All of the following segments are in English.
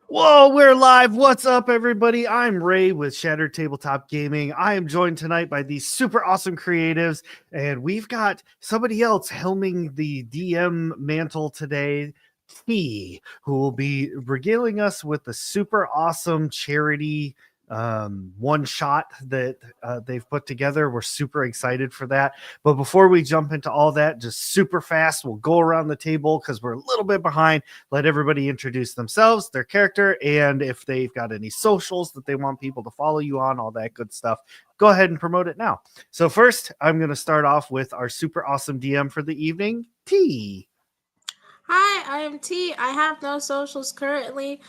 Whoa, we're live. What's up, everybody? I'm Ray with Shattered Tabletop Gaming. I am joined tonight by these super awesome creatives, and we've got somebody else helming the DM mantle today, T, who will be regaling us with the super awesome charity one shot that they've put together. We're super excited for that. But before we jump into all that, just super fast, we'll go around the table because we're a little bit behind. Let everybody introduce themselves, their character, and if they've got any socials that they want people to follow you on, all that good stuff. Go ahead and promote it now. So first, I'm going to start off with our super awesome DM for the evening, T. Hi, I am T. I have no socials currently.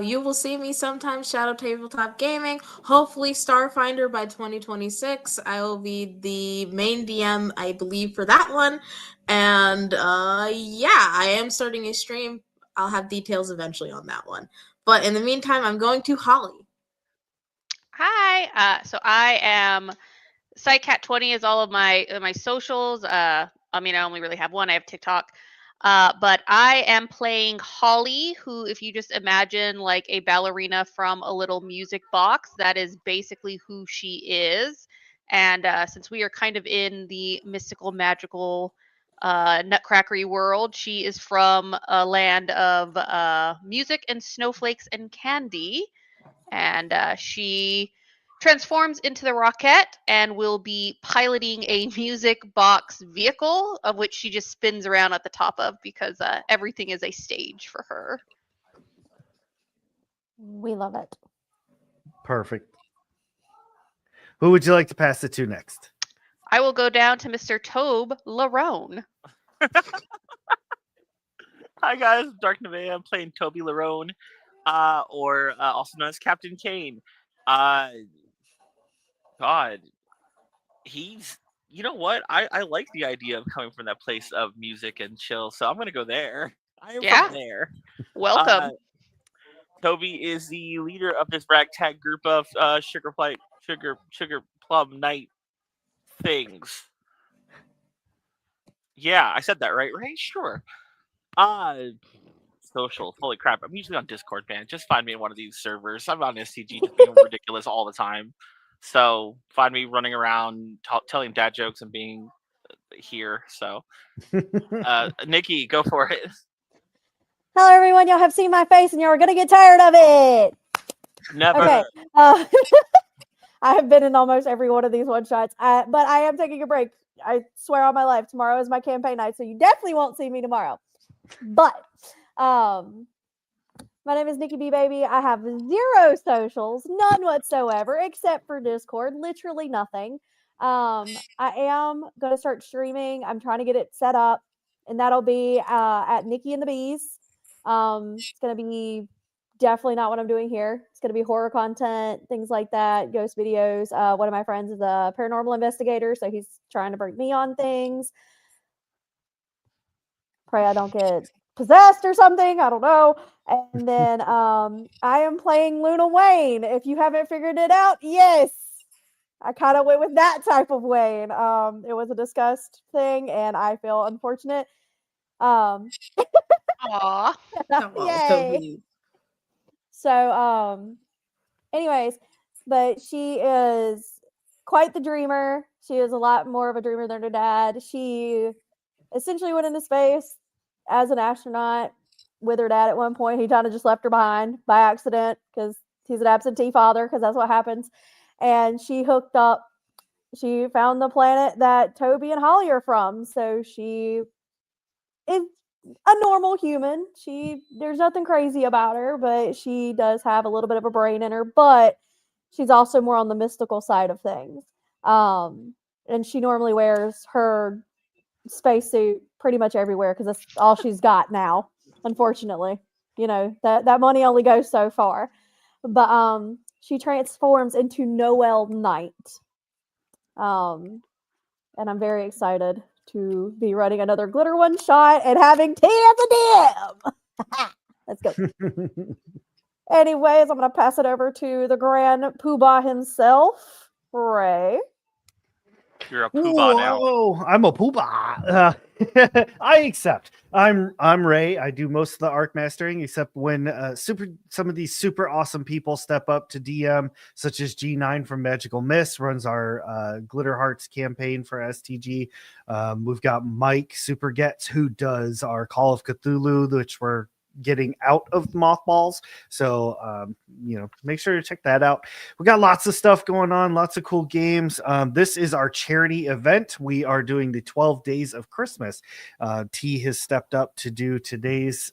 You will see me sometimes Shadow Tabletop Gaming. Hopefully Starfinder by 2026. I will be the main DM, I believe, for that one. And yeah, I am starting a stream. I'll have details eventually on that one. But in the meantime, I'm going to Holly. Hi. So I am SiteCat20 is all of my socials. I only really have one. I have TikTok. But I am playing Holly, who, if you just imagine like a ballerina from a little music box, that is basically who she is. And since we are kind of in the mystical, magical, nutcrackery world, she is from a land of music and snowflakes and candy. And she transforms into the Rockette and will be piloting a music box vehicle, of which she just spins around at the top of because everything is a stage for her. We love it. Perfect. Who would you like to pass it to next? I will go down to Mr. Tobe Larone. Hi guys, Dark Nevea. I'm playing Toby Larone, or also known as Captain Kane. Uh, God, he's. You know what? I like the idea of coming from that place of music and chill, so I'm gonna go there. I am Yeah. from there. Welcome. Toby is the leader of this ragtag group of sugar plum night things. Yeah, I said that right, right? Sure. Uh Social. Holy crap. I'm usually on Discord, man. Just find me in one of these servers. I'm on SCG just being ridiculous all the time. So find me running around telling dad jokes and being here. So, Nikki, go for it. Hello, everyone. Y'all have seen my face, and y'all are gonna get tired of it. Never. Okay. I have been in almost every one of these one shots, but I am taking a break. I swear on my life, tomorrow is my campaign night, so you definitely won't see me tomorrow. But my name is Nikki B Baby. I have 0 socials, none whatsoever, except for Discord. Literally nothing. I am gonna start streaming. I'm trying to get it set up, and that'll be at Nikki and the Bees. It's gonna be definitely not what I'm doing here. It's gonna be horror content, things like that, ghost videos. One of my friends is a paranormal investigator, so he's trying to bring me on things. Pray I don't get possessed or something. I don't know. And then I am playing Luna Wayne. If you haven't figured it out, yes. I kind of went with that type of Wayne. It was a discussed thing, and I feel unfortunate. Aw. Yay. So, anyways, but she is quite the dreamer. She is a lot more of a dreamer than her dad. She essentially went into space as an astronaut with her dad at one point. He kind of just left her behind by accident because he's an absentee father, because that's what happens. And she hooked up. She found the planet that Toby and Holly are from. So she is a normal human. There's nothing crazy about her, but she does have a little bit of a brain in her, but she's also more on the mystical side of things. And she normally wears her spacesuit pretty much everywhere because that's all she's got now, unfortunately. That money only goes so far. But she transforms into Noel Knight. And I'm very excited to be running another glitter one shot and having tea at the DM. Let's go. Anyways, I'm going to pass it over to the grand poobah himself, Ray. You're a poobah now. Whoa, I'm a poobah. I accept. I'm Ray. I do most of the arc mastering, except when some of these super awesome people step up to DM, such as G9 from Magical Mist runs our Glitter Hearts campaign for STG. We've got Mike Super Gets, who does our Call of Cthulhu, which we're getting out of mothballs. So make sure to check that out. We got lots of stuff going on, lots of cool games. This is our charity event. We are doing the 12 days of Christmas. T has stepped up to do today's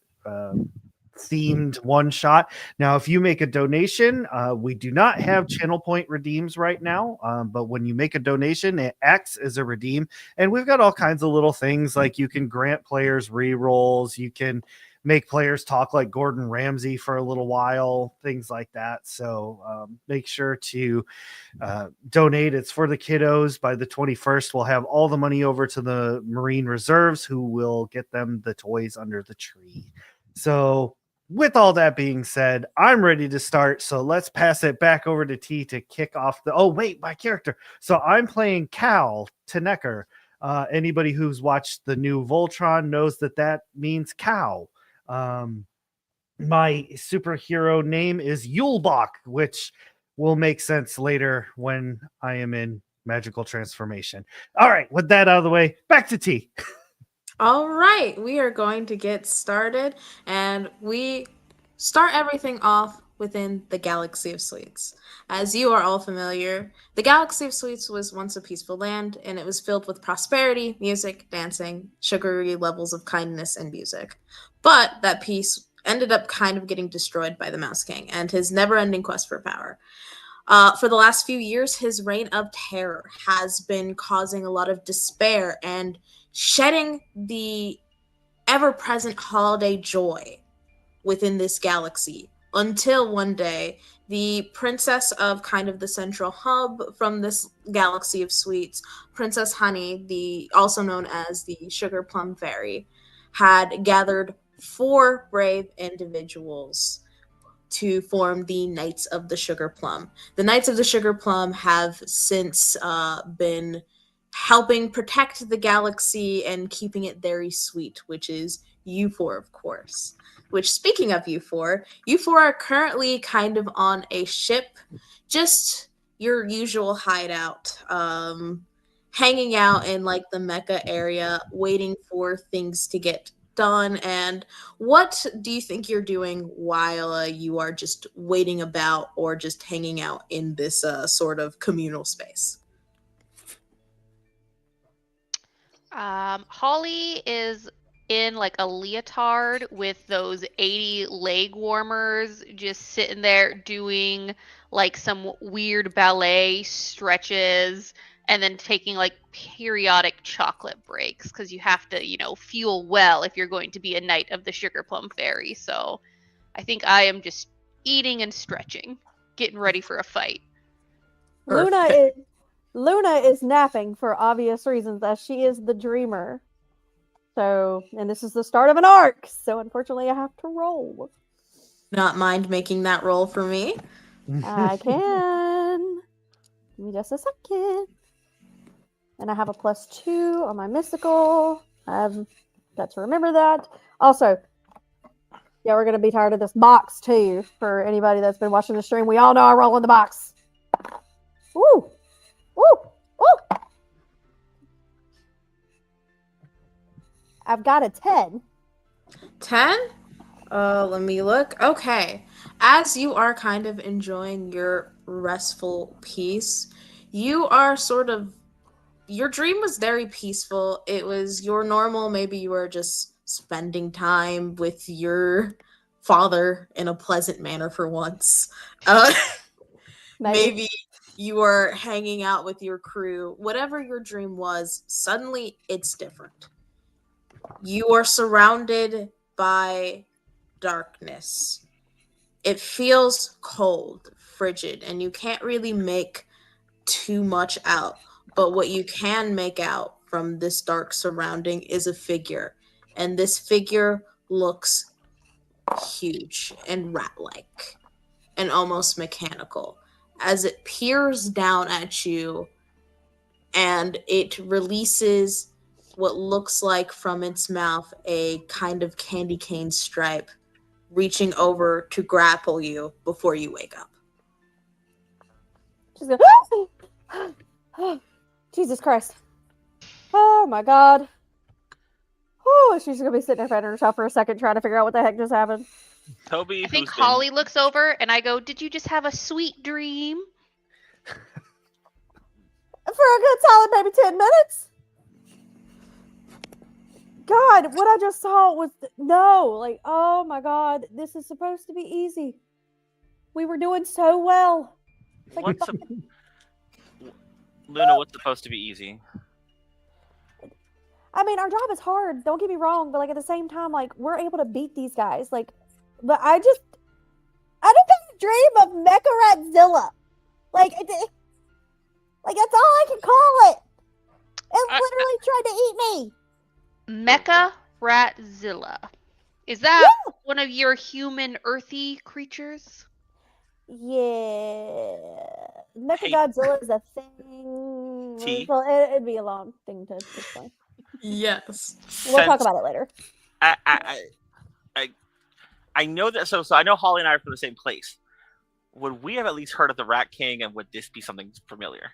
themed one shot. Now, if you make a donation, we do not have channel point redeems right now, but when you make a donation, it acts as a redeem. And we've got all kinds of little things, like you can grant players re-rolls, you can make players talk like Gordon Ramsay for a little while, things like that. So make sure to donate. It's for the kiddos. By the 21st, we'll have all the money over to the Marine Reserves, who will get them the toys under the tree. So with all that being said, I'm ready to start. So let's pass it back over to T to kick off my character. So I'm playing Cal Tenecker. Anybody who's watched the new Voltron knows that means cow. My superhero name is Yulebach, which will make sense later when I am in magical transformation. All right, with that out of the way, back to T. All right, we are going to get started, and we start everything off within the Galaxy of Sweets. As you are all familiar, the Galaxy of Sweets was once a peaceful land, and it was filled with prosperity, music, dancing, sugary levels of kindness, and music. But that peace ended up kind of getting destroyed by the Mouse King and his never-ending quest for power. For the last few years, his reign of terror has been causing a lot of despair and shedding the ever-present holiday joy within this galaxy, until one day the princess of kind of the central hub from this Galaxy of Sweets, Princess Honey, also known as the Sugar Plum Fairy, had gathered 4 brave individuals to form the Knights of the Sugar Plum. The Knights of the Sugar Plum have since been helping protect the galaxy and keeping it very sweet, which is you 4, of course. Which, speaking of you 4 are currently kind of on a ship, just your usual hideout, hanging out in like the Mecca area, waiting for things to get done. And what do you think you're doing while you are just waiting about or just hanging out in this sort of communal space? Holly is in like a leotard with those 80 leg warmers, just sitting there doing like some weird ballet stretches and then taking like periodic chocolate breaks, because you have to, fuel well if you're going to be a Knight of the Sugar Plum Fairy. So I think I am just eating and stretching, getting ready for a fight. Luna is napping for obvious reasons, as she is the dreamer. So, and this is the start of an arc, so unfortunately I have to roll. Not mind making that roll for me? I can. Give me just a second. And I have a +2 on my mystical. I've got to remember that. Also, yeah, we're going to be tired of this box too. For anybody that's been watching the stream, we all know I roll in the box. Woo! Woo! Woo! I've got a 10. 10? Let me look. Okay. As you are kind of enjoying your restful peace, you are your dream was very peaceful. It was your normal, maybe you were just spending time with your father in a pleasant manner for once. Maybe you were hanging out with your crew. Whatever your dream was, suddenly it's different. You are surrounded by darkness. It feels cold, frigid, and you can't really make too much out. But what you can make out from this dark surrounding is a figure. And this figure looks huge and rat-like and almost mechanical. As it peers down at you and it releases what looks like from its mouth a kind of candy cane stripe, reaching over to grapple you before you wake up. She's going, Jesus Christ. Oh my God. Oh, she's gonna be sitting there fighting herself for a second, trying to figure out what the heck just happened. Toby, I think who's been- Holly looks over and I go, "Did you just have a sweet dream?" For a good solid maybe 10 minutes. God, what I just saw was no, like, oh my God, this is supposed to be easy. We were doing so well. Like, What's Luna? What's supposed to be easy? I mean, our job is hard. Don't get me wrong, but like at the same time, like we're able to beat these guys. Like, but I just had a dream of Mecharatzilla. Like, like that's all I can call it. It literally tried to eat me. Mecha Ratzilla. Is that one of your human earthy creatures? Yeah, Mechagodzilla is a thing. T. Well, it'd be a long thing to explain. Yes. We'll talk about it later. I know that. So I know Holly and I are from the same place. Would we have at least heard of the Rat King, and would this be something familiar?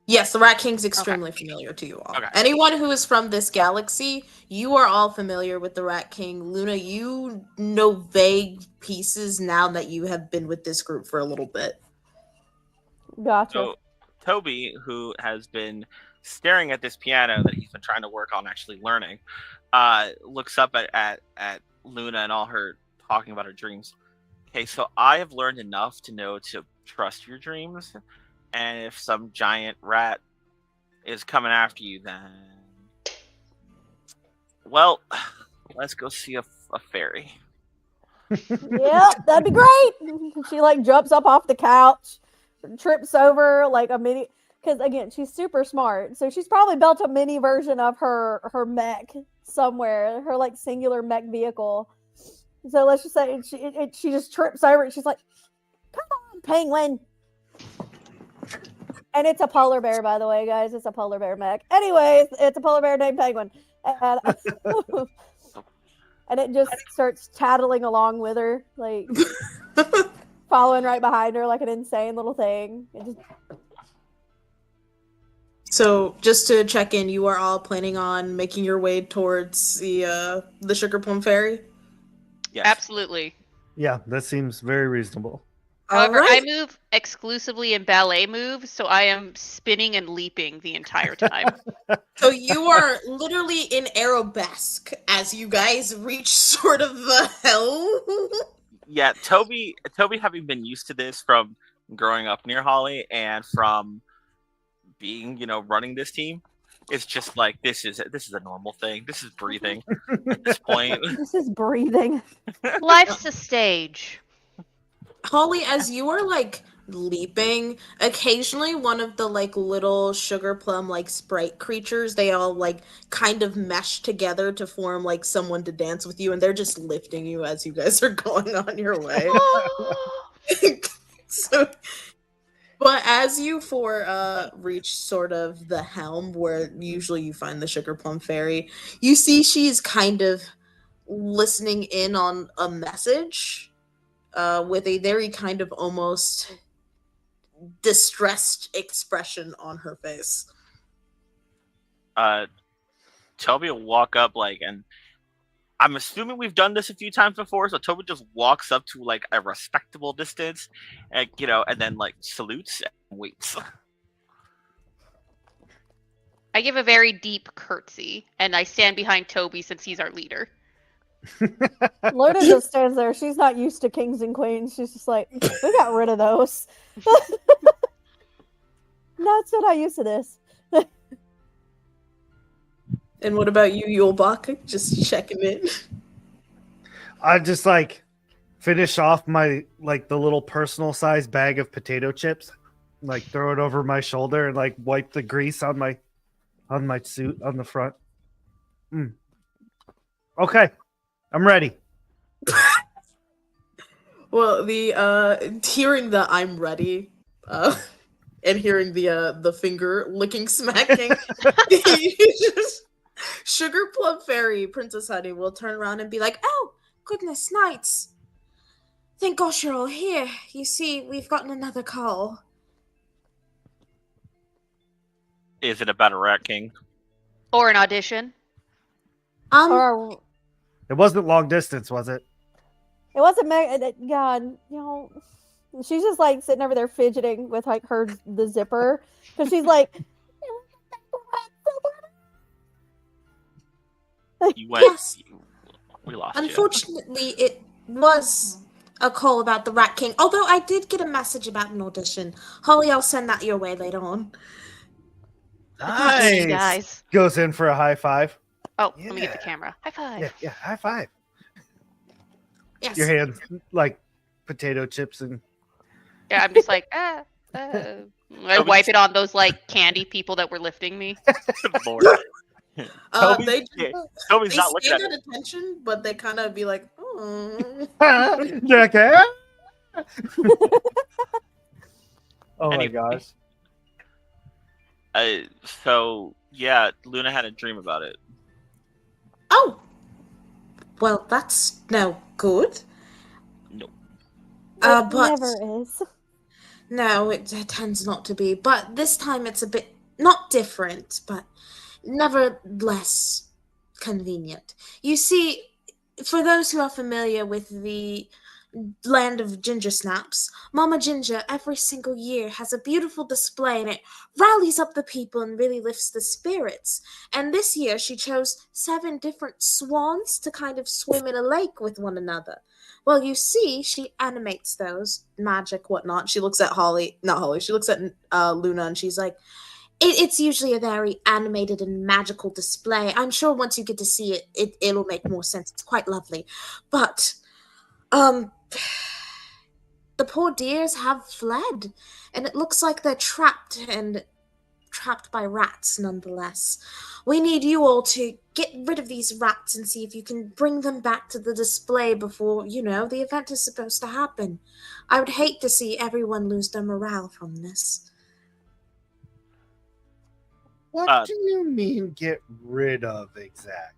Yes, the Rat King's extremely familiar to you all. Okay. Anyone who is from this galaxy, you are all familiar with the Rat King. Luna, you know vague pieces now that you have been with this group for a little bit. Gotcha. So Toby, who has been staring at this piano that he's been trying to work on actually learning, looks up at Luna and all her talking about her dreams. Okay, so I have learned enough to know to trust your dreams, and if some giant rat is coming after you, then well, let's go see a fairy. Yep, that'd be great. She like jumps up off the couch, trips over like a mini. Because again, she's super smart, so she's probably built a mini version of her mech somewhere, her like singular mech vehicle. So let's just say she just trips over it. She's like, "Come on, penguin!" And it's a polar bear, by the way, guys. It's a polar bear mech. Anyways, it's a polar bear named Penguin, and, and it just starts tattling along with her, like following right behind her like an insane little thing. It just... So, just to check in, you are all planning on making your way towards the Sugar Plum Fairy? Yes. Absolutely. Yeah, that seems very reasonable. However, Alright. I move exclusively in ballet moves, so I am spinning and leaping the entire time. So you are literally in arabesque as you guys reach sort of the hell. Yeah, Toby having been used to this from growing up near Holly and from being, running this team, it's just like this is a normal thing. This is breathing at this point. This is breathing. Life's a stage. Holly, as you are like leaping, occasionally one of the like little sugar plum like sprite creatures, they all like kind of mesh together to form like someone to dance with you, and they're just lifting you as you guys are going on your way. So, but as you reach sort of the helm where usually you find the Sugar Plum Fairy, you see she's kind of listening in on a message with a very kind of almost distressed expression on her face. Toby will walk up and I'm assuming we've done this a few times before, so Toby just walks up to like a respectable distance, and and then like salutes and waits. I give a very deep curtsy, and I stand behind Toby since he's our leader. Luna just stands there. She's not used to kings and queens. She's just like, we got rid of those. Not so not used to this. And what about you, Yulbach? Just checking in. I just finish off my the little personal size bag of potato chips, throw it over my shoulder and wipe the grease on my suit on the front. Okay, I'm ready. Well, the hearing the "I'm ready," and hearing the finger licking smacking. Sugar Plum Fairy, Princess Honey, will turn around and be like, "Oh, goodness, knights! Thank gosh you're all here. You see, we've gotten another call." Is it about a Rat King? Or an audition. Or It wasn't long distance, was it? it wasn't God, she's just like sitting over there fidgeting with like the zipper because she's like, You went. Yes. We lost you. Unfortunately, it was a call about the Rat King. Although I did get a message about an audition. Holly, I'll send that your way later on. Hey, Nice. guys. Goes in for a high five. Oh, let me get the Yeah. camera. High five. Yeah, high five. Yes. Your hands like potato chips and Yeah, I'm just like, I wipe it on those like candy people that were lifting me. Lord. Toby- They Toby's they not looking at stand it. at attention, but they kind of be like, "Oh." okay. Oh my Anyway. gosh. So yeah, Luna had a dream about it. Oh, well, that's no good. Nope. it But never is. no, it tends not to be. But this time it's a bit not different, but nevertheless convenient. You see, for those who are familiar with the land of ginger snaps, Mama Ginger every single year has a beautiful display and it rallies up the people and really lifts the spirits. And this year she chose 7 different swans to kind of swim in a lake with one another. Well, you see, she animates those, magic, whatnot. She looks at she looks at Luna and she's like, it's usually a very animated and magical display. I'm sure once you get to see it, it'll make more sense. It's quite lovely. But, the poor deers have fled, and it looks like they're trapped by rats nonetheless. We need you all to get rid of these rats and see if you can bring them back to the display before, the event is supposed to happen. I would hate to see everyone lose their morale from this. What do you mean get rid of exactly?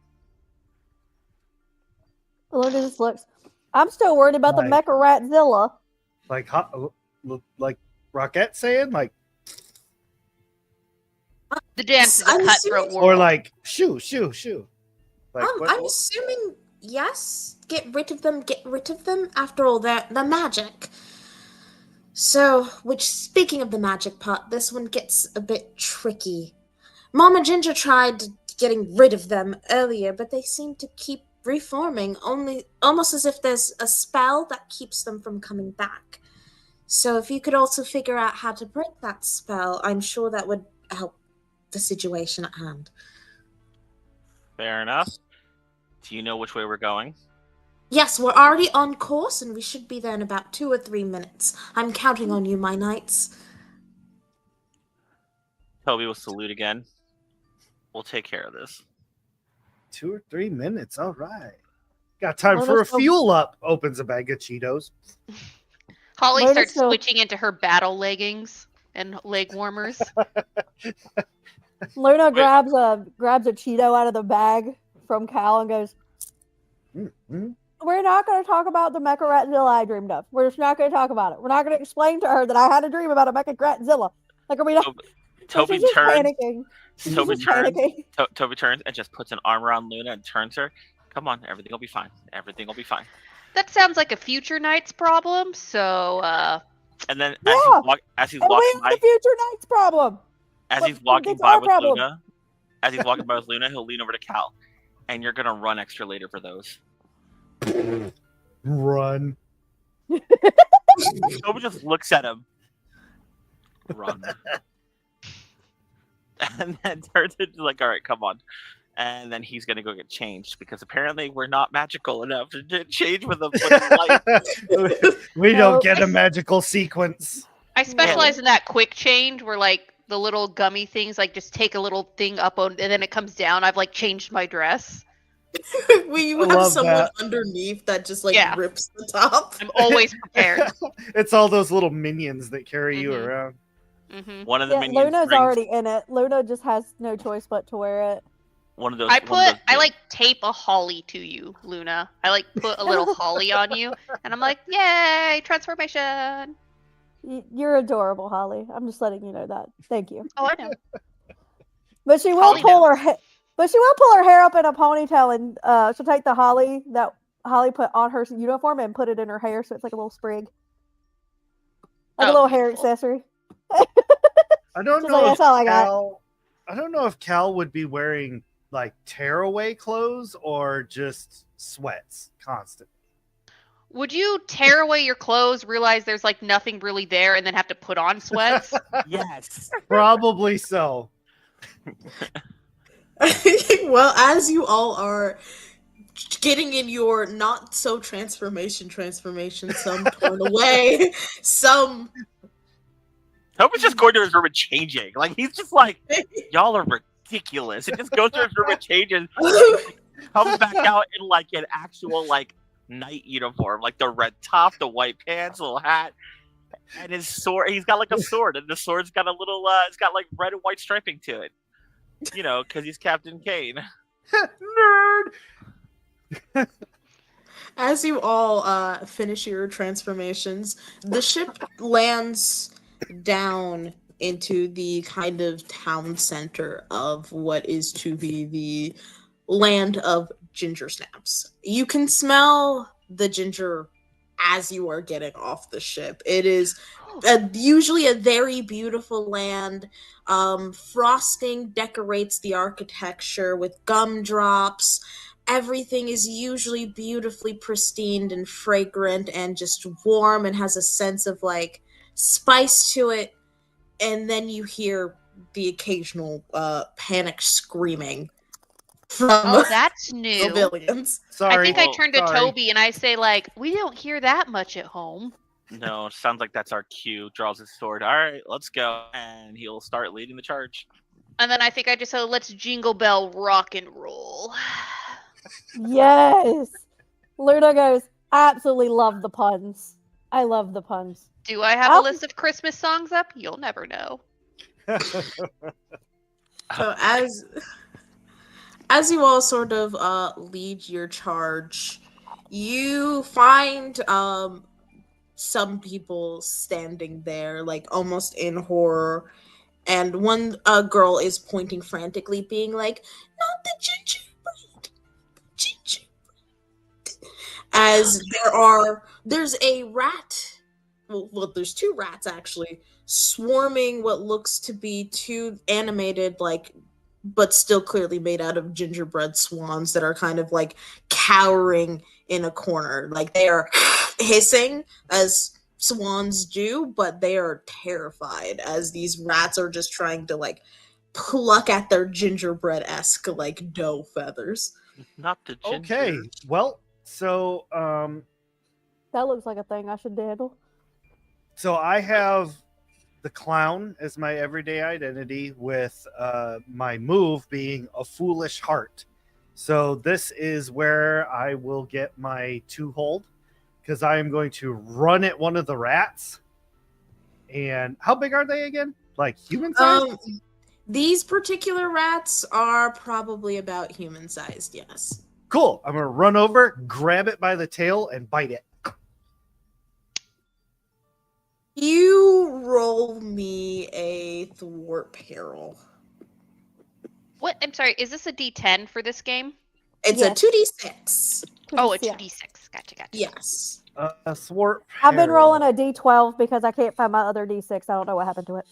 Luna just looks. I'm still worried about the Like- Mecha Ratzilla. Like like Rockette saying like The dance is a I'm cutthroat serious. world. or like shoo. Like I'm assuming yes. Get rid of them. After all, they're magic. So, speaking of the magic part, this one gets a bit tricky. Mama Ginger tried getting rid of them earlier, but they seem to keep reforming, almost as if there's a spell that keeps them from coming back. So if you could also figure out how to break that spell, I'm sure that would help the situation at hand. Fair enough. Do you know which way we're going? Yes, we're already on course, and we should be there in about 2 or 3 minutes. I'm counting on you, my knights. Toby will salute again. We'll take care of this. 2 or 3 minutes. All right. Got time Well, for a let's go. fuel up. Opens a bag of Cheetos. Holly Let starts us know. switching into her battle leggings and leg warmers. Luna grabs a Cheeto out of the bag from Cal and goes, Mm-hmm. "We're not going to talk about the Mecha Ratzilla I dreamed of. We're just not going to talk about it. We're not going to explain to her that I had a dream about a Mecha Ratzilla. Like, are we not?" Toby She's just turns. panicking. She's Toby just turns. panicking. Toby turns and just puts an arm around Luna and turns her. Come on, everything will be fine. Everything will be fine. That sounds like a future night's problem. So, And then Yeah. as he's And we walking have by, the future Knight's problem. as he's But walking it's by our with problem. Luna, he'll lean over to Cal, and you're gonna run extra later for those. Run. Toby just looks at him. Run. And then turns into like, all right, come on. And then he's gonna go get changed because apparently we're not magical enough to change with light. We No. don't get a magical sequence. I specialize in that quick change where like the little gummy things like just take a little thing up on and then it comes down. I've like changed my dress. We I have love someone that. underneath that just like Yeah. rips the top. I'm always prepared. It's all those little minions that carry you Mhm. around. Mm-hmm. One of the Yeah, minions Luna's brings already in it. Luna just has no choice but to wear it. one of those. I like tape a holly to you, Luna. I like put a little holly on you, and I'm like, yay, transformation. You're adorable, Holly. I'm just letting you know that. Thank you. Oh, I know. But she will Holly pull her knows. but she will pull her hair up in a ponytail, and she'll take the holly that Holly put on her uniform and put it in her hair, so it's like a little sprig, like a Oh, little hair beautiful. accessory. I don't She's know like, if "That's all I got." Cal. I don't know if Cal would be wearing like tearaway clothes or just sweats constant. Would you tear away your clothes, realize there's like nothing really there, and then have to put on sweats? Yes. Probably so. Well, as you all are getting in your not so transformation, some torn away, some Hope is just going to his room and changing. Like he's just like, y'all are ridiculous. And just goes to his room and changes. Comes back out in like an actual like knight uniform, like the red top, the white pants, little hat, and his sword. He's got like a sword, and the sword's got a little. It's got like red and white striping to it. You know, because he's Captain Kane. Nerd. As you all finish your transformations, the ship lands down into the kind of town center of what is to be the land of ginger snaps. You can smell the ginger as you are getting off the ship. It is usually a very beautiful land. Frosting decorates the architecture with gumdrops. Everything is usually beautifully pristine and fragrant and just warm and has a sense of like spice to it. And then you hear the occasional panic screaming from Oh, that's new. civilians. Sorry. I think I turn to sorry. Toby and I say, like, we don't hear that much at home. No, sounds like that's our cue. Draws his sword. All right, let's go, and he'll start leading the charge. And then I think I just say, let's jingle bell rock and roll. Yes. Luna goes, I absolutely love the puns. I love the puns. Do I have a list of Christmas songs up? You'll never know. So as you all sort of lead your charge, you find some people standing there, like almost in horror, and one girl is pointing frantically, being like, "Not the gingerbread, gingerbread!" As there's a rat. Well, there's two rats actually swarming what looks to be two animated, like, but still clearly made out of gingerbread swans that are kind of like cowering in a corner. Like they are hissing as swans do, but they are terrified as these rats are just trying to like pluck at their gingerbread-esque like dough feathers. Not the ginger. Okay. Well, so That looks like a thing I should handle. so I have the clown as my everyday identity, with my move being a foolish heart. So this is where I will get my 2-hold, because I am going to run at one of the rats. And how big are they again? Like human size? These particular rats are probably about human sized, yes. Cool. I'm going to run over, grab it by the tail, and bite it. You roll me a thwart peril. What? I'm sorry, is this a D10 for this game? It's Yes. a 2d6. Oh, a Yeah. 2D6. Gotcha. Yes. A thwart. I've been peril. rolling a D12 because I can't find my other D6. I don't know what happened to it.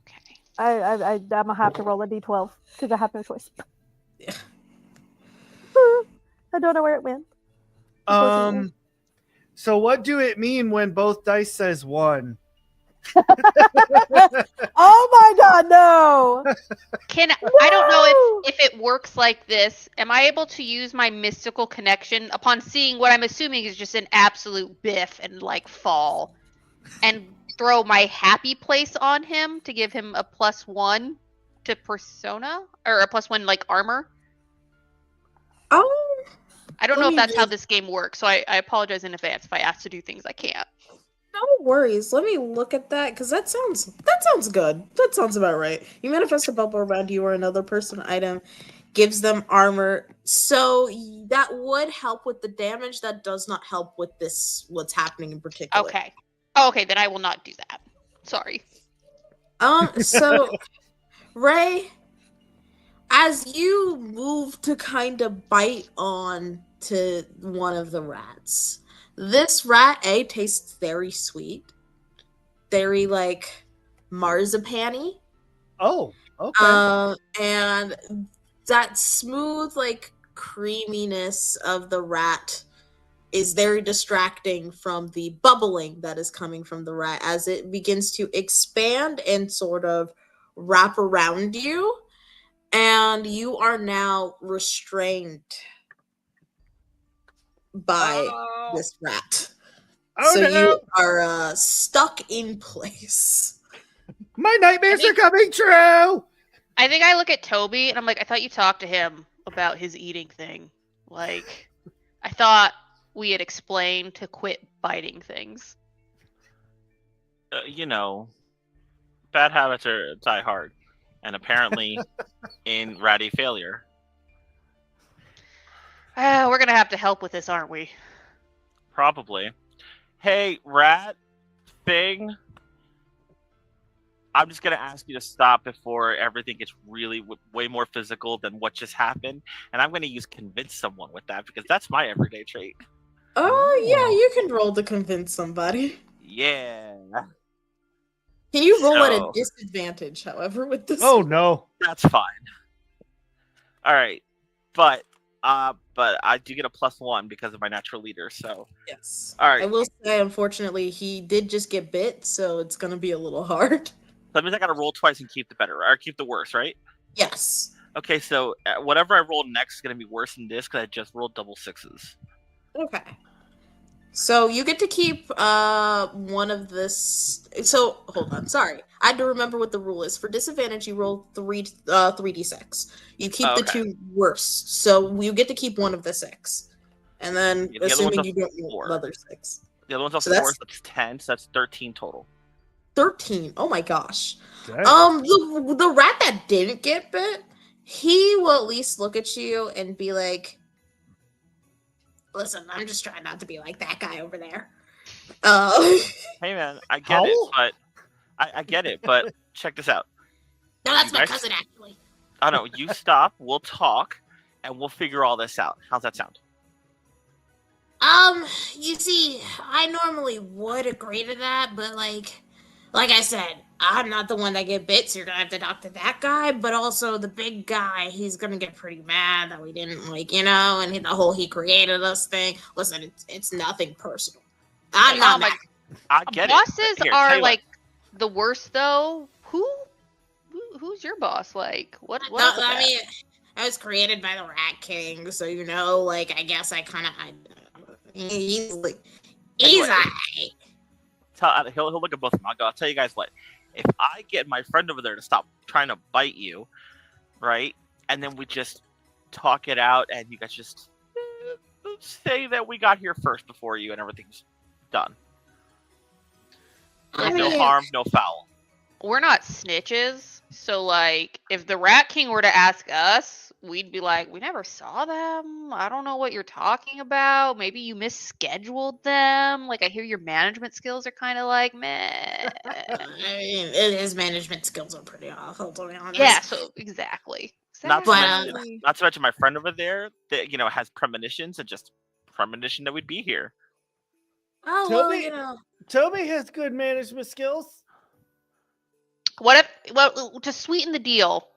Okay. I'm gonna have to roll a D12 because I have no choice. Yeah. I don't know where it went. unfortunately. So what do it mean when both dice says 1? Oh my god, no! I don't know if it works like this. Am I able to use my mystical connection upon seeing what I'm assuming is just an absolute biff and like fall, and throw my happy place on him to give him a +1 to persona, or a +1 like armor? Oh, I don't Let know if me that's how read- this game works, so I apologize in advance if I ask to do things I can't. no, No worries. Let me look at that because that sounds good. That sounds about right. You manifest a bubble around you or another person item, gives them armor. So that would help with the damage. That does not help with this. What's happening in particular? Okay. Oh, okay, then I will not do that. Sorry. So Ray, as you move to kind of bite on to one of the rats, this rat tastes very sweet, very like marzipan-y. Oh, okay. And that smooth like creaminess of the rat is very distracting from the bubbling that is coming from the rat as it begins to expand and sort of wrap around you, and you are now restrained by this rat. Oh, So no. you are stuck in place. My nightmares are coming true. I think I look at Toby and I'm like, I thought you talked to him about his eating thing. Like, I thought we had explained to quit biting things. You know, bad habits die hard, and apparently, in ratty failure. We're gonna have to help with this, aren't we? Probably. Hey, rat thing. I'm just gonna ask you to stop before everything gets really way more physical than what just happened, and I'm gonna use convince someone with that because that's my everyday trait. Oh yeah, you can roll to convince somebody. Yeah, Can you roll at a So- disadvantage, however, with this? Oh no. that's fine. All right, but I do get a +1 because of my natural leader. So Yes. All right. I will say, unfortunately, he did just get bit, so it's gonna be a little hard. that means I gotta roll twice and keep the better or keep the worse, right? Yes. Okay, so whatever I roll next is gonna be worse than this because I just rolled double 6s. Okay. So you get to keep one of this. So hold on, sorry, I had to remember what the rule is. For disadvantage, you roll 3d6. You keep the Okay. 2 worst, so you get to keep one of the 6, and then Yeah, the other one's assuming a you don't roll 4. another 6. The other one's a So 4, that's- so that's 10, so that's 13 total. 13. Oh my gosh. Dang. The rat that didn't get bit, he will at least look at you and be like, "Listen, I'm just trying not to be like that guy over there." Hey man, I get it, How? but I get it, but check this out. No, that's You my guys- cousin actually. I don't know, you stop, we'll talk, and we'll figure all this out. How's that sound? You see, I normally would agree to that, but like I said, I'm not the one that get bit, so you're gonna have to talk to that guy. But also the big guy, he's gonna get pretty mad that we didn't and the whole he created us thing. Listen, it's nothing personal. I'm Hey, not oh my- mad. I get Bosses it. Here, tell are you what. like the worst, though. Who's your boss? Like, what? No, up with I that? mean, I was created by the Rat King, so I guess I kind of he's like he's Anyway. alright. He'll look at both of them. I'll tell you guys what. If I get my friend over there to stop trying to bite you, right, and then we just talk it out, and you guys just say that we got here first before you, and everything's done. I No mean, harm, no foul. We're not snitches, so like, if the Rat King were to ask us, we'd be like, we never saw them. I don't know what you're talking about. Maybe you misscheduled them. Like, I hear your management skills are kind of like meh. I mean, his management skills are pretty awful, to be honest. Yeah, so exactly. Not to But, mention, not to mention my friend over there that has premonitions and just premonition that we'd be here. Oh Toby- well, Toby has good management skills. What if, well, to sweeten the deal,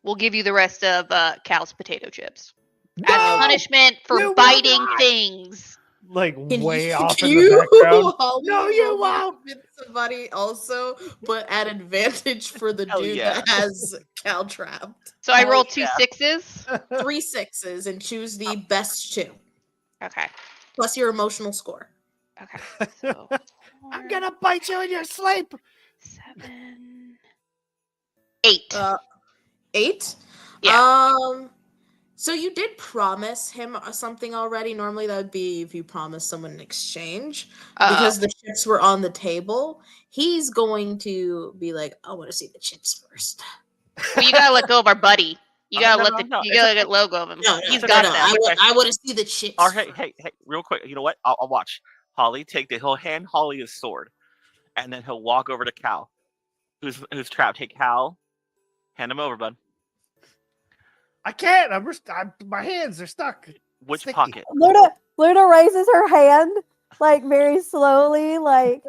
we'll give you the rest of Cal's potato chips as No! punishment You for will biting not! things. Like Can way you- off can in the you background. help No, me you roll won't. with somebody also, but at advantage for the Hell dude yeah. that has Cal trapped. So I Hell roll two yeah. 6s. 3 6s and choose the best 2 Okay. plus your emotional score. Okay. So I'm gonna bite you in your sleep. 7, 8. 8. Yeah. So you did promise him something already. Normally that would be if you promise someone an exchange. Because the chips were on the table, he's going to be like, I want to see the chips first. Well, you gotta let go of our buddy. You No, gotta no, let no, the no, you it's gotta okay. get logo of him. No, He's no, got no. them. I want to see the chips. All right, hey, real quick. You know what? I'll watch. Holly, he'll hand Holly his sword, and then he'll walk over to Cal, who's trapped. Hey, Cal, hand him over, bud. I can't. My hands are stuck. Which Sticky. pocket? Luna raises her hand like very slowly, like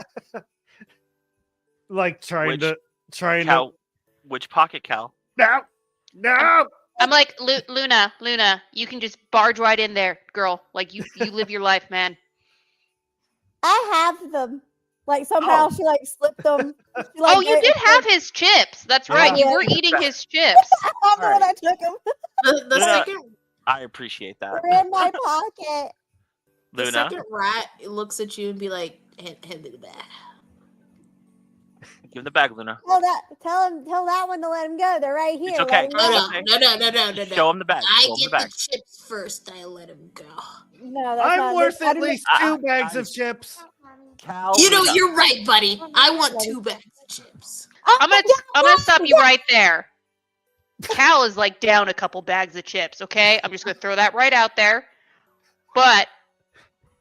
Like trying Which- to. Cal, which pocket, Cal? No, no. I'm like Luna, you can just barge right in there, girl. Like you live your life, man. I have them. Like somehow she like slipped them. She, like, Oh, you did have his chips. That's right. Yeah. You were eating his chips. I'm the one that took them. The Luna, second I appreciate that. They're in my pocket. the Luna, second rat looks at you and be like, hand me the bag. give him the bag, Luna. Tell that one to let him go. They're right here. It's okay. Let him No, go. Okay. no. Show him the bag. I Show him the get bag. the chips first. I let him go. No, that's I'm not. worth I at didn't- least 2 bags of guys. chips. Cal, You know, Luna. you're right, buddy. I want 2 bags of chips. I'm gonna stop you right there. Cal is like down a couple bags of chips. Okay, I'm just gonna throw that right out there. But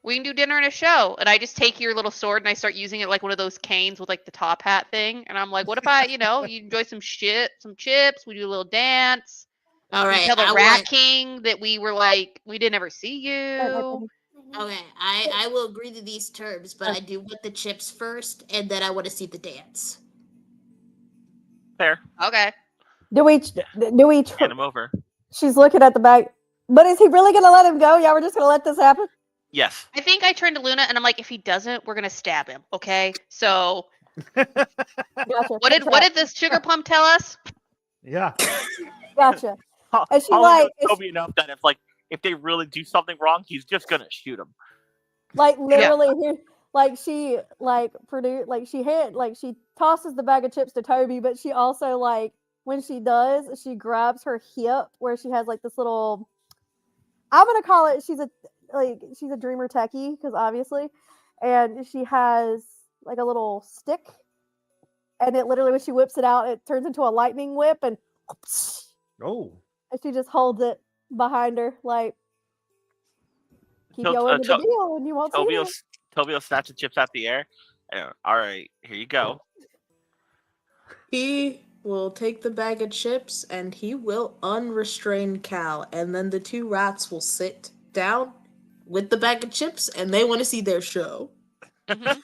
we can do dinner and a show, and I just take your little sword and I start using it like one of those canes with like the top hat thing. And I'm like, what if you enjoy some chips? We do a little dance. All We right. tell the I Rat want- King that we were like, we didn't ever see you. Okay, I will agree to these terms, but I do want the chips first, and then I want to see the dance. Fair. Okay. Do we? Hand him over. She's looking at the bag. But is he really gonna let him go? Yeah, we're just gonna let this happen. Yes. I think I turned to Luna and I'm like, if he doesn't, we're gonna stab him. Okay. So Gotcha. what did this sugar plum tell us? Yeah. Gotcha. And she Holly like, knows Toby enough that if they really do something wrong, he's just gonna shoot him. like literally, like she she tosses the bag of chips to Toby, but she also like when she does, she grabs her hip where she has like this little. I'm gonna call it. She's a dreamer techie because obviously, and she has like a little stick, and it literally when she whips it out, it turns into a lightning whip, and Oh. she just holds it behind her like. Keep Til- going uh, to the Til- deal, and you won't see Toby will, it. Toby will snatch the chips out the air. All right, here you go. He will take the bag of chips and he will unrestrain Cal, and then the 2 rats will sit down with the bag of chips, and they want to see their show.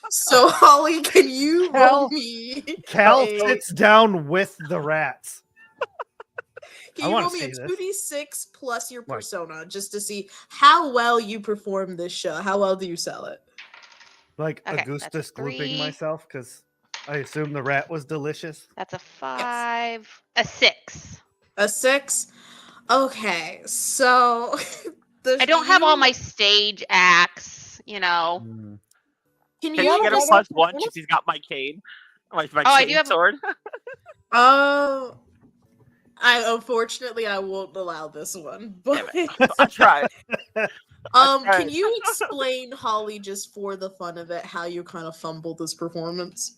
So Holly, can you Cal- roll me? Cal a- sits down with the rats. Can I you wanna roll me a see this. 2d6 plus your What? persona just to see how well you perform this show? How well do you sell it? Like Okay, Augustus that's a glooping 3. myself because I assume the rat was delicious. That's a 5, a 6. A 6? Okay, so I don't have all my stage acts, Oh. Mm. Can Can you you get a Maybe- +1 since he's got my cane? My I cane do have- sword. Unfortunately I won't allow this one. But I tried. can you explain, Holly, just for the fun of it, how you kind of fumbled this performance?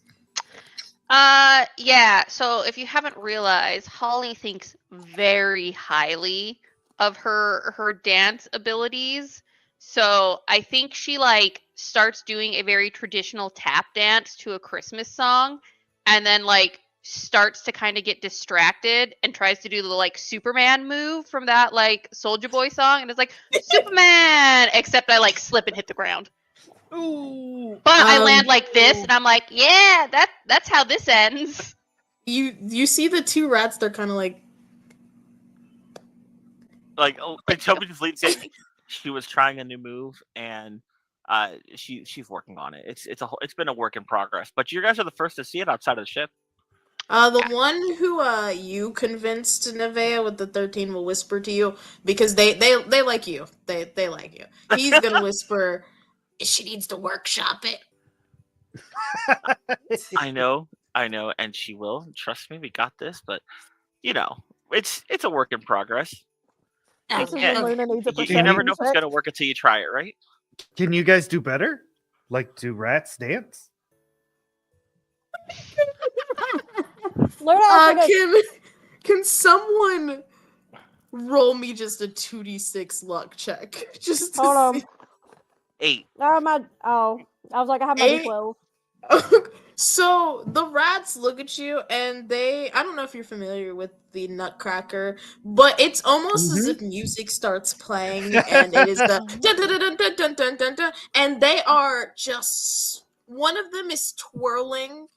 Yeah. So if you haven't realized, Holly thinks very highly of her dance abilities. So I think she like starts doing a very traditional tap dance to a Christmas song, and then like starts to kind of get distracted and tries to do the like Superman move from that like Soldier Boy song, and it's like Superman, except I like slip and hit the ground. Ooh. But I land Um, like this, and I'm like, yeah, that's how this ends. You see the 2 rats, they're kind of like, And Toby just leads in. She was trying a new move, and she's working on it. It's been a work in progress. But you guys are the first to see it outside of the ship. the one who you convinced, Nevea, with the 13 will whisper to you because they like you. They like you. He's gonna whisper, she needs to workshop it. I know, and she will. Trust me, we got this. But it's a work in progress. This is Yeah. when Luna needs a You never know if it's check. gonna work until you try it, right? Can you guys do better? Like, do rats dance? Luna also goes, Can someone roll me just a 2d6 luck check? Just to hold on. see. 8. I was like, I have my Eight? D12. So the rats look at you and I don't know if you're familiar with the Nutcracker, but it's almost as if music starts playing and it is the dun dun dun dun dun dun dun dun dun, and they are just, one of them is twirling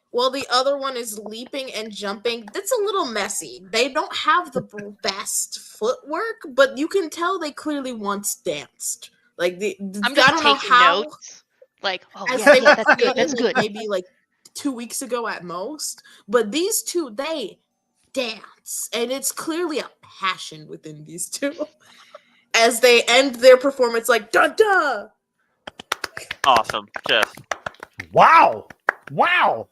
while the other one is leaping and jumping. That's a little messy. They don't have the best footwork, but you can tell they clearly once danced. Like I'm I just don't know taking how. notes. Like, oh As yeah, they yeah, that's good. created, That's like, good. maybe like 2 weeks ago at most. But these two, they dance, and it's clearly a passion within these two. As they end their performance, like da da. Awesome. Just Wow! Wow!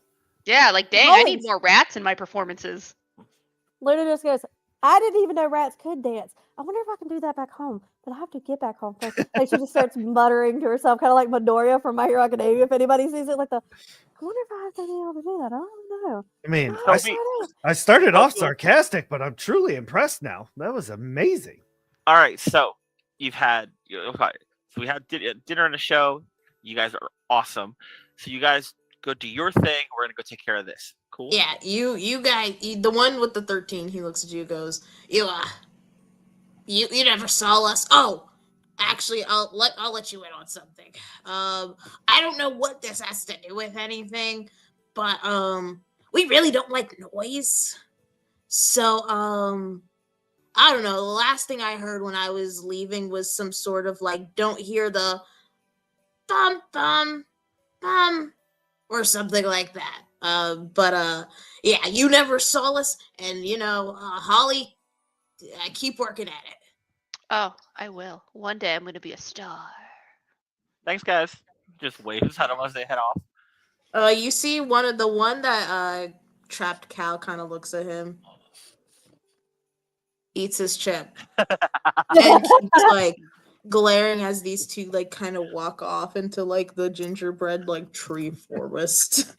Yeah, like dang, I need Nice. more rats in my performances. Luna just goes, I didn't even know rats could dance. I wonder if I can do that back home, but I have to get back home first. Like she just starts muttering to herself, kind of like Midoriya from My Hero Academia. If anybody sees it, like I wonder if I have to be able to do that. I don't know. I mean, I Toby- don't know. I started off Also- sarcastic, but I'm truly impressed now. That was amazing. all right. So you've had okay. So we had dinner and a show. You guys are awesome. So you guys go do your thing. We're gonna go take care of this. Cool. Yeah, you guys, the one with the 13, he looks at you, goes, you never saw us. Oh, actually, I'll let you in on something. I don't know what this has to do with anything, but we really don't like noise. So I don't know. The last thing I heard when I was leaving was some sort of like, don't hear the thump thump thump or something like that. Yeah, you never saw us, and Holly, I keep working at it. Oh, I will. One day I'm gonna be a star. Thanks, guys. Just waves at them as they head off. You see the one that trapped Cal kind of looks at him, eats his chip, and keeps like glaring as these two like kind of walk off into like the gingerbread like tree forest.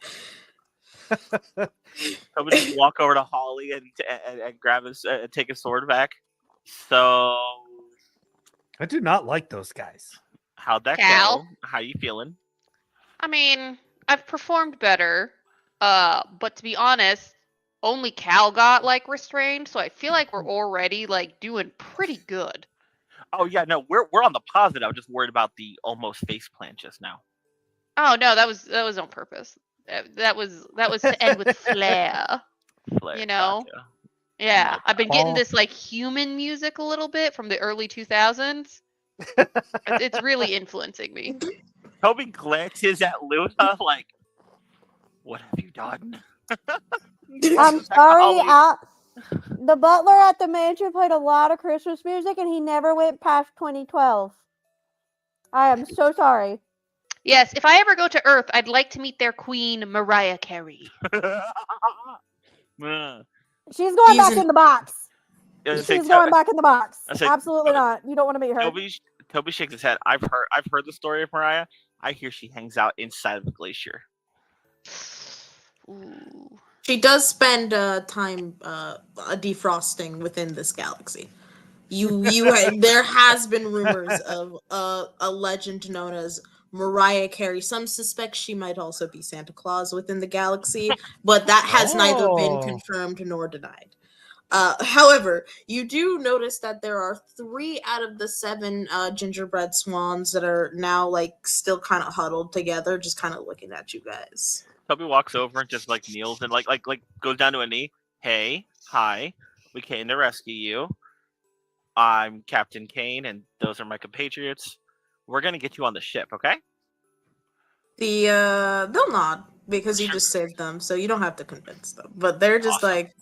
Toby just walk over to Holly and grab his take his sword back. So I do not like those guys. how'd that Cal? go? How you feeling? I mean, I've performed better. But to be honest, only Cal got like restrained, so I feel like we're already like doing pretty good. Oh yeah, no, we're on the positive. I'm just worried about the almost face plant just now. Oh no, that was on purpose. That was to end with flair. Flare, You know? gotcha. Yeah, I've been getting Oh. this like human music a little bit from the early 2000s. It's really influencing me. Toby glances at Luna like, "What have you done?" I'm sorry. The butler at the mansion played a lot of Christmas music, and he never went past 2012. I am so sorry. Yes, if I ever go to Earth, I'd like to meet their queen, Mariah Carey. She's going back He's in the box. I say She's going back in the box. I say- Absolutely not. You don't want to meet her. Toby shakes his head. I've heard the story of Mariah. I hear she hangs out inside of a glacier. Ooh. She does spend time defrosting within this galaxy. There has been rumors of a legend known as Mariah Carey. Some suspect she might also be Santa Claus within the galaxy, but that has neither been Oh. confirmed nor denied. However, you do notice that there are 3 out of the 7 gingerbread swans that are now like still kind of huddled together, just kind of looking at you guys. Toby walks over and just like kneels and like goes down to a knee. Hey, hi, we came to rescue you. I'm Captain Kane, and those are my compatriots. We're gonna get you on the ship, okay? They'll nod because you just saved them, so you don't have to convince them. But they're just Awesome. like,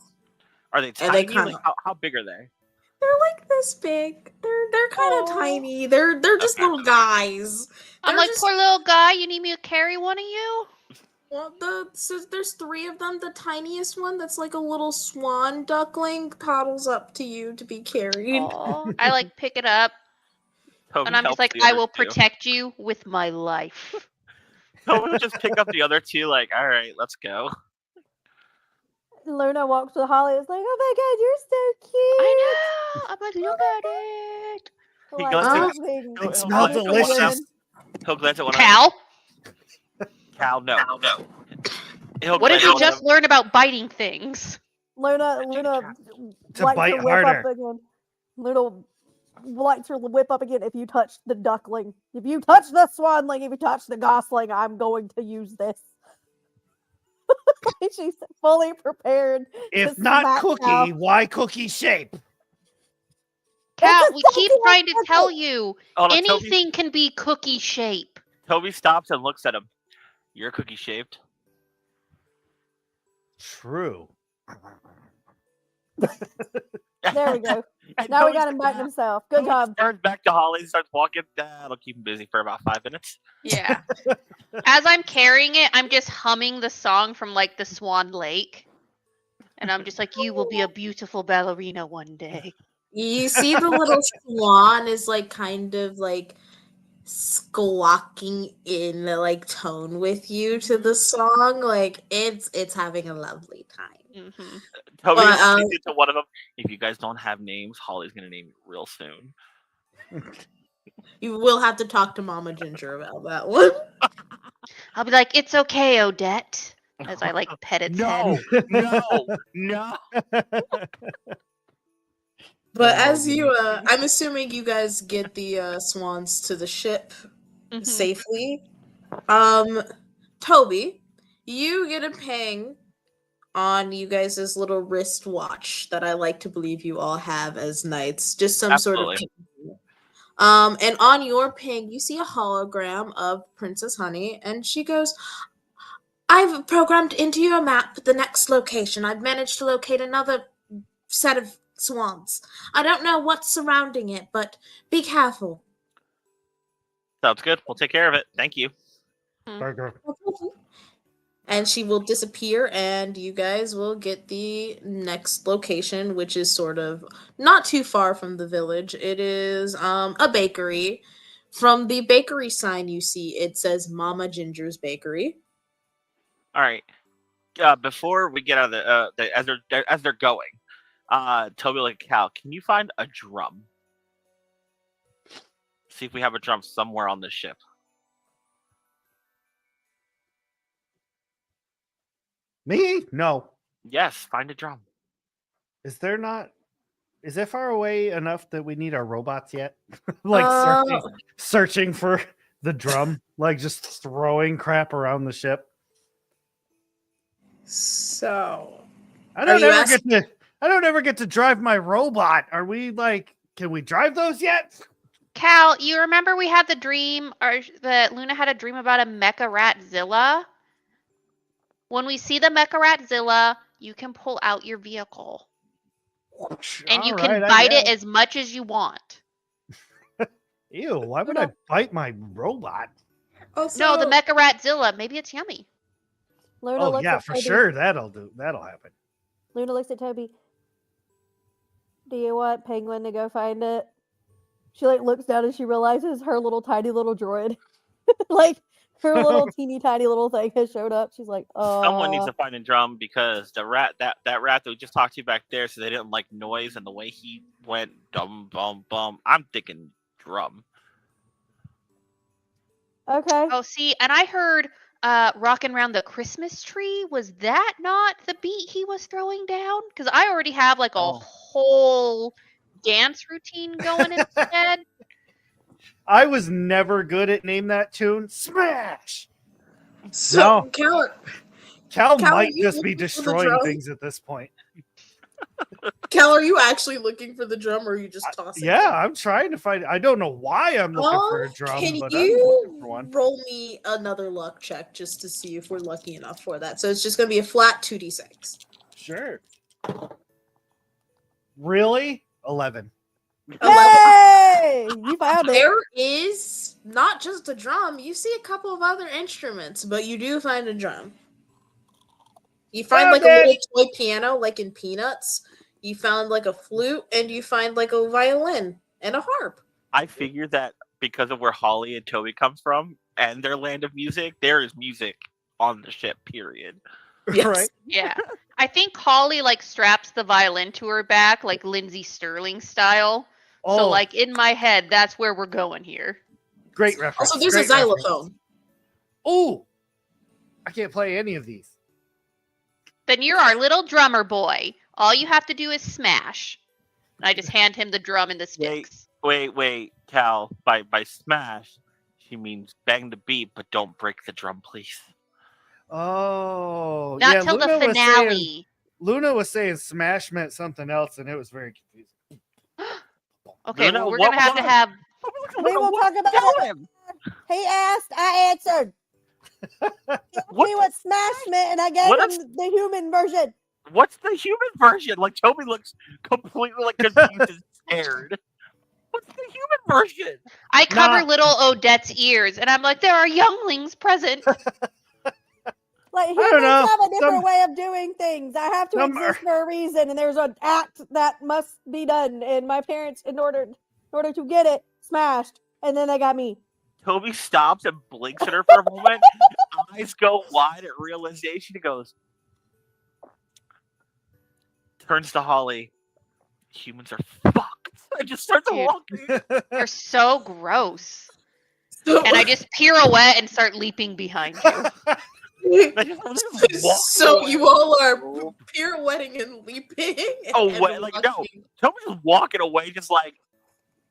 Are they And tiny? they kinda- Like, how big are they? they're like this big. They're kind of Aw. tiny. They're just Okay. little guys. I'm They're like, just- poor little guy, you need me to carry one of you? Well, so there's 3 of them. The tiniest one, that's like a little swan duckling, toddles up to you to be carried. Oh, I like pick it up Toby and I'm just helps like, the I other will 2. protect you with my life. Toby would just pick up the other 2, like, all right, let's go. Luna walks with Holly. It's like, oh my god, you're so cute. I know. I'm like, look at it. He Like, goes to- loving He'll It smells glance at one of them. delicious. He'll glance at one Cal, of them. Cal, no. He'll what did glance we at one of just them. learn about biting things? Luna To likes bite her whip harder. up again. Luna likes her whip up again. If you touch the duckling, if you touch the swanling, if you touch the gosling, I'm going to use this. She's fully prepared. If to not smack cookie, Cal. why cookie shape? Cal, a we keep second trying to second. tell you Hold on, anything can be cookie shape. Toby stops and looks at him. You're cookie shaped. True. There we go. And Now we Toby got him biting himself. Good job. Turns back to Holly, starts walking. That'll keep him busy for about 5 minutes. Yeah. As I'm carrying it, I'm just humming the song from like the Swan Lake. And I'm just like, you will be a beautiful ballerina one day. You see the little swan is like kind of like squawking in the like tone with you to the song. Like it's having a lovely time. Mm-hmm. Toby But, leans into one of them. If you guys don't have names, Holly's gonna name you real soon. You will have to talk to Mama Ginger about that one. I'll be like, it's okay, Odette. As I like pet its head. no. But Oh, as you I'm assuming you guys get the swans to the ship Mhm. safely. Toby, you get a ping on you guys' little wristwatch that I like to believe you all have as knights. Just some sort of Absolutely. ping. And on your ping, you see a hologram of Princess Honey, and she goes, I've programmed into your map the next location. I've managed to locate another set of swans. I don't know what's surrounding it, but be careful. Sounds good. We'll take care of it. Thank you. Burger. And she will disappear, and you guys will get the next location, which is sort of not too far from the village. It is a bakery. From the bakery sign you see, it says Mama Ginger's Bakery. All right. Before we get out of as they're going, Toby like Cal, can you find a drum? See if we have a drum somewhere on the ship. Me? No. Yes, find a drum. Is there not? Is it far away enough that we need our robots yet? Like searching for the drum, like just throwing crap around the ship. So, I don't you ever get to drive my robot. Are we like? Can we drive those yet? Cal, you remember we had the dream, or that Luna had a dream about a Mecha Ratzilla? When we see the Mecha Ratzilla, you can pull out your vehicle. And you can bite it as much as you want. Ew, why would I bite my robot? also, No, the Mecha Ratzilla. Maybe it's yummy. Luna Oh looks yeah, at for Toby. sure. That'll happen. Luna looks at Toby. Do you want Penguin to go find it? She like looks down and she realizes her little tiny little droid, like her little teeny tiny little thing has showed up. She's like, Someone needs to find a drum because the rat that rat that we just talked to back there, so they didn't like noise and the way he went dum bum bum. I'm thinking drum. Okay. Oh, see, and I heard rocking around the Christmas tree. Was that not the beat he was throwing down? Because I already have like a whole dance routine going in my head. I was never good at name that tune. Smash. so Cal Cal, might you just be looking for the destroying drum? things at this point. Cal, are you actually looking for the drum, or are you just tossing? Yeah, it? I'm trying to find. I don't know why I'm looking for a drum, Can but I'm you looking for one. roll me another luck check just to see if we're lucky enough for that? So it's just going to be a flat 2d6. Sure. Really? 11. Hey, you found it. There is not just a drum. You see a couple of other instruments, but you do find a drum. You find like a little toy piano, like in Peanuts. You found like a flute, and you find like a violin and a harp. I figured that because of where Holly and Toby come from and their land of music, there is music on the ship, period. Yes. Right? Yeah. I think Holly like straps the violin to her back, like Lindsay Sterling style. Oh, So like in my head, that's where we're going here. great reference. Also, there's a great reference. xylophone. Oh, I can't play any of these. Then you're our little drummer boy. All you have to do is smash. And I just hand him the drum and the sticks. Wait, Cal. By smash, she means bang the beat, but don't break the drum, please. Oh, Not yeah. till the Luna was saying- finale. Luna was saying smash meant something else, and it was very confusing. Okay, No, well, we're what- gonna have to what- have. We will talk about Tell it. him. He asked, I answered. He told me what smash meant, and I gave What him the human version. What's the human version? Like Toby looks completely like confused and scared. What's the human version? I cover Nah. little Odette's ears, and I'm like, there are younglings present. Like don't humans know. have a different Some- way of doing things. I have to some are- exist for a reason, and there's an act that must be done. And my parents, in order to get it, smashed, and then they got me. Toby stops and blinks at her for a moment. Eyes go wide at realization. He goes, turns to Holly. Humans are fucked. And just starts Dude. walking. You're so gross. So, And I just pirouette and start leaping behind you. They just walk so away. you all are pirouetting and leaping. And Oh, everyone wait, like, no. watching. Toby's just walking away, just like,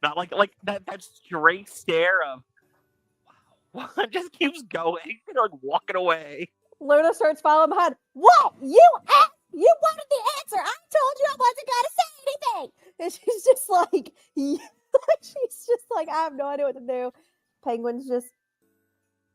not like that straight stare of, wow. Just keeps going. They're like walking away. Luna starts following behind. What? You wanted the answer. I told you I wasn't gonna say anything. And she's just like, she's just like, I have no idea what to do. Penguin's just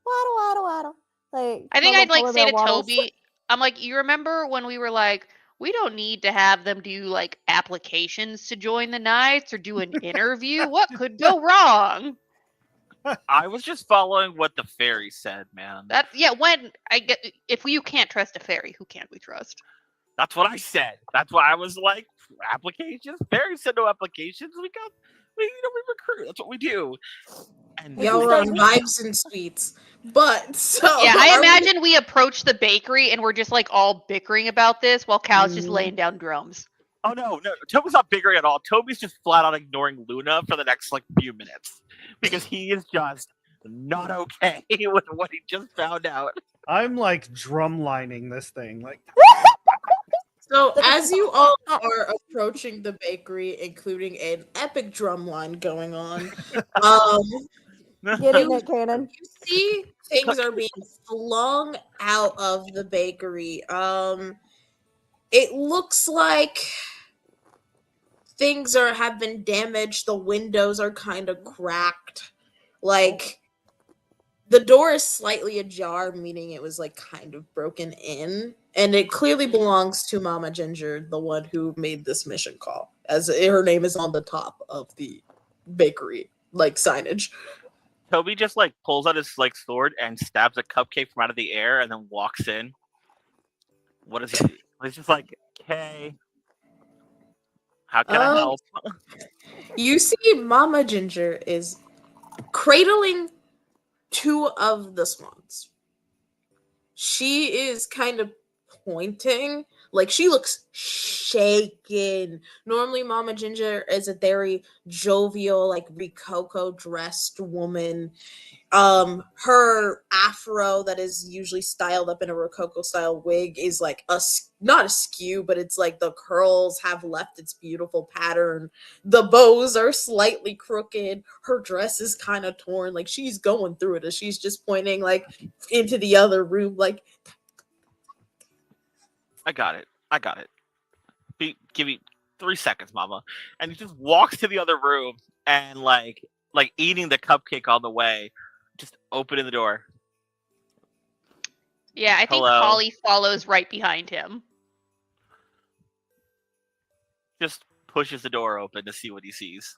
waddle, waddle, waddle. Like I think my I'd little like polar say bear to waddles. Toby, I'm like, you remember when we were like, we don't need to have them do like applications to join the Knights or do an interview. What could go wrong? I was just following what the fairy said, man. When I get if you can't trust a fairy, who can we trust? That's what I said. That's why I was like, applications? Fairy said no applications. We recruit. That's what we do. And This Y'all is are on so- vibes and sweets. But so Yeah, I are we- imagine we approach the bakery and we're just like all bickering about this while Cal's just Mm. laying down drums. oh no, Toby's not bickering at all. Toby's just flat out ignoring Luna for the next like few minutes because he is just not okay with what he just found out. I'm like drumlining this thing. Like, So as you all are approaching the bakery, including an epic drum line going on, Get in it, Cannon. you see things are being flung out of the bakery. It looks like things have been damaged. The windows are kind of cracked. Like the door is slightly ajar, meaning it was like kind of broken in. And it clearly belongs to Mama Ginger, the one who made this mission call, as her name is on the top of the bakery like signage. Toby just like pulls out his like sword and stabs a cupcake from out of the air and then walks in. What is it? He's just like, okay. How can I help? You see, Mama Ginger is cradling two of the swans. She is kind of pointing, like she looks shaken. Normally, Mama Ginger is a very jovial, like Rococo dressed woman. Her afro that is usually styled up in a Rococo style wig is like not askew, but it's like the curls have left its beautiful pattern. The bows are slightly crooked. Her dress is kind of torn. Like she's going through it as she's just pointing like into the other room. Like, I got it. Give me 3 seconds, Mama. And he just walks to the other room and like eating the cupcake on the way, just opening the door. Yeah, I think Hello. Holly follows right behind him. Just pushes the door open to see what he sees.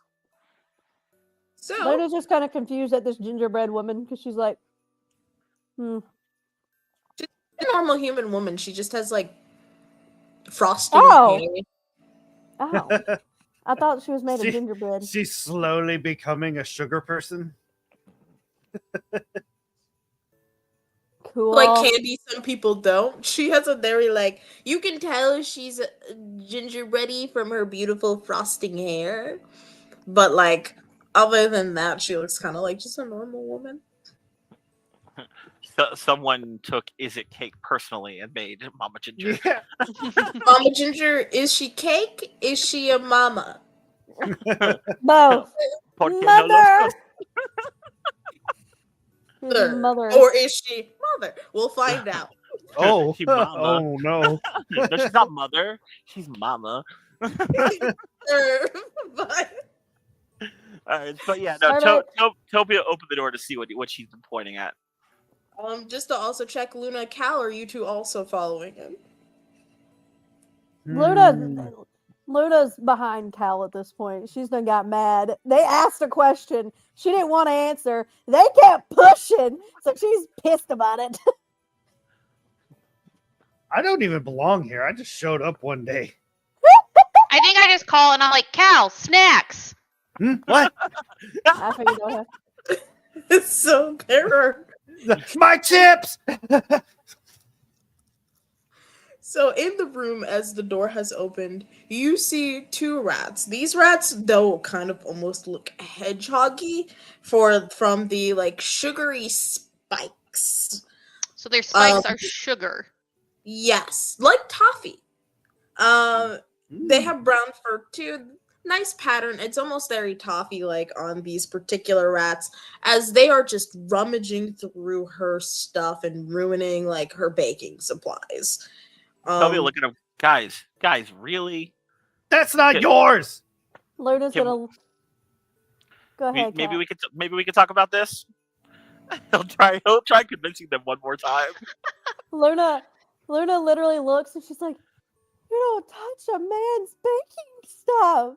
So Luna's just kind of confused at this gingerbread woman because she's like, a normal human woman. She just has like frosting Oh. hair. oh. I thought she was made She- of gingerbread. She's slowly becoming a sugar person. Cool. Like Candy, some people don't. She has a very like you can tell she's gingerbready from her beautiful frosting hair, but like other than that, she looks kind of like just a normal woman. So, someone took Is It Cake personally and made Mama Ginger. Yeah. Mama Ginger, is she cake? Is she a mama? Both. Porque no Mother. los- She's Mother. mother. Or is she mother? We'll find out. Oh, She mama. oh no. No, she's not mother. She's mama. But But yeah, no. Alright. Topia opened the door to see what she's been pointing at. just to also check Luna, Cal, are you two also following him? Hmm. Luna's behind Cal at this point. She's done got mad. They asked a question. She didn't want to answer. They kept pushing. So she's pissed about it. I don't even belong here. I just showed up one day. I think I just call and I'm like, Cal, snacks. What? I figured go ahead. It's so terror. My chips. So in the room, as the door has opened, you see two rats. These rats, though, kind of almost look hedgehoggy from the like sugary spikes. So their spikes Um, are sugar. Yes, like toffee. They have brown fur too. Nice pattern. It's almost very toffee like on these particular rats, as they are just rummaging through her stuff and ruining like her baking supplies. Topia look at him. Guys, really? That's not Okay. yours. Luna's Can- gonna go ahead. Maybe Cal. we could talk about this. He'll try convincing them one more time. Luna literally looks and she's like, "You don't touch a man's baking stuff."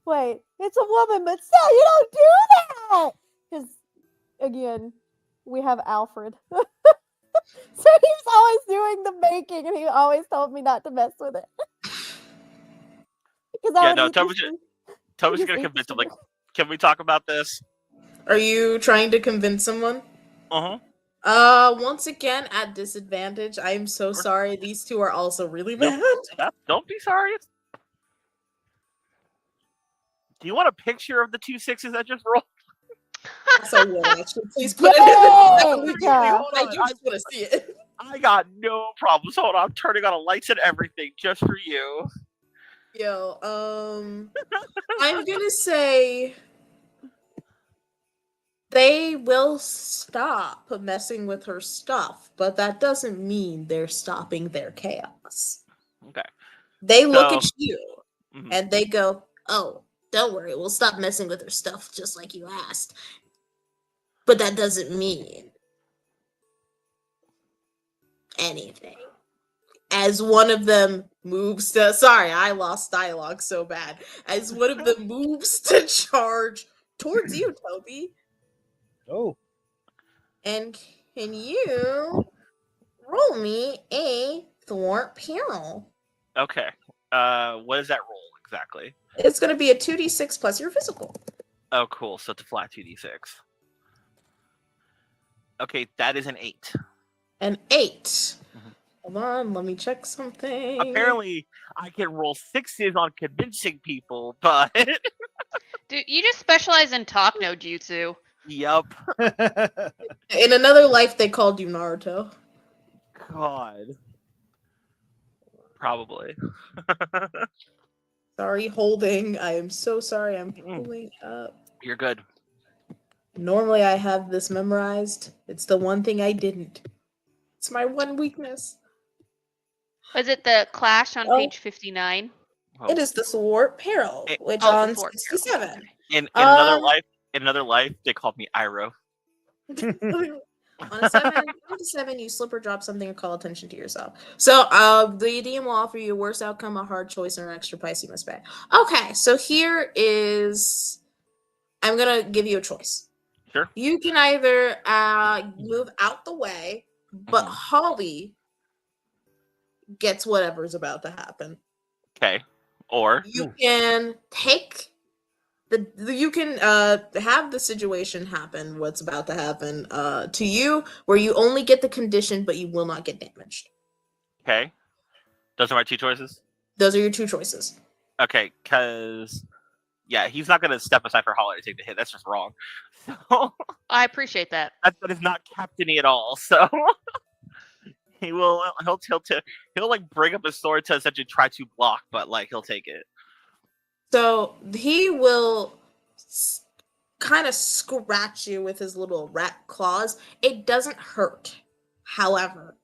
Wait, it's a woman, but still, you don't do that. Because again, we have Alfred, so he's always doing the baking, and he always told me not to mess with it. Because Yeah, no, Topia's gonna just convince him. Like, eat can we talk about this? Are you trying to convince someone? Uh-huh. Once again, at disadvantage. I am so sorry. These two are also really mad. Don't be sorry. Do you want a picture of the 2 6s that just rolled? So would actually please put it in the Yeah. I do just want to see it. I got no problems. Hold on, I'm turning on the lights and everything just for you. Yo, I'm gonna say they will stop messing with her stuff, but that doesn't mean they're stopping their chaos. Okay. They look So- at you Mhm. and they go, "Oh, don't worry, we'll stop messing with her stuff just like you asked." But that doesn't mean anything. As one of them moves to, sorry, I lost dialogue so bad. As one of them moves to charge towards you, Toby. Oh, And can you roll me a thwart peril? Okay. What is that roll exactly? It's going to be a 2d6 plus your physical. Oh, cool. So it's a flat 2d6. Okay, that is an 8. An 8. Mhm. Hold on, let me check something. Apparently, I can roll 6s on convincing people, but Dude, you just specialize in talk no jutsu. yup. In another life, they called you Naruto. God. Probably. Sorry, holding. I am so sorry. I'm pulling up. You're good. Normally, I have this memorized. It's the one thing I didn't. It's my one weakness. Was it the clash on Oh. page 59? Oh. It is the Thwart Peril, It- which Oh, the on Thwart Peril, 67. okay. In another Um, life, they called me Iroh. On a 7, you slip or drop something or call attention to yourself. So the DM will offer you a worse outcome, a hard choice, or an extra price you must pay. Okay, so here is I'm gonna give you a choice. Sure. You can either move out the way, but Mhm. Holly gets whatever's about to happen. Okay. Or You can take you can have the situation happen, what's about to happen to you, where you only get the condition, but you will not get damaged. okay. Those are my two choices. Those are your two choices. Okay, because yeah, he's not gonna step aside for Holly to take the hit. That's just wrong. So I appreciate that. that is not captainy at all. So he'll like bring up his sword to essentially try to block, but like he'll take it. So he will kind of scratch you with his little rat claws. It doesn't hurt. However,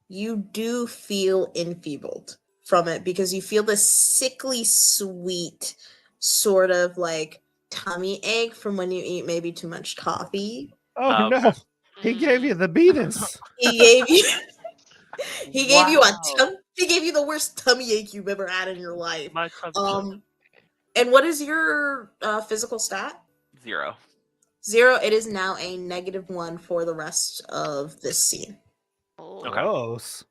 you do feel enfeebled from it because you feel this sickly sweet sort of like tummy ache from when you eat maybe too much coffee. Oh Okay. no, he gave you the beatings. He gave you he gave you Wow. he gave you the worst tummy ache you've ever had in your life. My tummy And what is your physical stat? 0. 0. It is now a -1 for the rest of this scene. Oh. Okay. Gross.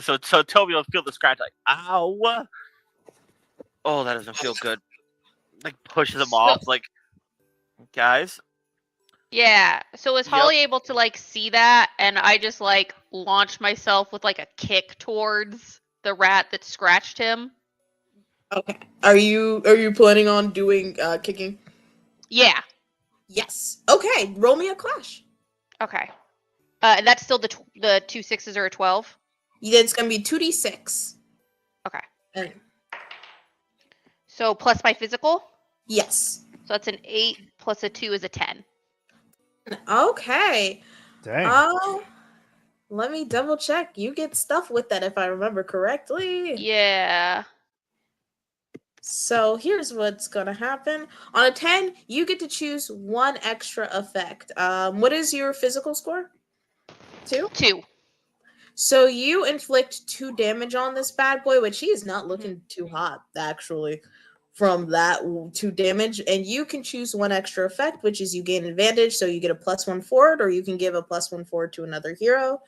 So Toby will feel the scratch like, ow. Oh, that doesn't feel good. Like pushes him off. Like, guys. Yeah. So is Yep. Holly able to like see that, and I just like launch myself with like a kick towards the rat that scratched him? Okay. Are you planning on doing kicking? Yeah. Yes. Okay. Roll me a clash. Okay. And that's still the 2 6s or a 12. It's gonna be 2d6. Okay. And So plus my physical. yes. So that's an 8 plus a 2 is a 10. Okay. Dang. Let me double check. You get stuff with that if I remember correctly. Yeah. So here's what's gonna happen. On a 10, you get to choose one extra effect. What is your physical score? 2? 2. So you inflict 2 damage on this bad boy, which he is not looking too hot, actually, from that 2 damage. And you can choose one extra effect, which is you gain advantage. So you get a +1 forward, or you can give a +1 forward to another hero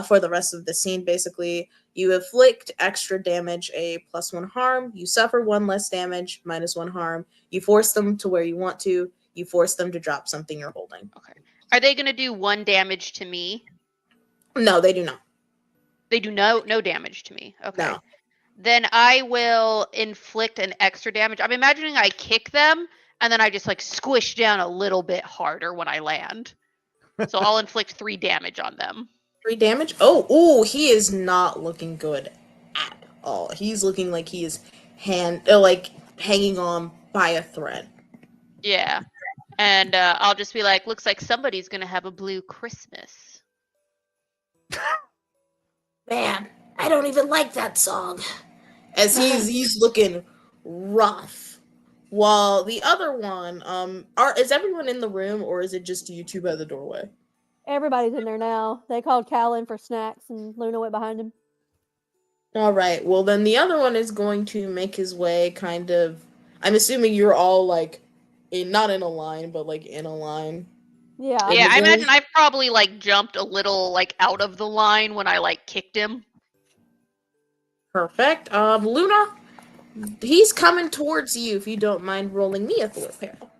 for the rest of the scene. Basically, you inflict extra damage, a +1 harm. You suffer 1 less damage, -1 harm. You force them to where you want to. You force them to drop something you're holding. Are they gonna do 1 damage to me? No, they do not. They do no damage to me. Okay. No. Then I will inflict an extra damage. I'm imagining I kick them and then I just like squish down a little bit harder when I land. So I'll inflict 3 damage on them. 3 damage? Oh, he is not looking good at all. He's looking like he is hanging on by a thread. Yeah. And I'll just be like, looks like somebody's gonna have a blue Christmas. Man, I don't even like that song. As he's looking rough. While the other one, is everyone in the room or is it just you two by the doorway? Everybody's in there now. They called Cal in for snacks, and Luna went behind him. All right. Well, then the other one is going to make his way kind of. I'm assuming you're all like, not in a line, but like in a line. Yeah. Yeah, I the imagine game? I probably like jumped a little like out of the line when I like kicked him. Perfect. Luna, he's coming towards you. If you don't mind rolling me a thwart peril.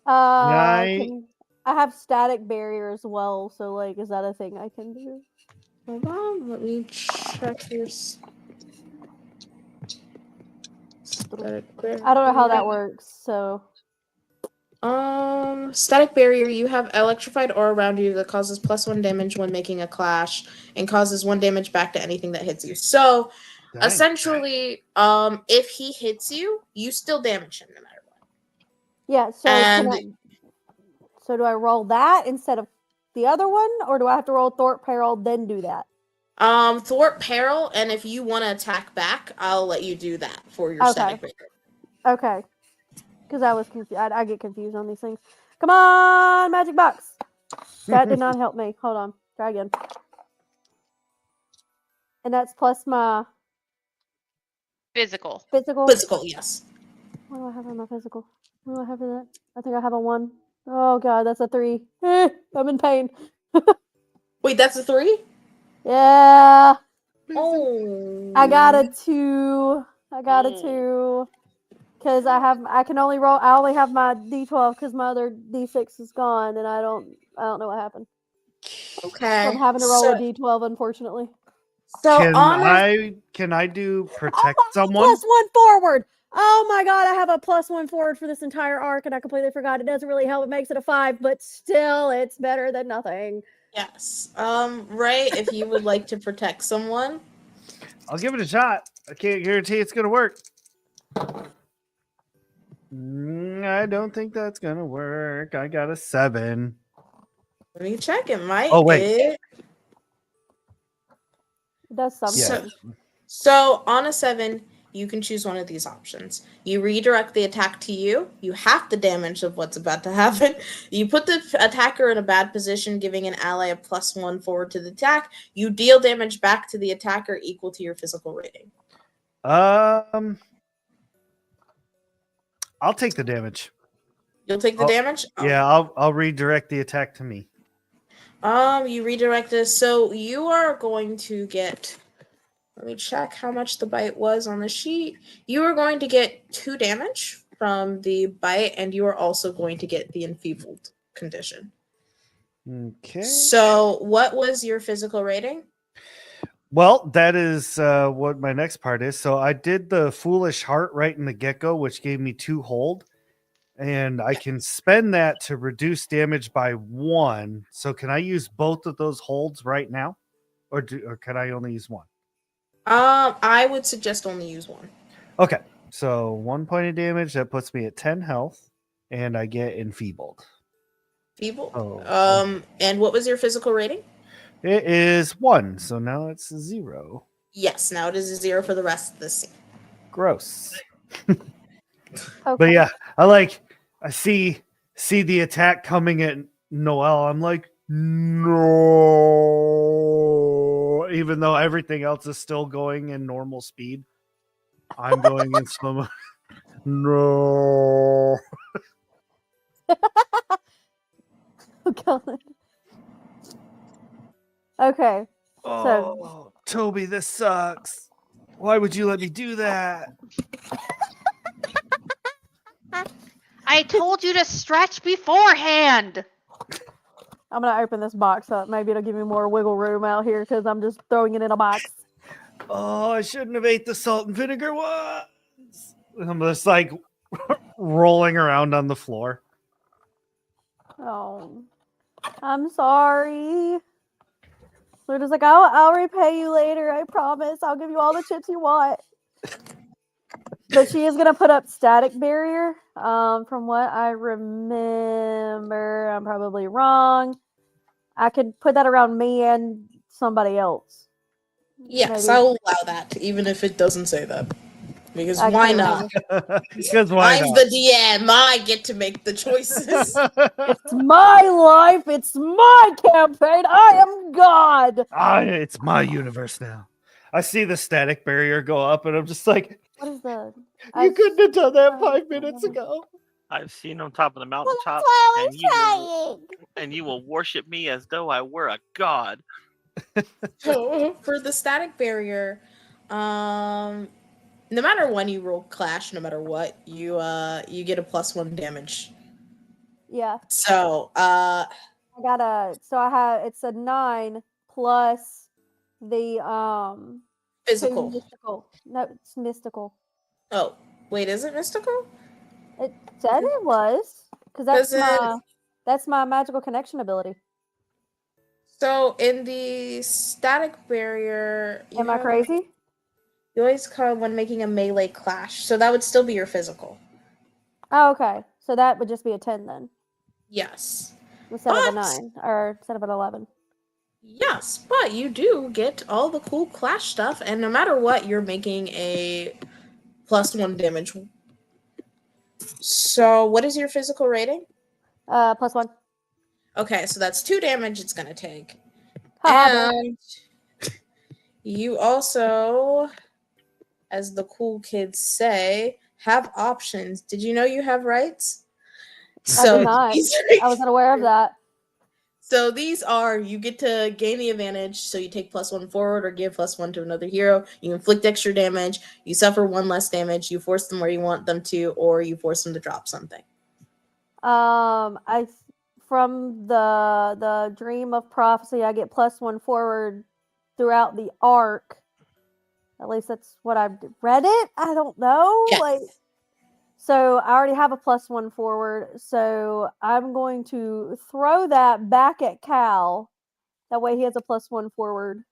I have static barrier as well, so like, is that a thing I can do? Hold on, let me check your. I don't know how that works, so. Static barrier. You have electrified aura around you that causes +1 damage when making a clash and causes 1 damage back to anything that hits you. So, Dang. essentially, if he hits you, you still damage him no matter what. Yeah, so so do I roll that instead of the other one, or do I have to roll thwart peril then do that? Thwart peril, and if you want to attack back, I'll let you do that for your Okay. static barrier. Okay. Because I was confused. I get confused on these things. Come on, magic box. That did not help me. Hold on. Try again. And that's plus my Physical. physical. Physical, yes. What do I have on my physical? What do I have for that? I think I have a 1. Oh god, that's a 3. I'm in pain. Wait, that's a 3? Yeah. Oh. I got a 2. I got a Mm. 2. Because I can only roll. I only have my D12 because my other D6 is gone, and I don't know what happened. So Okay. I'm having to roll a D12, unfortunately. So Can on I do protect Oh, someone? +1 forward. Oh my god, I have a +1 forward for this entire arc, and I completely forgot. It doesn't really help. It makes it a 5, but still, it's better than nothing. yes. Ray, if you would like to protect someone. I'll give it a shot. I can't guarantee it's gonna work. I don't think that's gonna work. I got a 7. Let me check. It might. Oh, wait. It That's something. So on a 7, you can choose one of these options. You redirect the attack to you. You half the damage of what's about to happen. You put the attacker in a bad position, giving an ally a +1 forward to the attack. You deal damage back to the attacker equal to your physical rating. I'll take the damage. You'll take the damage? Oh. Yeah, I'll redirect the attack to me. You redirect this. So you are going to get, let me check how much the bite was on the sheet. You are going to get 2 damage from the bite, and you are also going to get the enfeebled condition. Okay. So what was your physical rating? Well, that is what my next part is. So I did the foolish heart right in the get-go, which gave me 2 hold. And I can spend that to reduce damage by 1. So can I use both of those holds right now? Or can I only use 1? I would suggest only use 1. Okay. So 1 point of damage, that puts me at 10 health, and I get enfeebled. Feeble. Oh. And what was your physical rating? It is 1, so now it's 0. Yes, now it is a 0 for the rest of the scene. Gross. Okay. But yeah, I see the attack coming at Noelle. I'm like, no. Even though everything else is still going in normal speed, I'm going in slow mo. No. Oh, God. Okay. Oh, Toby, this sucks. Why would you let me do that? I told you to stretch beforehand. I'm gonna open this box up. Maybe it'll give me more wiggle room out here because I'm just throwing it in a box. Oh, I shouldn't have ate the salt and vinegar ones. I'm just like rolling around on the floor. Oh, I'm sorry. They're just like, I'll repay you later. I promise. I'll give you all the chips you want. But she is gonna put up static barrier. From what I remember, I'm probably wrong. I could put that around me and somebody else. Yes, Maybe. I'll allow that, even if it doesn't say that. Because I why can't not? Because why I'm not? the DM. I get to make the choices. It's my life. It's my campaign. I am God. It's my universe now. I see the static barrier go up, and I'm just like, What is the? you couldn't have done that 5 minutes ago. I've seen on top of the Well, mountaintop, that's why I and was trying. and you will worship me as though I were a god. So for the static barrier, no matter when you roll clash, no matter what, you get a +1 damage. Yeah. So I got it's a 9 plus the physical. mystical. No, it's mystical. Oh, wait, is it mystical? It said it was because that's my magical connection ability. So in the static barrier, Am I crazy? You always call when making a melee clash, so that would still be your physical. Oh, okay. So that would just be a 10 then, Yes. instead of a But- 9 or instead of an 11. Yes, but you do get all the cool clash stuff, and no matter what, you're making a +1 damage. So, what is your physical rating? +1. Okay, so that's 2 damage it's gonna take. Haha, And you also, as the cool kids say, have options. Did you know you have rights? I did not. these- I wasn't aware of that. So these are, you get to gain the advantage, so you take +1 forward or give +1 to another hero. You inflict extra damage, you suffer 1 less damage, you force them where you want them to, or you force them to drop something. From the Dream of Prophecy, I get +1 forward throughout the arc. At least that's what I've read it. I don't know. Yes. So I already have a +1 forward. So I'm going to throw that back at Cal. That way he has a +1 forward.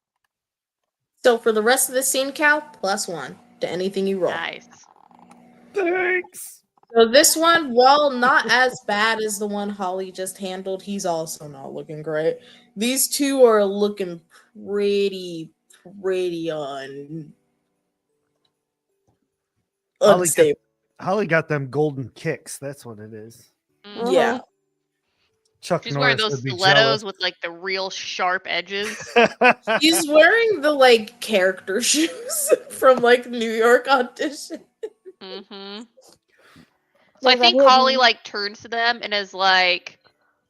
So for the rest of the scene, Cal, +1 to anything you roll. Nice. Thanks. So this one, while not as bad as the one Holly just handled, he's also not looking great. These two are looking pretty unstable. Holly got them golden kicks. That's what it is. Mhm. Yeah. Chuck She's wearing Norris those would be stilettos with like the real sharp edges. jealous. He's wearing the like character shoes from like New York audition. Mm-hmm. So I There's a think Holly hidden- like turns to them and is like,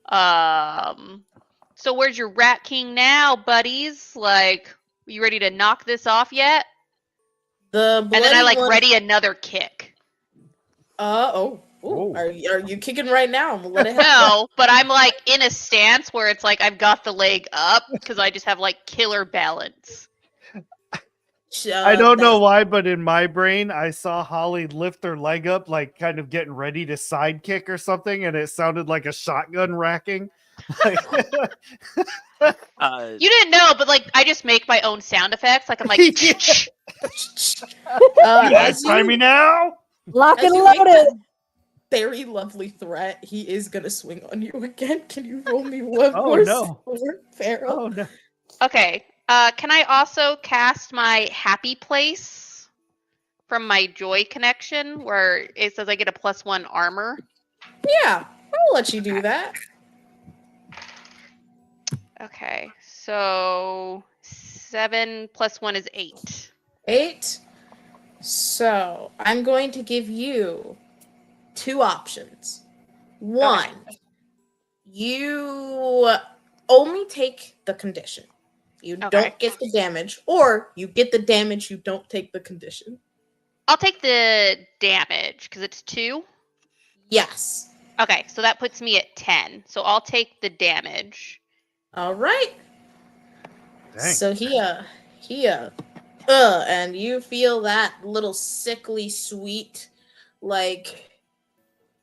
so where's your Rat King now, buddies? Like, you ready to knock this off yet? The And then I bloody like one- ready another kick. Oh. Are you kicking right now? I'm gonna let it happen. No, but I'm like in a stance where it's like I've got the leg up because I just have like killer balance. I don't know why, but in my brain, I saw Holly lift her leg up, like kind of getting ready to sidekick or something, and it sounded like a shotgun racking. Like, Uh, You didn't know, but like I just make my own sound effects. Like I'm like, Yeah. you guys As try me now? Lock as and you make loaded. that very lovely threat, he is gonna swing on you again. Can you roll me one Oh, more no. sword, Farrell? Oh no! okay. Can I also cast my Happy Place from my Joy connection, where it says I get a +1 armor? Yeah, I'll let you do that. Okay, so 7 + 1 is 8. 8. So I'm going to give you 2 options. One, you only take the condition. You Okay. don't get the damage, or you get the damage, you don't take the condition. I'll take the damage because it's 2. Yes. Okay, so that puts me at 10. So I'll take the damage. All right. Dang. So and you feel that little sickly sweet, like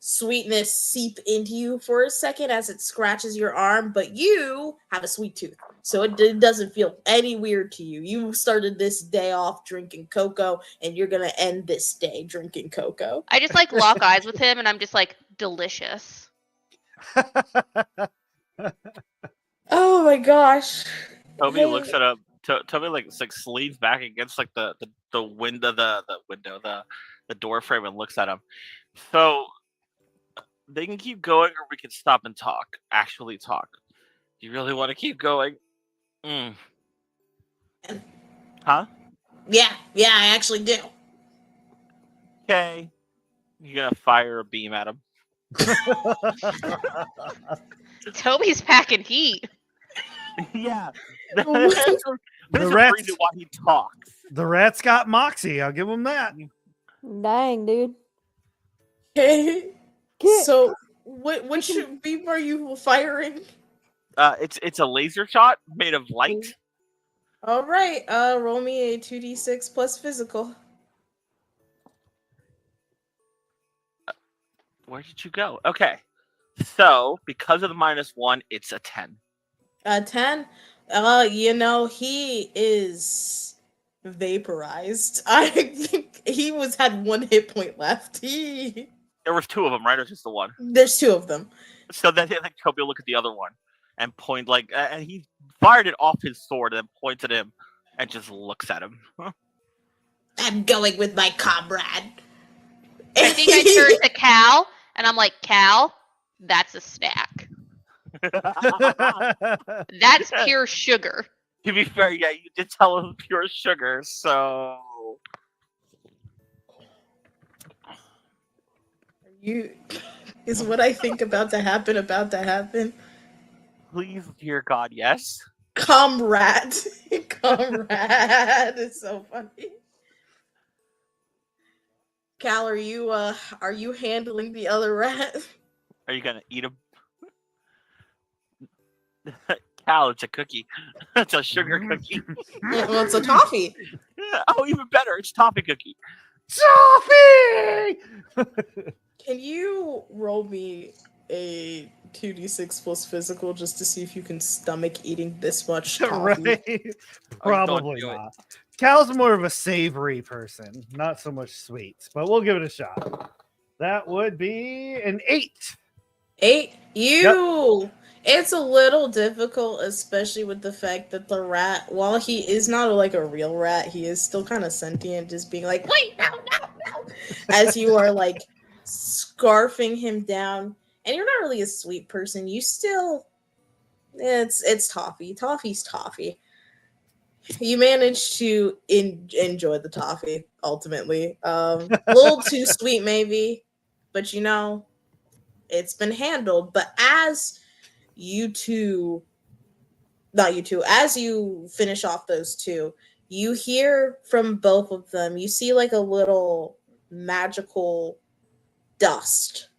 sweetness seep into you for a second as it scratches your arm, but you have a sweet tooth, so it doesn't feel any weird to you. You started this day off drinking cocoa, and you're gonna end this day drinking cocoa. I just like lock eyes with him and I'm just like, delicious. Oh my gosh. Toby Hey. looks at him. Toby like leans back against like the window, the door frame, and looks at him. So they can keep going, or we can stop and talk. Actually, talk. Do you really want to keep going? Huh? Yeah, I actually do. Okay. You're gonna fire a beam at him. Toby's packing heat. Yeah. The There's a rats- reason why he talks. The rat's got moxie. I'll give him that. Dang, dude. Okay. Get- So which beam are you firing? It's a laser shot made of light. All right. Roll me a 2d6 plus physical. Where did you go? Okay. So because of the -1, it's a 10. 10. He is vaporized. I think he had 1 hit point left. There was 2 of them, right? Or just the one? There's 2 of them. So then I think Toby will look at the other one and point and he fired it off his sword and then points at him and just looks at him. I'm going with my comrade. I think I turn to Cal and I'm like, Cal, that's a snack. That's pure sugar. To be fair, yeah, you did tell him pure sugar, so You is what I think about to happen. Please, dear God, yes. Comrade. Comrade. It's so funny. Cal, are you handling the other rat? Are you gonna eat him? Cal, it's a cookie. It's a sugar cookie. Well, it's a toffee. Oh, even better, it's toffee cookie. Toffee! Can you roll me a 2d6 plus physical just to see if you can stomach eating this much toffee? Right? Probably do it. not. Cal's more of a savory person, not so much sweets, but we'll give it a shot. That would be an 8. 8? It's a little difficult, especially with the fact that the rat, while he is not like a real rat, he is still kind of sentient, just being like, wait, no, as you are like scarfing him down. And you're not really a sweet person. You still, it's toffee. Toffee's toffee. You managed to enjoy the toffee, ultimately. A little too sweet, maybe, but it's been handled. But as you finish off those two, you hear from both of them, you see like a little magical dust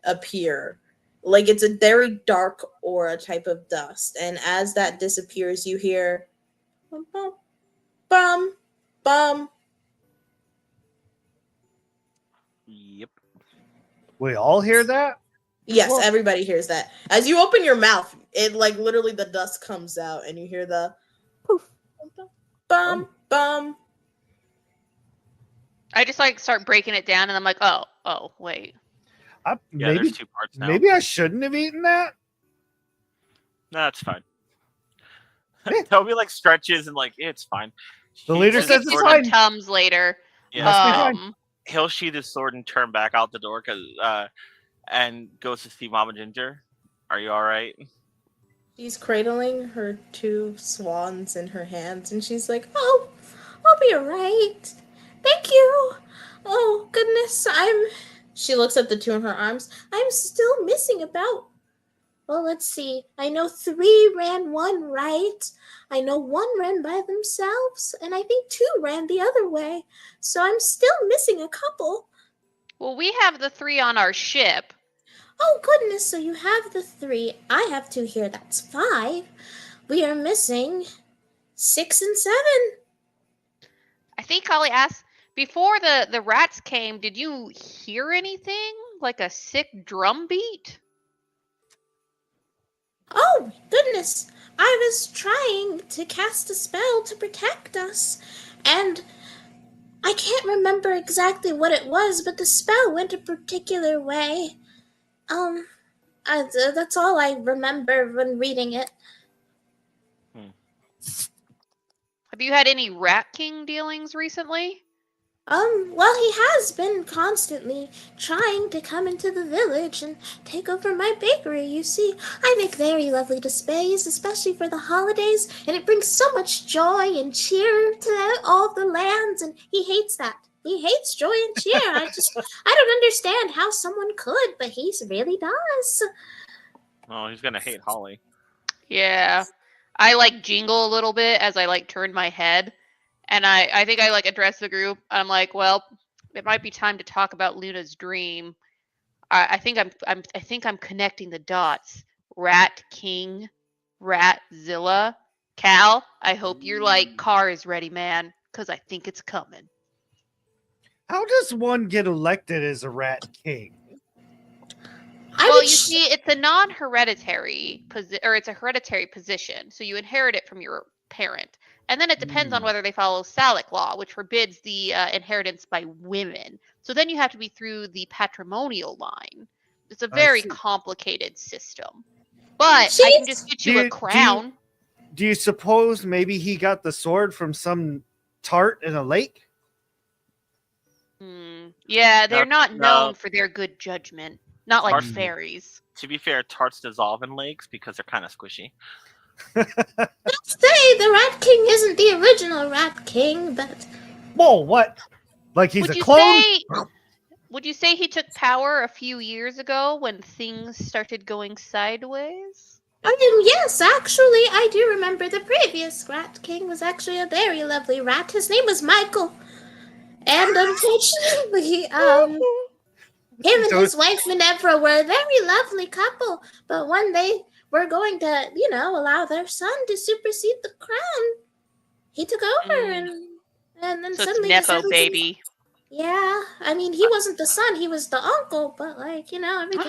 appear. Like it's a very dark aura type of dust. And as that disappears, you hear bum, bum, bum, bum. Yep. We all hear that? Yes, Well- everybody hears that. As you open your mouth, it like literally the dust comes out and you hear the Poof. bum, bum. I just like start breaking it down, and I'm like, oh, wait. Yeah, Maybe, there's 2 parts now. maybe I shouldn't have eaten that. No, that's fine. Toby like stretches and like it's fine. The leader We'll says get it's you fine. some Tums later. Yeah, Must be fine. he'll sheath his sword and turn back out the door and goes to see Mama Ginger. Are you all right? She's cradling her 2 swans in her hands and she's like, oh, I'll be alright. Thank you. Oh, goodness, She looks at the 2 in her arms. I'm still missing about. Well, let's see. I know 3 ran one right. I know 1 ran by themselves. And I think 2 ran the other way. So I'm still missing a couple. Well, we have the 3 on our ship. Oh, goodness. So you have the 3. I have 2 here. That's 5. We are missing 6 and 7. I think Ollie asked, before the rats came, did you hear anything? Like a sick drum beat? Oh, goodness. I was trying to cast a spell to protect us, and I can't remember exactly what it was, but the spell went a particular way. That's all I remember when reading it. Have you had any Rat King dealings recently? Well, he has been constantly trying to come into the village and take over my bakery. You see, I make very lovely displays, especially for the holidays, and it brings so much joy and cheer to all the lands, and he hates that. He hates joy and cheer. I don't understand how someone could, but he really does. Oh, he's gonna hate Holly. Yeah. I like jingle a little bit as I like turn my head. And I think I like address the group. I'm like, well, it might be time to talk about Luna's dream. I think I'm connecting the dots. Rat King, Ratzilla, Cal. I hope your car is ready, man, because I think it's coming. How does one get elected as a rat king? Well, you see, it's a non-hereditary it's a hereditary position, so you inherit it from your parent. And then it depends on whether they follow Salic law, which forbids the inheritance by women. So then you have to be through the patrimonial line. It's a very complicated system. But I can just get you a crown. Do you suppose maybe he got the sword from some tart in a lake? Yeah, they're not no. known for their good judgment. Not like Tarts- fairies. To be fair, tarts dissolve in lakes because they're kind of squishy. Let's say the Rat King isn't the original Rat King, but Whoa, what? Like he's Would a you clone? say would you say he took power a few years ago when things started going sideways? Yes, actually, I do remember the previous Rat King was actually a very lovely rat. His name was Michael. And unfortunately, him and So- his wife Minerva were a very lovely couple. But when they were going to, allow their son to supersede the crown, he took over and then So it's suddenly Nepo decided to- baby. Yeah, I mean, he wasn't the son, he was the uncle, but everything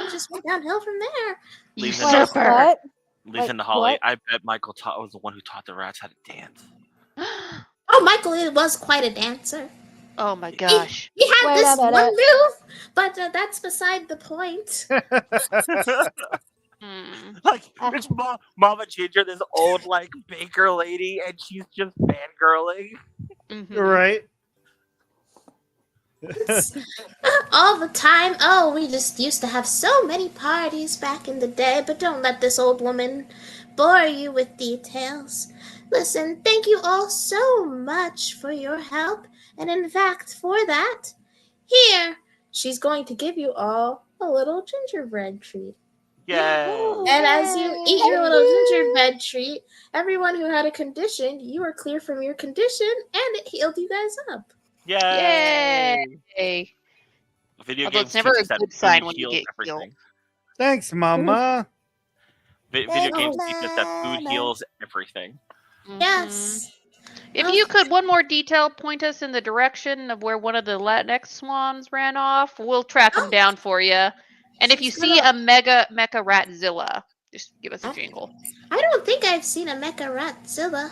just went downhill from there. Leave it. Wait, Usurper. what? Listen to Like, Holly. what? I bet Michael was the one who taught the rats how to dance. Oh, Michael was quite a dancer. Oh my gosh. He had Wait a this one minute. move, but that's beside the point. Hmm. Like it's Mama Ginger, this old like baker lady, and she's just fangirling. Mhm. Right? All the time. Oh, we just used to have so many parties back in the day, but don't let this old woman bore you with details. Listen, thank you all so much for your help, and in fact, for that, here, she's going to give you all a little gingerbread treat. Yay! And as you eat your Thank little you. gingerbread treat, everyone who had a condition, you were clear from your condition, and it healed you guys up. Yay! Yay. Video Although games it's never teach a us that good sign food when you heals get everything. healed. Thanks, Mama. Video Thank games you, teach us that food Mama. heals everything. Mhm. Yes. If Oh. you could, one more detail, point us in the direction of where one of the Latinx swans ran off. We'll track them Oh. down for you. And if you She's see gonna- a mega mecha ratzilla, just give us a I- jingle. I don't think I've seen a mecha ratzilla.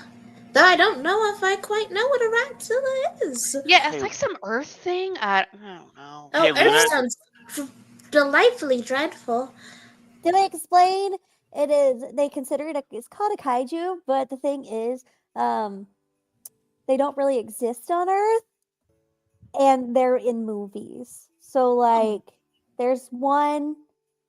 Though I don't know if I quite know what a ratzilla is. Yeah, it's Hey. like some Earth thing. I don't know. Oh, Hey, Earth Luna. sounds delightfully dreadful. Did I explain? It is. They consider it. It's called a kaiju, but the thing is, they don't really exist on Earth, and they're in movies. So like, there's one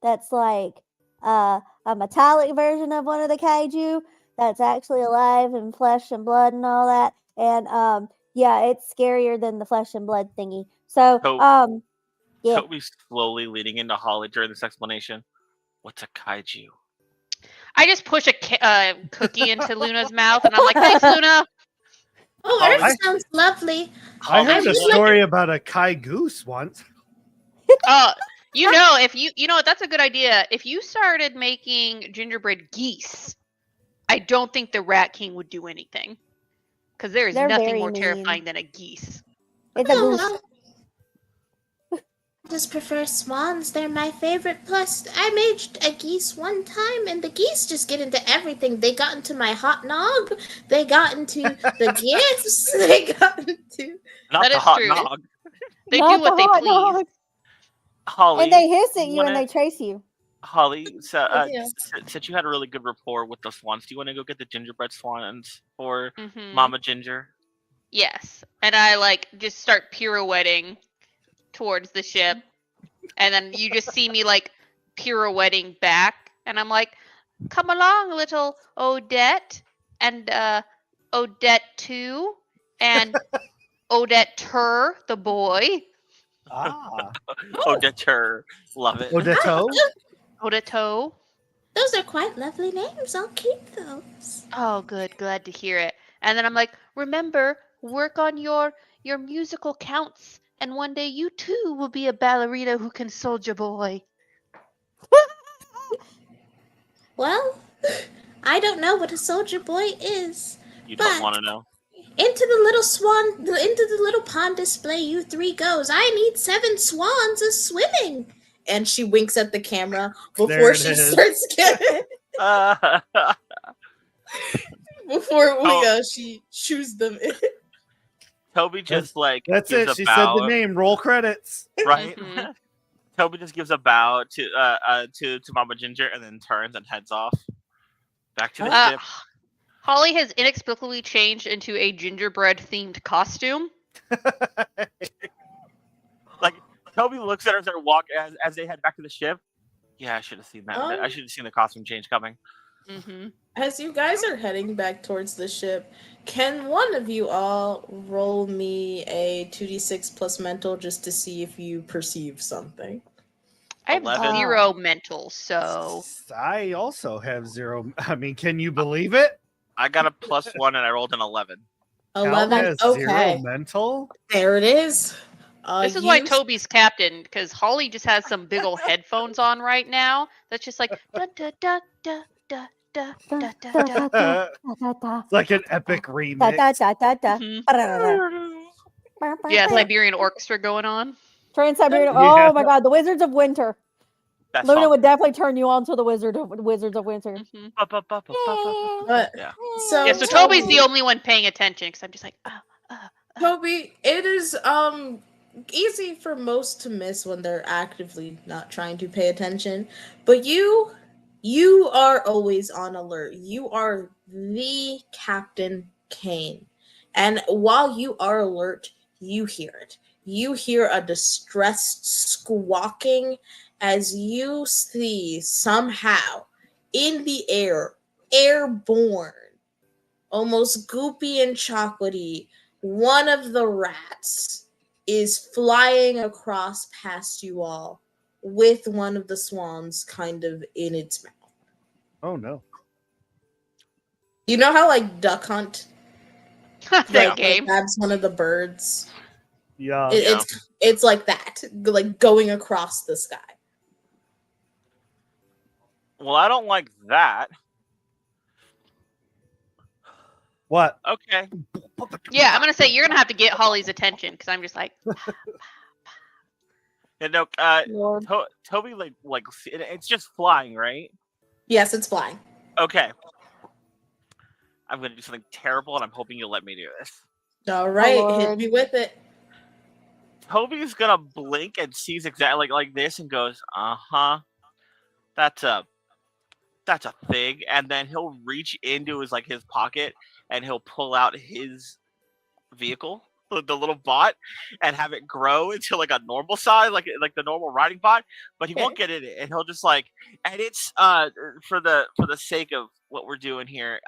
that's like a metallic version of one of the kaiju that's actually alive and flesh and blood and all that. And yeah, it's scarier than the flesh and blood thingy. So So- yeah. Toby's slowly leading into Holly during this explanation. What's a kaiju? I just push a cookie into Luna's mouth, and I'm like, "Thanks, Luna." Oh, Holly- Earth sounds lovely. I heard a feel like story about a Kai goose once. Oh, if you know what, that's a good idea. If you started making gingerbread geese, I don't think the Rat King would do anything. Because there is They're nothing very more mean. terrifying than a geese. It's a Oh, goose. well. I just prefer swans. They're my favorite. Plus, I made a geese one time, and the geese just get into everything. They got into my hot nog. They got into the gifts. They got into. Not That the is hot true. nog. They Not do what the they hot please. dog. Holly. And they hiss at you you and wanna- they trace you. Holly, so, Yeah. since you had a really good rapport with the swans, do you want to go get the gingerbread swans for Mhm. Mama Ginger? Yes. And I just start pirouetting towards the ship. And then you just see me pirouetting back. And I'm like, come along, little Odette. And Odette 2. And Odette the boy. Ah. Odette, love it. Odeto? Odette. Those are quite lovely names. I'll keep those. Oh, good. Glad to hear it. And then I'm like, remember, work on your musical counts. And one day you too will be a ballerina who can soldier boy. Well, I don't know what a soldier boy is. You don't But- want to know. Into the little pond display you three goes. I need 7 swans a swimming. And she winks at the camera There before it she is. starts getting, before she chews them in. Toby just That's gives it. a She bow, said the name. Roll credits. right? Mhm. Toby just gives a bow to Mama Ginger and then turns and heads off back to the ship. Holly has inexplicably changed into a gingerbread themed costume. Toby looks at her as they walk as they head back to the ship. Yeah, I should have seen that. Oh. I should have seen the costume change coming. Mm-hmm. As you guys are heading back towards the ship, can one of you all roll me a 2d6 plus mental just to see if you perceive something? I have 11. 0 mental, so I also have 0. I mean, can you believe it? I got a +1 and I rolled an 11. Cal 11. has Okay. 0 mental. There it is. this is why You- Toby's captain, because Holly just has some big old headphones on right now. That's just like da da da da da da da da da. Da, da, It's like an epic da, remix. da, da, da, da. Mhm. Ba-da-da-da. Yeah, Siberian Orchestra going on. Trans-Siberian. Yeah. Oh my God, the Wizards of Winter. That's Luna fun. would definitely turn you on to the Wizards of Winter. Mhm. But Yeah. so, Yeah, so Toby's the only one paying attention because I'm just like, Toby, it is easy for most to miss when they're actively not trying to pay attention, but you are always on alert. You are the Captain Kane. And while you are alert, you hear it. You hear a distressed squawking as you see somehow in the air, airborne, almost goopy and chocolatey, one of the rats is flying across past you all with one of the swans kind of in its mouth. Oh no. You know how like Duck Hunt that Yeah. like game. grabs one of the birds? Yeah. Yeah. It's like that, like going across the sky. Well, I don't like that. What? Okay. Yeah, I'm gonna say you're gonna have to get Holly's attention because I'm just like, Yeah, no, Lord. Toby it's just flying, right? Yes, it's flying. Okay. I'm gonna do something terrible, and I'm hoping you'll let me do this. All right, hit Lord. me with it. Toby's gonna blink and sees exactly like this and goes, that's a thing, and then he'll reach into his pocket and he'll pull out his vehicle, the little bot, and have it grow into like a normal size, like the normal riding bot, but he won't get in it, and he'll just and it's for the sake of what we're doing here,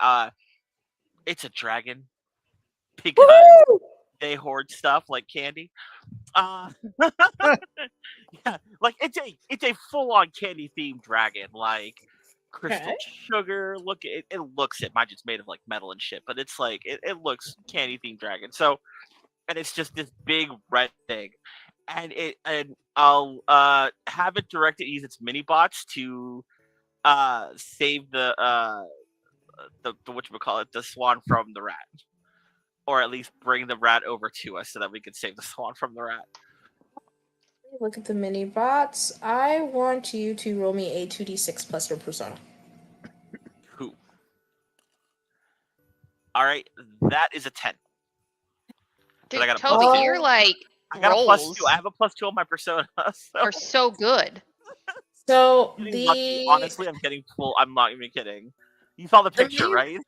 it's a dragon because Woo! they hoard stuff like candy. Yeah, like it's a full on candy themed dragon, like crystal Okay. sugar. Look, it looks it. Mine just made of like metal and shit, but it's like it looks candy themed dragon. So, and it's just this big red thing, and I'll have it directed use its mini bots to save the whatchamacallit, the swan from the rat, or at least bring the rat over to us so that we can save the swan from the rat. Look at the mini bots. I want you to roll me a 2d6 plus your persona. Who? All right, that is a 10. dude, I got a Toby, plus- you're like I got a rolls +2. I have a +2 on my persona. So are so good. So I'm getting lucky. Honestly, I'm getting full. I'm not even kidding. You saw the picture, mini- right?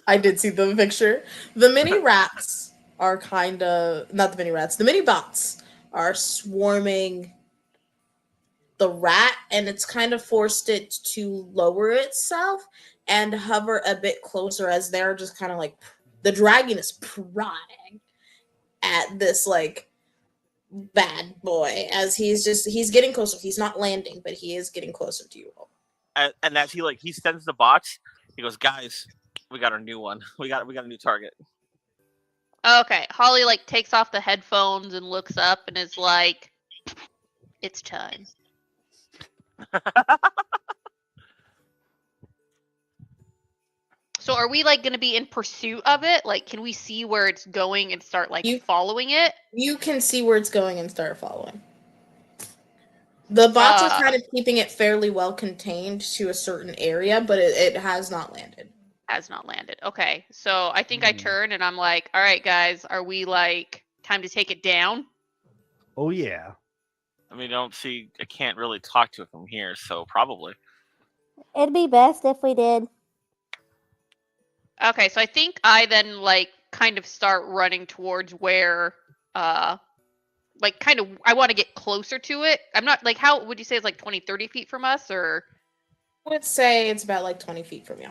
I did see the picture. The mini rats are kind of not the mini rats. The mini bots are swarming the rat, and it's kind of forced it to lower itself and hover a bit closer as they're just kind of like the dragon is prodding at this like bad boy as he's getting closer. He's not landing, but he is getting closer to you all. And as he sends the bots, he goes, "Guys, we got our new one. We got a new target." Okay, Holly like takes off the headphones and looks up and is like, "It's time." So are we like going to be in pursuit of it? Like, can we see where it's going and start like You- following it? You can see where it's going and start following. The bots are kind of keeping it fairly well contained to a certain area, but it has not landed. Has not landed. Okay, so I think I Hmm. turn and I'm like, "All right, guys, are we like time to take it down?" Oh yeah. I mean, I can't really talk to it from here, so probably. It'd be best if we did. Okay, so I think I then like kind of start running towards where like kind of I want to get closer to it. I'm not like how would you say it's like 20 30 feet from us or would say it's about like 20 feet from you.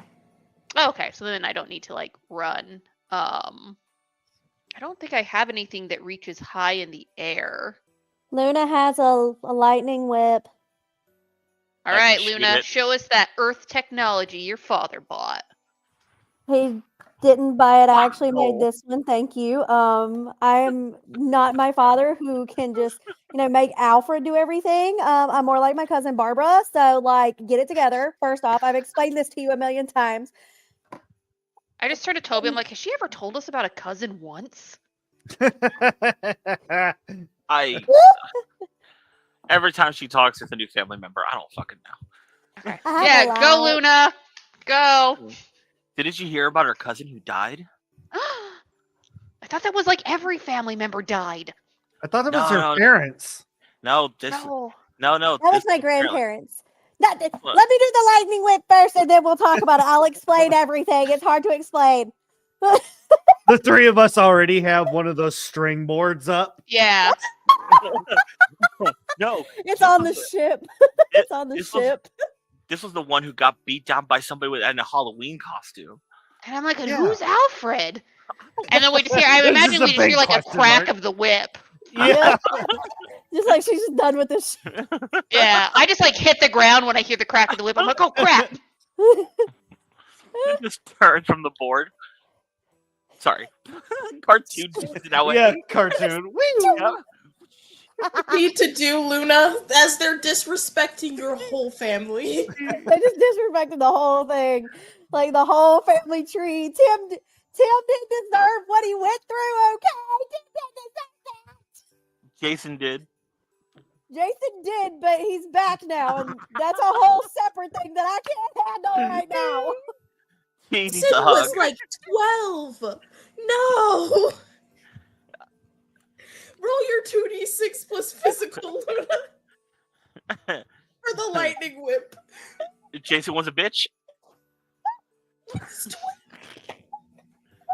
Okay, so then I don't need to like run. I don't think I have anything that reaches high in the air. Luna has a lightning whip. All I can right, shoot Luna, it. show us that Earth technology your father bought. He didn't buy it. I actually made Wow. this one. Thank you. I am not my father who can just, make Alfred do everything. I'm more like my cousin Barbara. So, get it together. First off, I've explained this to you a million times. I just turned to Toby. I'm like, has she ever told us about a cousin once? I every time she talks with a new family member, I don't fucking know. Okay. I have Yeah, a go, lot. Luna. Go. Didn't you hear about her cousin who died? I thought that was like every family member died. I thought that was No, her no, no. parents. No, No. no. That was this- my apparently- grandparents. Let me do Look. the lightning whip first, and then we'll talk about it. I'll explain everything. It's hard to explain. The three of us already have one of those string boards up. Yeah. No, It's on the ship. It's on the this was- ship. this was the one who got beat down by somebody in a Halloween costume. And I'm like, Yeah. who's Alfred? And then we just hear, I This imagine is a we just big hear like a question crack mark. of the whip. Yeah. Just like she's just done with this. Yeah. I just like hit the ground when I hear the crack of the whip. I'm like, oh crap. It just turned from the board. Sorry, cartoon. That way. Yeah, cartoon. Woo! Yeah. Need to do, Luna, as they're disrespecting your whole family. They just disrespected the whole thing, like the whole family tree. Tim didn't deserve what he went through. Okay, Tim didn't deserve that. Jason did. Jason did, but he's back now, and that's a whole separate thing that I can't handle right now. He needs Sid a hug. was like 12. No. Roll your 2d6 plus physical, Luna, for the lightning whip. Jason was a bitch.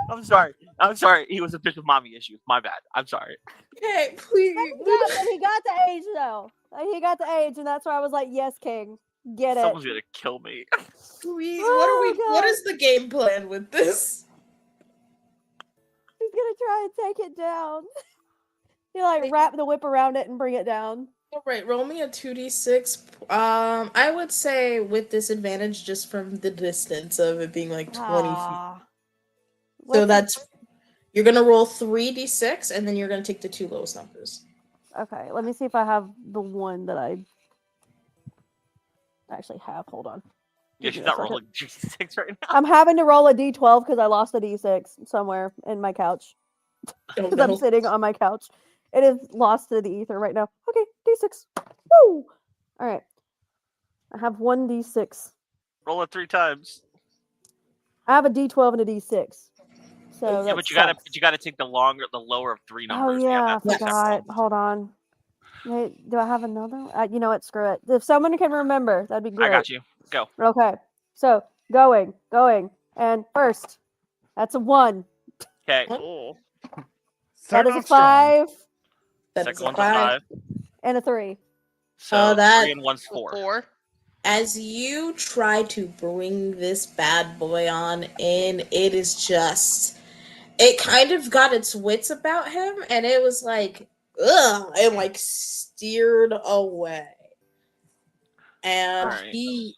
I'm sorry. He was a bitch with mommy issues. My bad. I'm sorry. Okay, please. But he got the age though. He got the age, and that's why I was like, "Yes, King, get it." Someone's gonna kill me. Please. Oh, What God. is the game plan with this? He's gonna try and take it down. He like wrap the whip around it and bring it down. All right, roll me a 2d6. I would say with disadvantage just from the distance of it being like 20 feet. Ah. So What's- that's you're gonna roll 3d6 and then you're gonna take the two lowest numbers. okay. Let me see if I have the one that I actually have. Hold on. Yeah, Give she's me a not second. rolling G6 right now. I'm having to roll a d12 because I lost a d6 somewhere in my couch. Oh, Because no. I'm sitting on my couch. It is lost to the ether right now. Okay, d6. Woo! All right. I have one d6. Roll it 3 times. I have a d12 and a d6. So Yeah, that but you sucks. gotta take the lower of 3 Oh numbers. yeah, I that's forgot. Hold on. Wait, do I have another? You know what? Screw it. If someone can remember, that'd be great. I got you. Go. Okay. So going, and first, that's a 1. Okay. What? Cool. Start That is a off strong. 5 That is Second a one's a 5. 5. and a 3. So that- 3 and 1's 4. 4. As you try to bring this bad boy on in, it kind of got its wits about him, and it was like, ugh, and like steered away. And Alright. he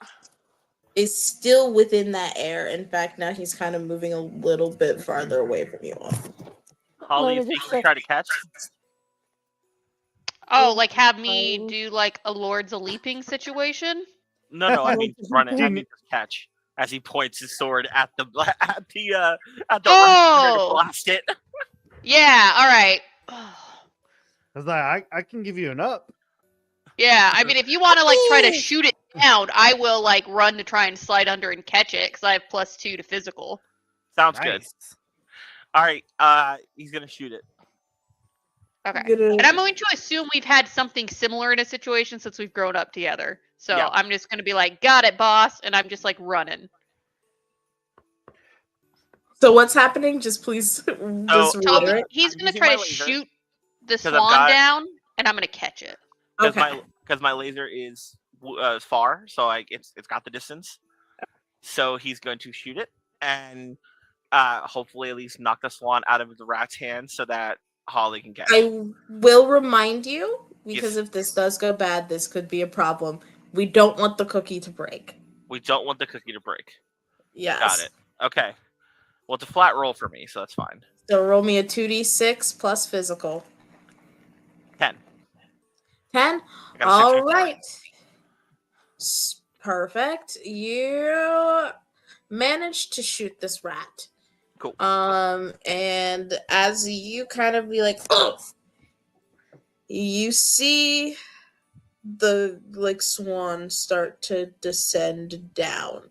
is still within that air. In fact, now he's kind of moving a little bit farther away from you all. Holly, Luna if you just can said- try to catch. Oh, like have me Fine. do like a Lord's a leaping situation? No, I mean run it. Have me Didn't- just catch as he points his sword at the at the Oh! to blast it. Yeah, all right. I was like, I can give you an up. Yeah, I mean, if you want to like try to Ooh. shoot it down, I will like run to try and slide under and catch it because I have +2 to physical. Sounds good. Nice. All right, he's gonna shoot it. Okay. Gonna- And I'm going to assume we've had something similar in a situation since we've grown up together. So Yeah. I'm just going to be like, got it, boss. And I'm just like running. So what's happening? Just please, just Toby, reiterate. he's I'm going to using try my to laser. shoot the 'Cause I've swan got- down and I'm going to catch it. Because Okay. my laser is far, so like it's got the distance. So he's going to shoot it and hopefully at least knock the swan out of the rat's hand so that Holly can catch. I will remind you, because Yes. if this does go bad, this could be a problem. We don't want the cookie to break. We don't want the cookie to break. Yes. Got it. Okay. Well, it's a flat roll for me, so that's fine. So roll me a 2d6 plus physical. 10. 10? I got a 6 All before. right. Perfect. You managed to shoot this rat. Cool. And as you kind of be like, oh, you see the like swan start to descend down.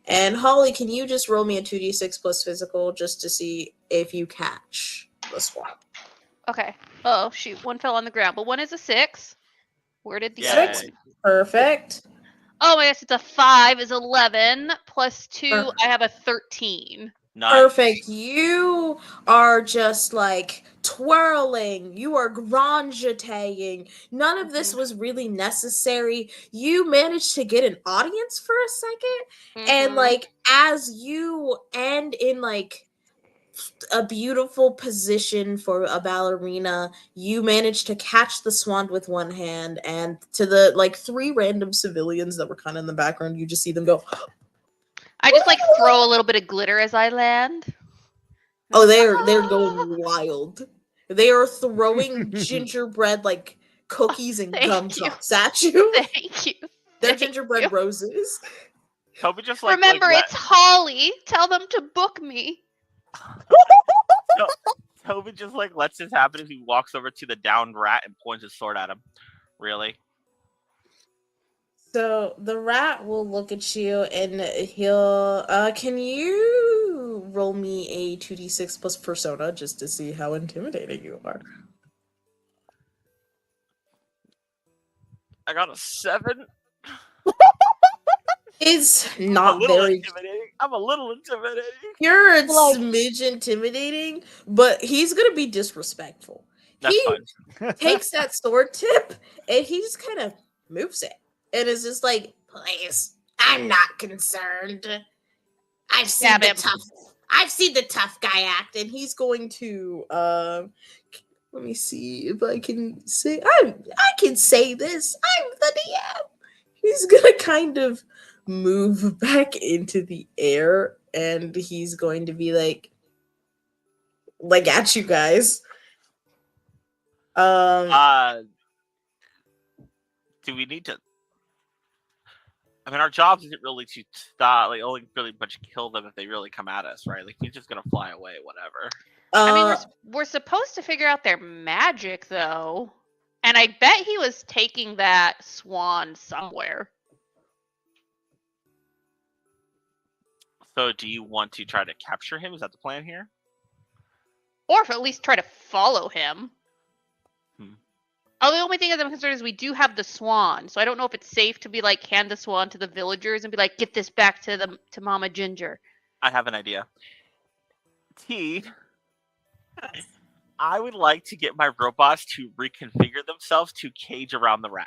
And Holly, can you just roll me a 2d6 plus physical just to see if you catch the swan? Okay. Oh shoot, one fell on the ground, but one is a 6. Where did the Yeah. other 6? one? Perfect. Oh my gosh, it's a 5 is 11 plus 2. Perfect. I have a 13. Nice. Perfect. You are just like twirling. You are grand-jeting. None of this was really necessary. You managed to get an audience for a second. And Mhm. like as you end in like a beautiful position for a ballerina, you manage to catch the swan with one hand, and to the like 3 random civilians that were kind of in the background, you just see them go, I just like throw a little bit of glitter as I land. oh, they're going wild. They are throwing gingerbread like cookies and Thank you. gumdrops at you. Thank you. They're Thank gingerbread you. roses. Toby just like Remember, like, it's Holly. Tell them to book me. Toby just like lets this happen as he walks over to the downed rat and points his sword at him. Really? So the rat will look at you and he'll can you roll me a 2d6 plus persona just to see how intimidating you are? I got a 7. It's I'm a not little very intimidating. I'm a little intimidating. you're a Like- smidge intimidating, but he's gonna be disrespectful. That's He fine. takes that sword tip and he just kind of moves it and is just like, please, I'm not concerned. I've seen Stab the him. tough guy act, and he's going to let me see if I can say I can say this. I'm the DM. He's gonna kind of move back into the air and he's going to be like at you guys. Do we need to? I mean, our job isn't really to stop, like, only really much kill them if they really come at us, right? Like, he's just gonna fly away, whatever. I mean, we're supposed to figure out their magic, though. And I bet he was taking that swan somewhere. So, do you want to try to capture him? Is that the plan here? Or if at least try to follow him. Oh, the only thing that I'm concerned is we do have the swan, so I don't know if it's safe to be like hand the swan to the villagers and be like, get this back to Mama Ginger. I have an idea. T, I would like to get my robots to reconfigure themselves to cage around the rat.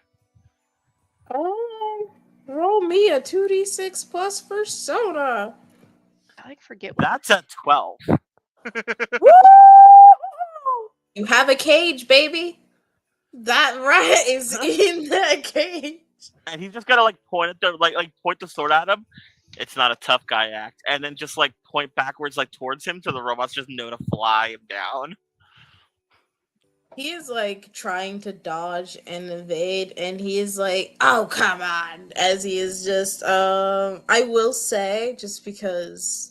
Roll me a 2d6 plus persona. I like forget what. That's a 12. Woo! You have a cage, baby. That rat is in that cage. And he's just gotta like point at the like point the sword at him. It's not a tough guy act, and then just like point backwards like towards him, so the robots just know to fly him down. He is like trying to dodge and evade, and he is like, "Oh, come on!" As he is just, I will say, just because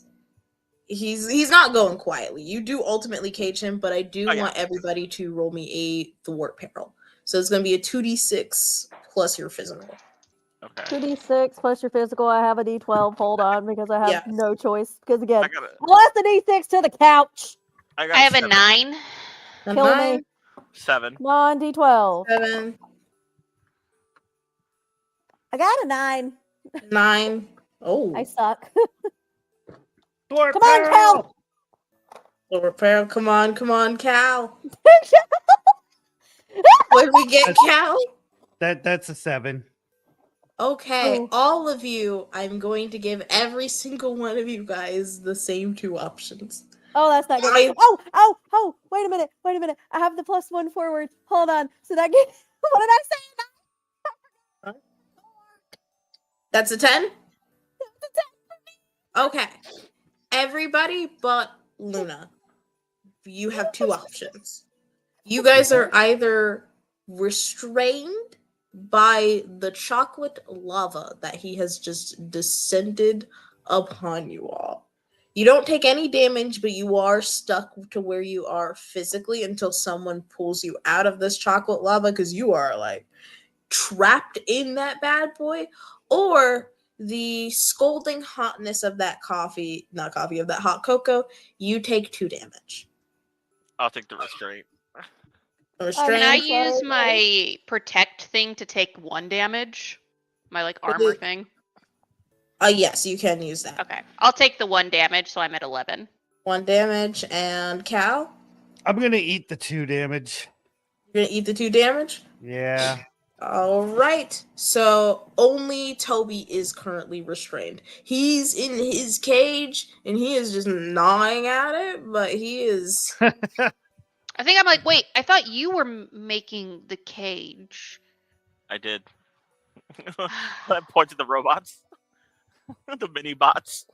he's not going quietly. You do ultimately cage him, but I do Oh, yeah. want everybody to roll me a thwart peril. So it's going to be a 2d6 plus your physical. Okay. 2d6 plus your physical. I have a d12. Hold on, because I have Yeah. no choice. Because again, I got it. I left the d6 to the couch. I got I have a 7. 9. A Kill nine, me. 7. Come on, d12. 7, I got a 9. 9. Oh, I suck. Thwart Come on, Peril! Cal. thwart peril. Come on, Cal. What did we get, Cal? That's a 7. Okay, Oh. all of you, I'm going to give every single one of you guys the same 2 options. Oh, that's not good. I- Oh, wait a minute. I have the +1 forward. Hold on. So that gets, what did I say? That's a 10? Okay. Everybody but Luna. You have 2 options. You guys are either restrained by the chocolate lava that he has just descended upon you all. You don't take any damage, but you are stuck to where you are physically until someone pulls you out of this chocolate lava because you are like trapped in that bad boy, or the scalding hotness of that of that hot cocoa, you take 2 damage. I'll take the restraint. Can I Restrained. use my protect thing to take 1 damage? My like armor thing. Yes, you can use that. Okay, I'll take the 1 damage, so I'm at 11. 1 damage, and Cal, I'm gonna eat the 2 damage. you're gonna eat the 2 damage. Yeah. All right. So only Toby is currently restrained. He's in his cage and he is just gnawing at it, but he is. I think I'm like, wait, I thought you were making the cage. I did. I pointed the robots, the mini bots.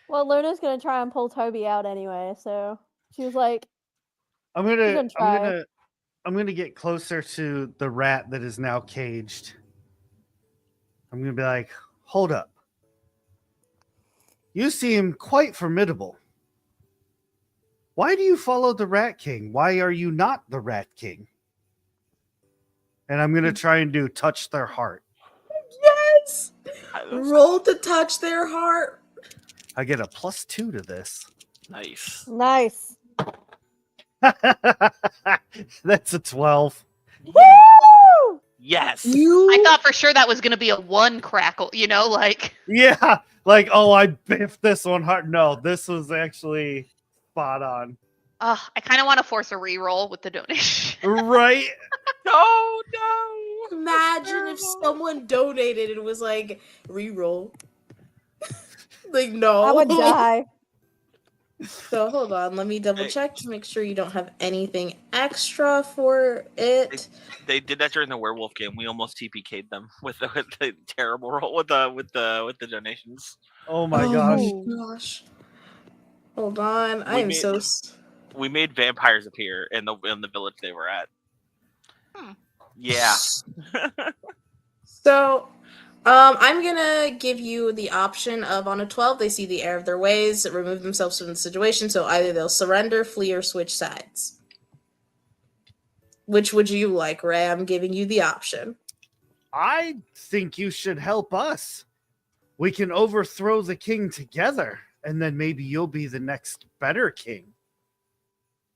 Well, Luna's gonna try and pull Toby out anyway, so she was like, I'm gonna get closer to the rat that is now caged. I'm gonna be like, hold up. You seem quite formidable. Why do you follow the Rat King? Why are you not the Rat King? And I'm gonna try and do touch their heart. Yes! Roll to touch their heart. I get a +2 to this. Nice. nice. That's a 12. Woo! Yes. I thought for sure that was gonna be a 1 crackle, you know, like. Yeah, like, oh, I biffed this one hard. No, this was actually spot on. I kind of want to force a reroll with the donation. Right? No, no. Imagine if someone donated and was like, reroll. Like, no. I would die. So hold on, let me double check to make sure you don't have anything extra for it. They did that during the werewolf game. We almost TPK'd them with the terrible roll with the donations. Oh my gosh. Gosh. Hold on, I am so. We made vampires appear in the village they were at. Yeah. So, I'm gonna give you the option of on a 12, they see the error of their ways, remove themselves from the situation, so either they'll surrender, flee, or switch sides. Which would you like, Ray? I'm giving you the option. I think you should help us. We can overthrow the king together, and then maybe you'll be the next better king.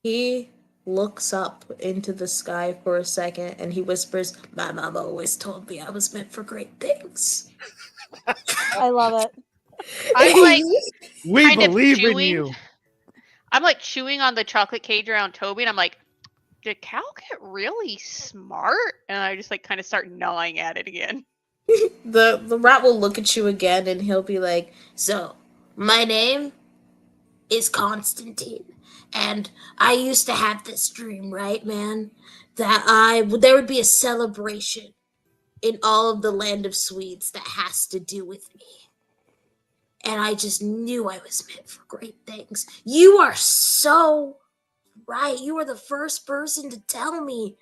He looks up into the sky for a second and he whispers, "My mom always told me I was meant for great things." I love it. I'm like, We kind of believe in chewing. you. I'm like chewing on the chocolate cage around Toby, and I'm like, did Cal get really smart? And I just like kind of start gnawing at it again. The rat will look at you again and he'll be like, "So, my name is Constantine. And I used to have this dream, right, man? That there would be a celebration in all of the land of Swedes that has to do with me. And I just knew I was meant for great things. You are so right. You are the first person to tell me,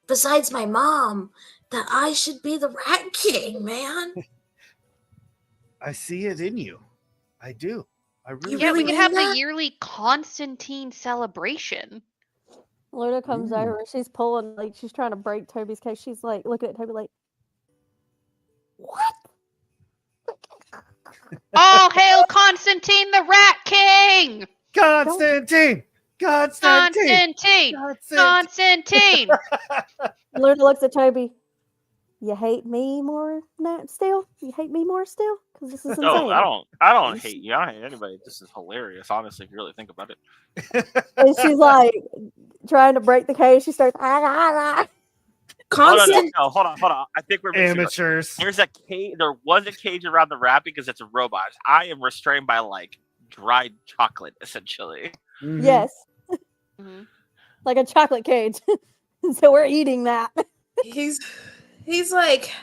besides my mom, that I should be the Rat King, man." I see it in you. I do. I really Yeah, we really could mean have that? the yearly Constantine celebration. Luna comes Ooh. over. She's pulling, like, she's trying to break Toby's cage. She's like looking at Toby like, what? All hail Constantine the Rat King! Constantine! Constantine! Constantine! Constantine! Constantine! Luna looks at Toby. You hate me more still? You hate me more still? Because this is insane. No, I don't hate you. I don't hate anybody. This is hilarious, honestly, if you really think about it. And she's like trying to break the cage. She starts, ah, ah, ah. Constant. No, hold on. I think we're mixing up. Amateurs. There's a cage. There was a cage around the rat because it's a robot. I am restrained by like dried chocolate, essentially. Mhm. Yes, Mhm. like a chocolate cage. So we're eating that. He's like,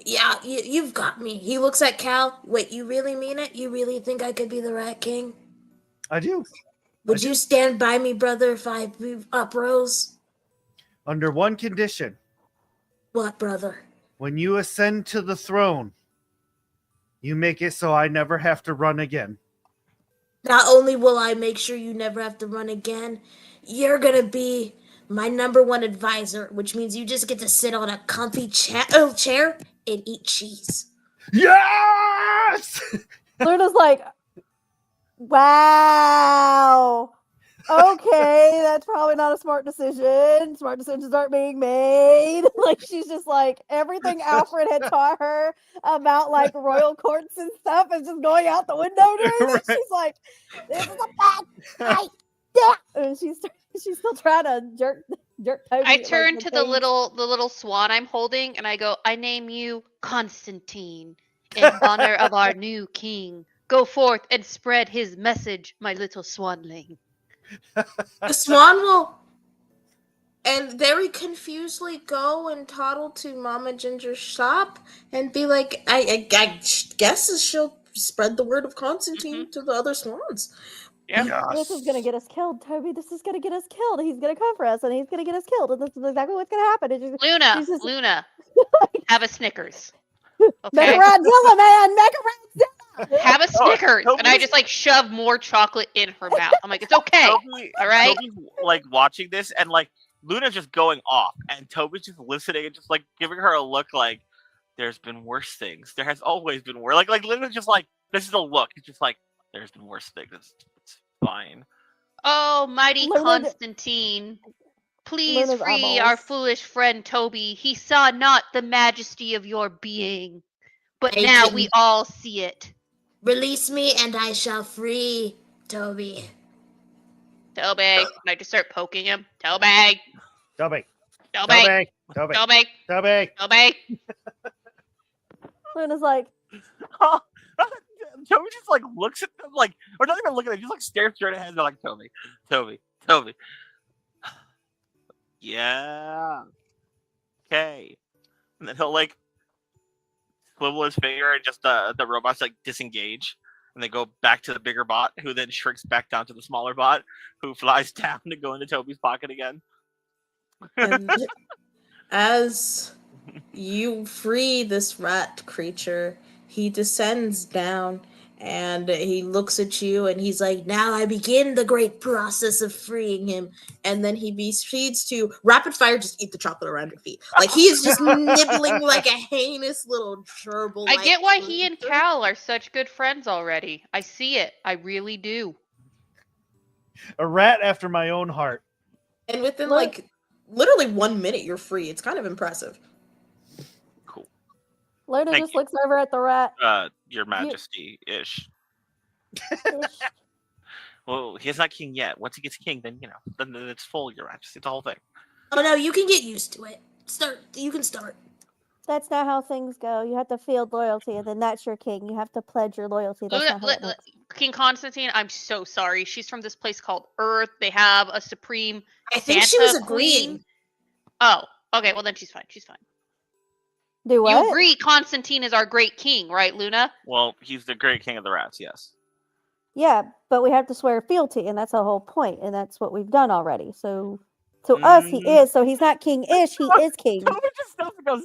yeah, you've got me. He looks at Cal. Wait, you really mean it? You really think I could be the Rat King? I do. Would you stand by me, brother, if I move up Rose? Under one condition. What, brother? When you ascend to the throne, you make it so I never have to run again. Not only will I make sure you never have to run again, you're gonna be my #1 advisor, which means you just get to sit on a comfy chair and eat cheese. Yes! Luna's like, wow. Okay, that's probably not a smart decision. Smart decisions aren't being made. Like she's just like everything Alfred had taught her about like royal courts and stuff is just going out the window during this. Right. She's like, this is a bad idea. And she's still trying to jerk Toby. I like, turn to the cage. little swan I'm holding, and I go, "I name you Constantine in honor of our new king. Go forth and spread his message, my little swanling." The swan will, and very confusedly go and toddle to Mama Ginger's shop and be like, I guess she'll spread the word of Constantine to the other swans. Yeah. This is gonna get us killed, Toby. This is gonna get us killed. He's gonna come for us, and he's gonna get us killed. And this is exactly what's gonna happen. It's just, Luna, she's just- Luna, have a Snickers. Make Okay, a Godzilla, man. Make a Godzilla. have a Snickers, and I Toby's- just like shove more chocolate in her mouth. I'm like, it's okay. all right? Toby's like watching this, and like Luna's just going off, and Toby's just listening and just like giving her a look like there's been worse things. There has always been worse. Like Luna's just like, this is a look. It's just like there's been worse things. It's fine. Oh, mighty Luna- Constantine, please Luna's free our eyeballs. foolish friend Toby. He saw not the majesty of your being, but Hey, now King. we all see it. Release me and I shall free Toby. Toby, and I just start poking him. Toby, Toby. Toby, Toby. Toby. Toby, Toby. Toby. Luna's like, Toby just like looks at them like, or not even looking at them, just like stares straight ahead. They're like, Toby. Yeah. Okay. And then he'll like swivel his finger and just the robots like disengage. And they go back to the bigger bot, who then shrinks back down to the smaller bot, who flies down to go into Toby's pocket again. And as you free this rat creature, he descends down and he looks at you and he's like, now I begin the great process of freeing him. And then he proceeds to rapid fire just eat the chocolate around your feet. Like he is just nibbling like a heinous little gerbil. I get why he and Cal are such good friends already. I see it. I really do. A rat after my own heart. And within Look- like literally 1 minute, you're free. It's kind of impressive. Cool. Luna Thank just you. looks over at the rat. Your Majesty ish. Ish. Well, he's not king yet. Once he gets king, then then it's full, Your Majesty. It's the whole thing. Oh no, you can get used to it. You can start. That's not how things go. You have to field loyalty, and then that's your king. You have to pledge your loyalty. That's Luna, not how that works. King Constantine, I'm so sorry. She's from this place called Earth. They have a supreme I think she was Santa agreeing. queen. Oh, okay. Well, then she's fine. She's fine. Do You what? agree Constantine is our great king, right, Luna? Well, he's the great king of the rats, yes. Yeah, but we have to swear fealty, and that's the whole point, and that's what we've done already. So, to us, he is. So he's not king-ish. He is king. Toby just stops and goes,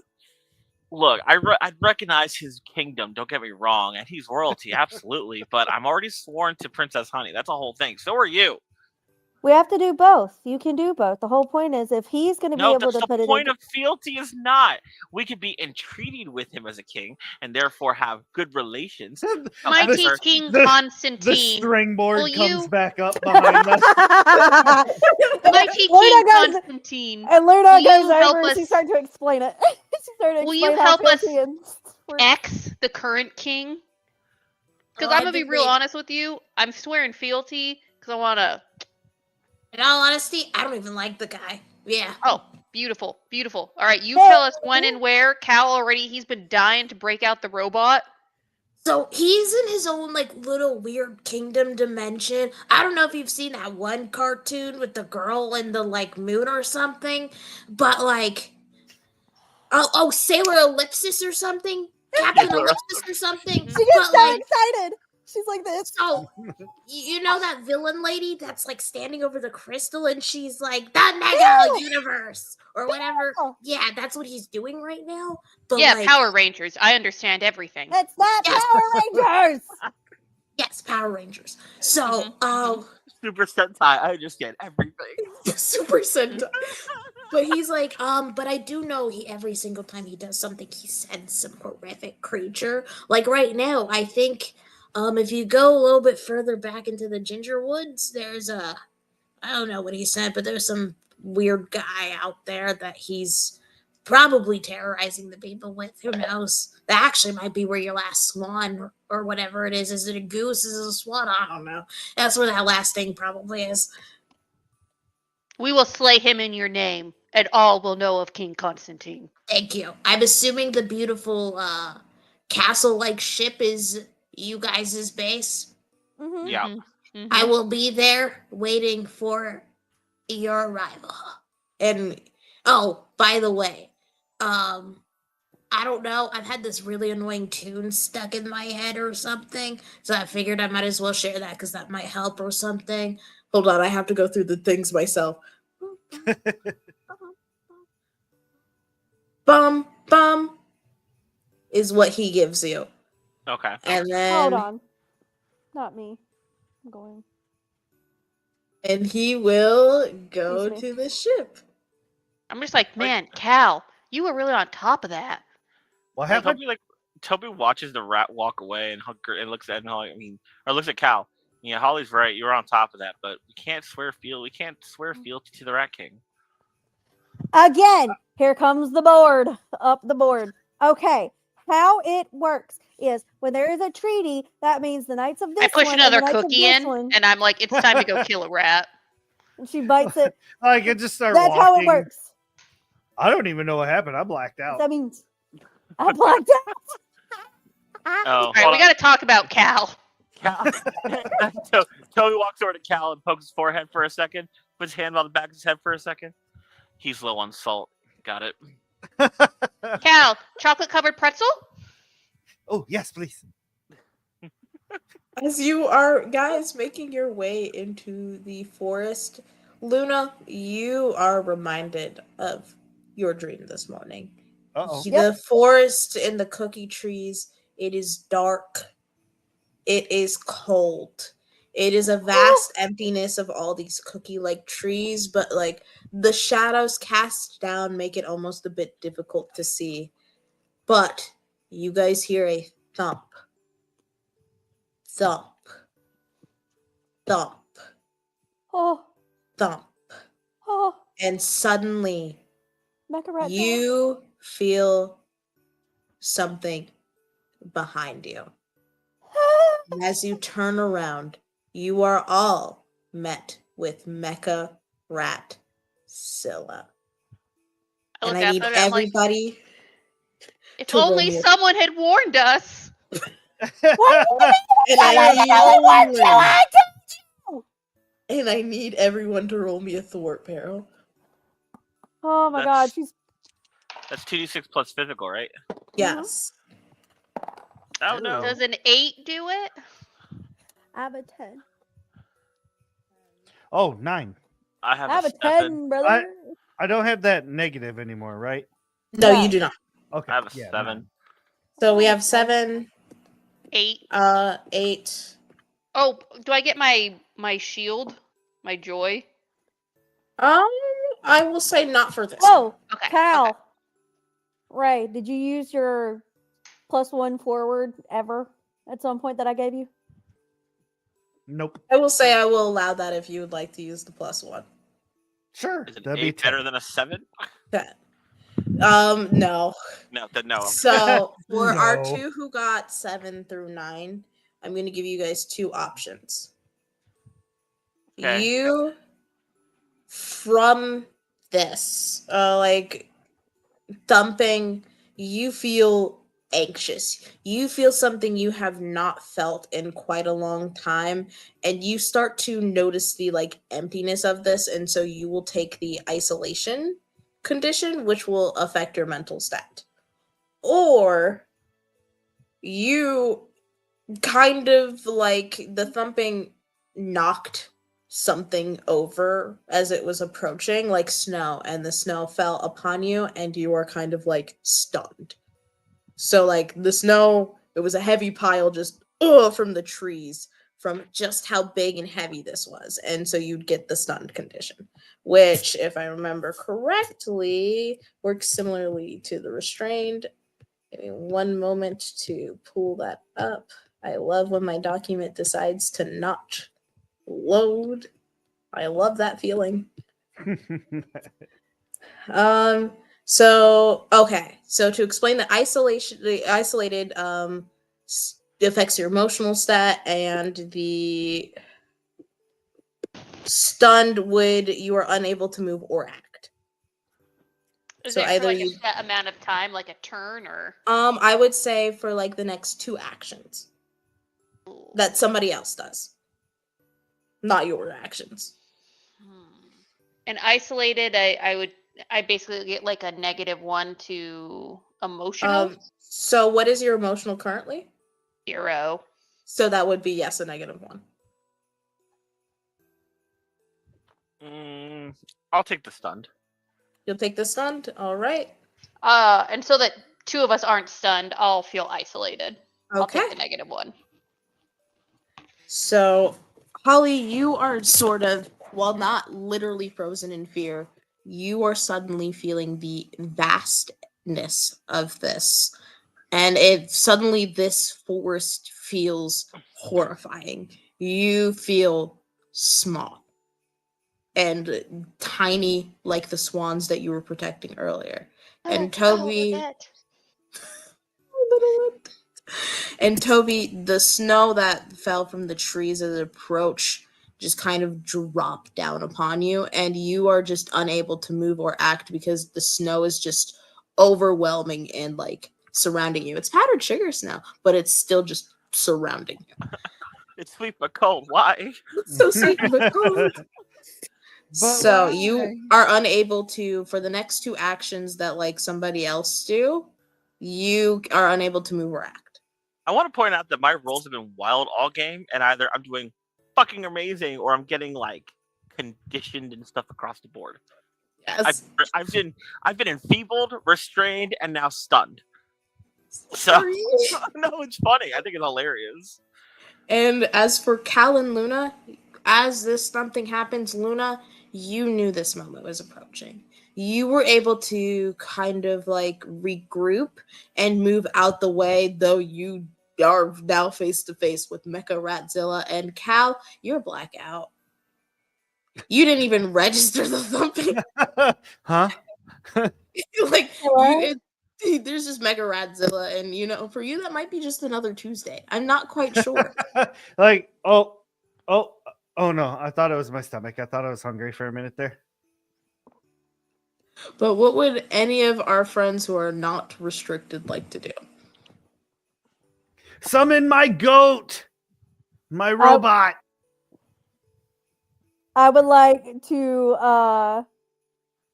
look, I recognize his kingdom, don't get me wrong, and he's royalty, absolutely, but I'm already sworn to Princess Honey. That's a whole thing. So are you. We have to do both. You can do both. The whole point is, if he's going to be No, able that's to put the it point in, of fealty is not. We could be entreated with him as a king and therefore have good relations. Mighty However, King the Constantine. springboard will comes you- back up behind us. Mighty Luna King goes- Constantine. and Luna Will goes you help over and she us- starts to explain it. She started to Will you explain how help us fealty and works. X the current king? Because Oh, I'm I gonna be think real they- honest with you. I'm swearing fealty because I wanna. In all honesty, I don't even like the guy. Yeah. Oh, Beautiful, beautiful. All right, you tell us when and where. Cal already, he's been dying to break out the robot. So he's in his own like little weird kingdom dimension. I don't know if you've seen that one cartoon with the girl in the like moon or something, but like Sailor Ellipsis or something, Captain Sailor Ellipsis or something. She gets But so like, excited. She's like this. so you know that villain lady that's like standing over the crystal and she's like the mega Yeah. universe or whatever. Yeah. Yeah, that's what he's doing right now. But Yeah, like, Power Rangers. I understand everything. It's not Yes. Power Rangers. yes, Power Rangers. So Super Sentai. I understand everything. Super Sentai. But he's like, but I do know every single time he does something, he sends some horrific creature. Like right now, I think, if you go a little bit further back into the Ginger Woods, there's I don't know what he said, but there's some weird guy out there that he's probably terrorizing the people with. Who knows? That actually might be where your last swan or whatever it is. Is it a goose? Is it a swan? I don't know. That's where that last thing probably is. We will slay him in your name, and all will know of King Constantine. Thank you. I'm assuming the beautiful castle-like ship is you guys' base. Mhm. Yeah. Mhm. I will be there waiting for your arrival. And oh, by the way, I don't know. I've had this really annoying tune stuck in my head or something, so I figured I might as well share that because that might help or something. Hold on, I have to go through the things myself. Bum bum is what he gives you, Okay. and then Hold on. Not me. I'm going. and he will go Excuse me. to the ship. I'm just like, man, Cal, you were really on top of that. What Hey, happened? Toby watches the rat walk away and looks at Holly. Or looks at Cal. Yeah, Holly's right. You're on top of that, but we can't swear fealty to the Rat King. Again, here comes the board. Up the board. Okay. How it works is when there is a treaty, that means the knights of this I push one another and the knights of cookie this in, one, and I'm like, it's time to go kill a rat. and she bites it. I can just start That's walking. how it works. I don't even know what happened. I blacked out. That means I blacked out. Oh, All right, we got to talk about Cal. Cal. Toby walks over to Cal and pokes his forehead for a second. Puts his hand on the back of his head for a second. He's low on salt. Got it. Cal, chocolate covered pretzel? Oh, yes, please. As you are guys making your way into the forest, Luna, you are reminded of your dream this morning. Uh-oh. The forest and the cookie trees, it is dark. It is cold. It is a vast emptiness of all these cookie-like trees, but like the shadows cast down make it almost a bit difficult to see. But you guys hear a thump. Thump. Thump. Oh, Thump. oh, And suddenly Mecha Rat. you feel something behind you. And as you turn around, you are all met with Mecha Rat Scylla. I And look I at need them and I'm like, everybody. if to roll only me a- someone had warned us. And I need everyone to roll me a thwart, Peril. Oh my God, she's That's 2d6 plus physical, right? Yes. Oh no. Does an 8 do it? I have a 10. Oh, 9. I have I have a 7. 10, brother. I don't have that negative anymore, right? No, No. you do not. Okay. I have a yeah, 7. So we have 7, 8. 8. Oh, do I get my shield? My joy? I will say not for this. Whoa, Okay. Cal. Okay. Ray, did you use your +1 forward ever at some point that I gave you? Nope. I will say I will allow that if you would like to use the +1. Sure. Is an That'd be 8 better 10. than a 7? Okay. No. No, then no. So for our No. two who got 7 through 9, I'm going to give you guys 2 options. Okay. You, from this, like thumping, you feel anxious. You feel something you have not felt in quite a long time, and you start to notice the like emptiness of this, and so you will take the isolation condition, which will affect your mental stat. Or you kind of like the thumping knocked something over as it was approaching, like snow, and the snow fell upon you, and you are kind of like stunned. So, like the snow, it was a heavy pile just from the trees from just how big and heavy this was. And so you'd get the stunned condition, which, if I remember correctly, works similarly to the restrained. Give me one moment to pull that up. I love when my document decides to not load. I love that feeling. So okay. So to explain the isolated affects your emotional stat, and the stunned would you are unable to move or act. Is So it for either like a you set amount of time, like a turn, or I would say for like the next 2 actions that somebody else does. Not your actions. And isolated, I basically get like a -1 to emotional. So what is your emotional currently? 0. So that would be yes, a -1. I'll take the stunned. You'll take the stunned. All right. And so that 2 of us aren't stunned, I'll feel isolated. I'll Okay. take the -1. So, Holly, you are sort of, while not literally frozen in fear, you are suddenly feeling the vastness of this. And suddenly this forest feels horrifying. You feel small and tiny like the swans that you were protecting earlier. And Toby, and Toby, the snow that fell from the trees as it approached just kind of dropped down upon you, and you are just unable to move or act because the snow is just overwhelming and like surrounding you. It's powdered sugar snow, but it's still just surrounding you. It's sweet but cold. Why? It's so sweet but cold. So why? you are unable to, for the next 2 actions that like somebody else do, you are unable to move or act. I want to point out that my rolls have been wild all game, and either I'm doing fucking amazing or I'm getting like conditioned and stuff across the board. Yes. I've been enfeebled, restrained, and now stunned. So no, it's funny. I think it's hilarious. And as for Cal and Luna, as this something happens, Luna, you knew this moment was approaching. You were able to kind of like regroup and move out the way, though you are now face to face with Mecha Ratzilla. And Cal, you're blackout. You didn't even register the thumping. Huh? Like What? there's just Mega Radzilla, and you know, for you that might be just another Tuesday. I'm not quite sure. Like, oh no, I thought it was my stomach. I thought I was hungry for a minute there. But what would any of our friends who are not restricted like to do? Summon my goat, my robot. I would like to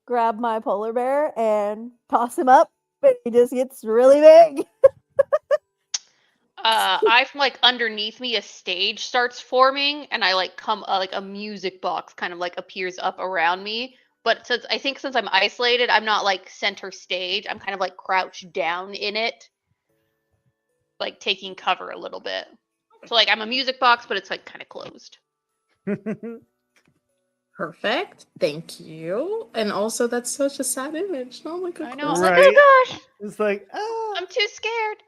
grab my polar bear and toss him up, but he just gets really big. I from like underneath me a stage starts forming, and I like come like a music box kind of like appears up around me. But since I'm isolated, I'm not like center stage. I'm kind of like crouched down in it, like taking cover a little bit. So like I'm a music box, but it's like kind of closed. Perfect. Thank you. And also, that's such a sad image. Oh my god. I know. I'm Right. like, oh gosh, It's like, ah. I'm too scared.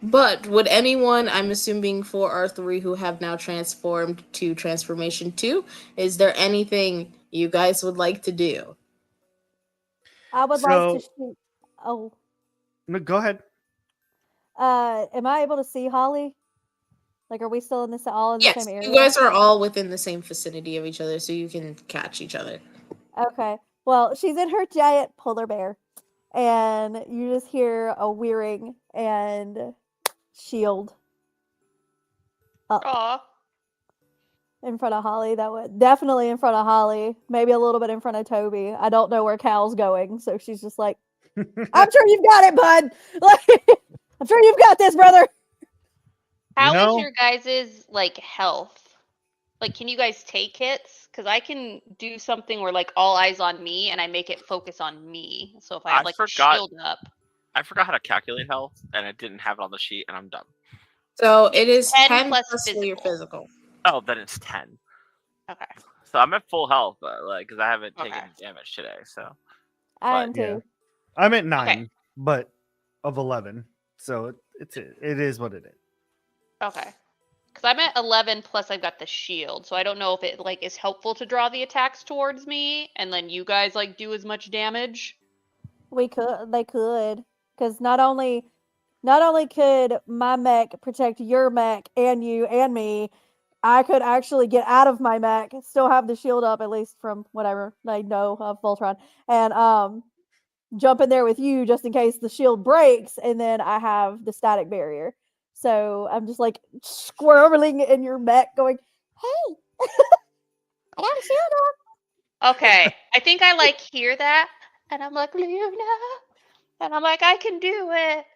But would anyone, I'm assuming for our 3 who have now transformed to Transformation 2, is there anything you guys would like to do? I would like to shoot. Oh, No, go ahead. am I able to see Holly? Like, are we still in this all in the Yes, same area? you guys are all within the same vicinity of each other, so you can catch each other. Okay. Well, she's in her giant polar bear, and you just hear a whirring and shield up Aw. in front of Holly. That would definitely in front of Holly, maybe a little bit in front of Toby. I don't know where Cal's going, so she's just like, I'm sure you've got it, bud. Like, I'm sure you've got this, brother. How is know- your guys' like health? Like, can you guys take hits? Because I can do something where like all eyes on me, and I make it focus on me. So if I have I like forgot- a shield up, I forgot how to calculate health, and I didn't have it on the sheet, and I'm dumb. So it is 10 10 plus plus for your physical. Oh, then it's 10. okay. So I'm at full health, but like, because I haven't taken Okay. damage today. So I am yeah. too. I'm at 9, but of 11. So it is what it is. Okay. Because I'm at 11 plus I've got the shield, so I don't know if it like is helpful to draw the attacks towards me, and then you guys like do as much damage. They could, because not only could my mech protect your mech and you and me, I could actually get out of my mech, still have the shield up, at least from whatever I know of Voltron, and jump in there with you just in case the shield breaks, and then I have the static barrier. So I'm just like squirreling in your mech, going, "Hey, I got a shield up." Okay, I think I like hear that, and I'm like Luna, and I'm like I can do it.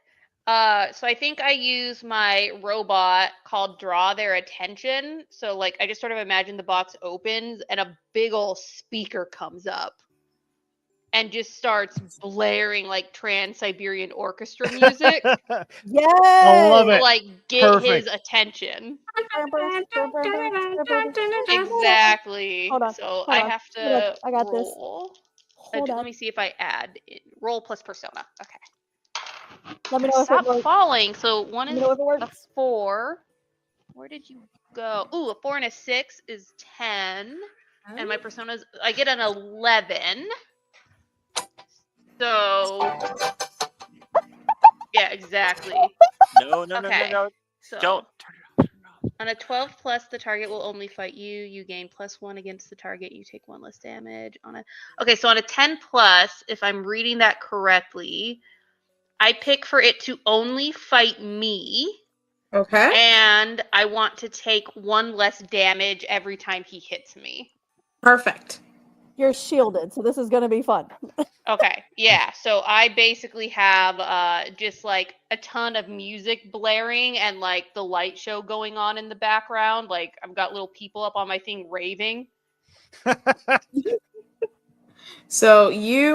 So I think I use my robot called Draw Their Attention. So like I just sort of imagine the box opens and a big old speaker comes up and just starts blaring like Trans-Siberian Orchestra music Yes, I love to it. like get his Perfect. attention. Exactly. Hold on, So hold I on, have hold on, to I got this. roll. Hold Let on. me see if I add roll plus persona. Okay. Let me know if it Stop works. falling. So one Let is me know if it a works. 4. Where did you go? Ooh, a 4 and a 6 is 10. And my persona's I get an 11. So yeah, exactly. no, Okay. no. So Don't turn it off. on a 12 plus, the target will only fight you. You gain +1 against the target. You take 1 less damage. Okay, so on a 10 plus, if I'm reading that correctly, I pick for it to only fight me. Okay. And I want to take 1 less damage every time he hits me. Perfect. You're shielded, so this is gonna be fun. Okay, yeah. So I basically have just like a ton of music blaring and like the light show going on in the background. Like I've got little people up on my thing raving. So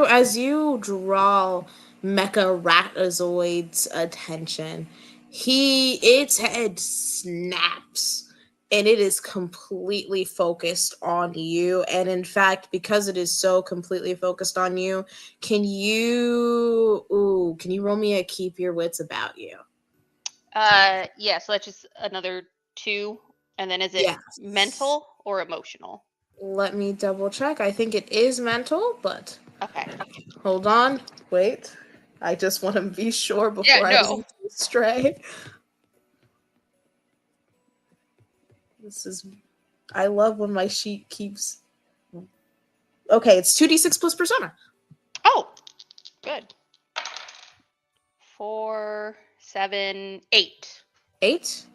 as you draw Mecha Ratazoid's attention, its head snaps and it is completely focused on you. And in fact, because it is so completely focused on you, can you roll me a keep your wits about you? Yeah. So that's just another 2, and then is it Yes. mental or emotional? Let me double check. I think it is mental, but Okay. hold on. Wait. I just want to be sure before Yeah, I no. lead you astray. I love when my sheet keeps. Okay, it's 2d6 plus persona. Oh, good. 4, 7, 8. 8.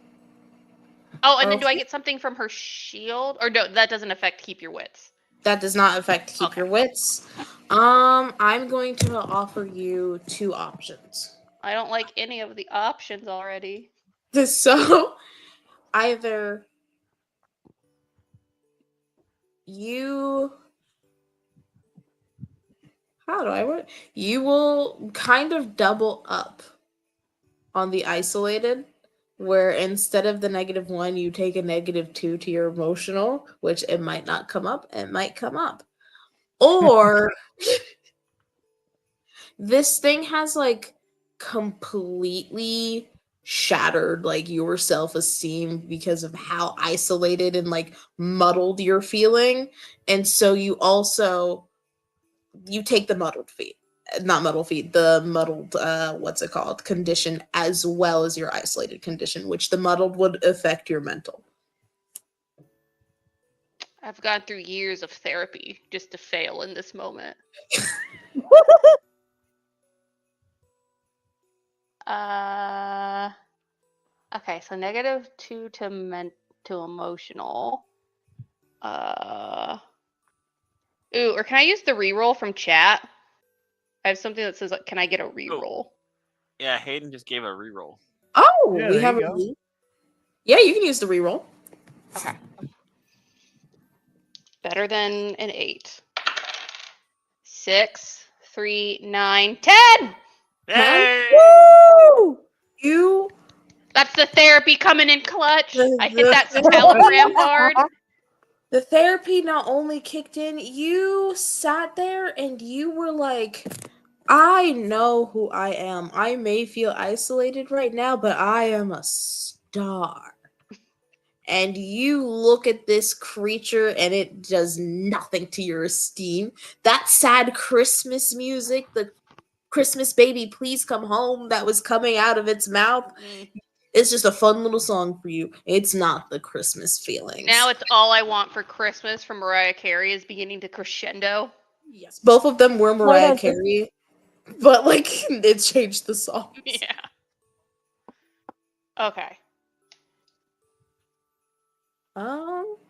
Oh, and then do I Okay. get something from her shield? Or no, that doesn't affect keep your wits. That does not affect keep Okay. your wits. I'm going to offer you 2 options. I don't like any of the options already. So, either you how do I word? You will kind of double up on the isolated, where instead of the -1, you take a -2 to your emotional, which it might not come up, it might come up. Or this thing has like completely shattered like your self-esteem because of how isolated and like muddled you're feeling. And so you take the muddled feet. Not muddled feet, the muddled what's it called? Condition, as well as your isolated condition, which the muddled would affect your mental. I've gone through years of therapy just to fail in this moment. Okay, so -2 to emotional. Ooh, or can I use the reroll from chat? I have something that says, like, can I get a reroll? Yeah, Hayden just gave a reroll. Oh, Yeah, we there have you a go. Yeah, you can use the reroll. Okay. Better than an 8. 6, 3, 9, 10! Hey! Woo! You That's the therapy coming in clutch. I hit The- that telegram card. The therapy not only kicked in, you sat there and you were like, I know who I am. I may feel isolated right now, but I am a star. And you look at this creature and it does nothing to your esteem. That sad Christmas music, the Christmas baby, please come home, that was coming out of its mouth. It's just a fun little song for you. It's not the Christmas feelings. Now it's All I Want for Christmas from Mariah Carey is beginning to crescendo. Yes, both of them were Mariah does this? Carey, but like it changed the song. Yeah. Okay.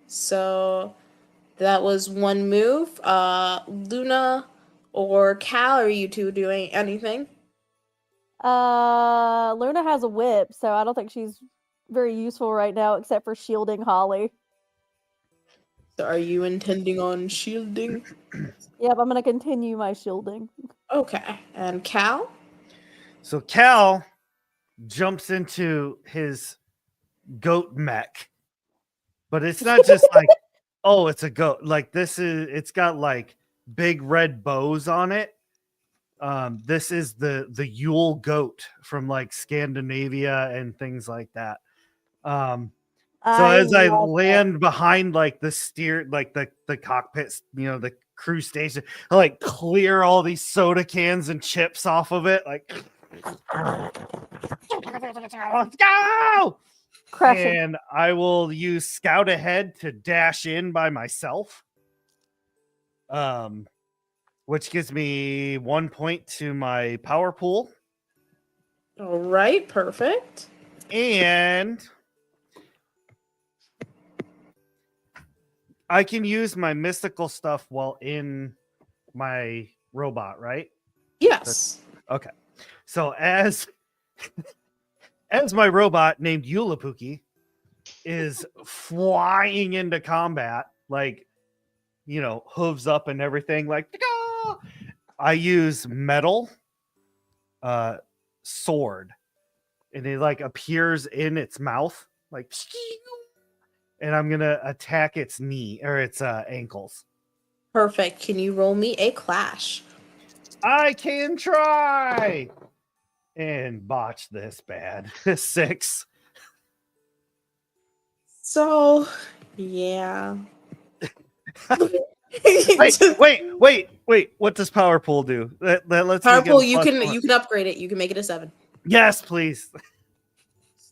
So that was one move. Luna or Cal, are you two doing anything? Luna has a whip, so I don't think she's very useful right now, except for shielding Holly. So are you intending on shielding? Yep, I'm gonna continue my shielding. Okay, and Cal? So Cal jumps into his goat mech, but it's not just like, oh, it's a goat. Like it's got like big red bows on it. This is the Yule goat from like Scandinavia and things like that. So as I love land behind like the steer, like the cockpit, the crew station, I like clear all these soda cans and chips off of it. Like, let's go! crushing. And I will use Scout Ahead to dash in by myself. Which gives me 1 point to my power pool. All right, perfect. And I can use my mystical stuff while in my robot, right? Yes. Okay. So as my robot named Eulapuki is flying into combat, like, hooves up and everything, like, I use metal sword, and it like appears in its mouth, like, and I'm gonna attack its knee or its ankles. Perfect. Can you roll me a clash? I can try and botch this bad. 6. So, yeah. Wait. What does power pool do? Let's Power make it pool, a plus one. you can upgrade it. You can make it a 7. Yes, please.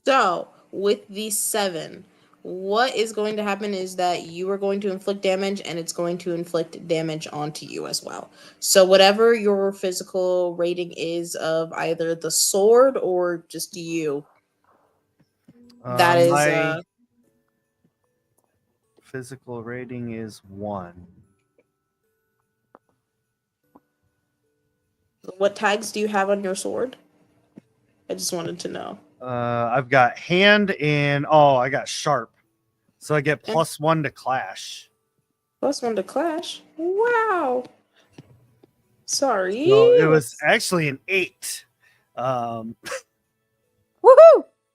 So, with the 7, what is going to happen is that you are going to inflict damage, and it's going to inflict damage onto you as well. So, whatever your physical rating is of either the sword or just you, that is My physical rating is 1. what tags do you have on your sword? I just wanted to know. I've got hand and I got sharp, so I get +1 to clash. +1 to clash. Wow. Sorry. No, it was actually an 8. Woohoo!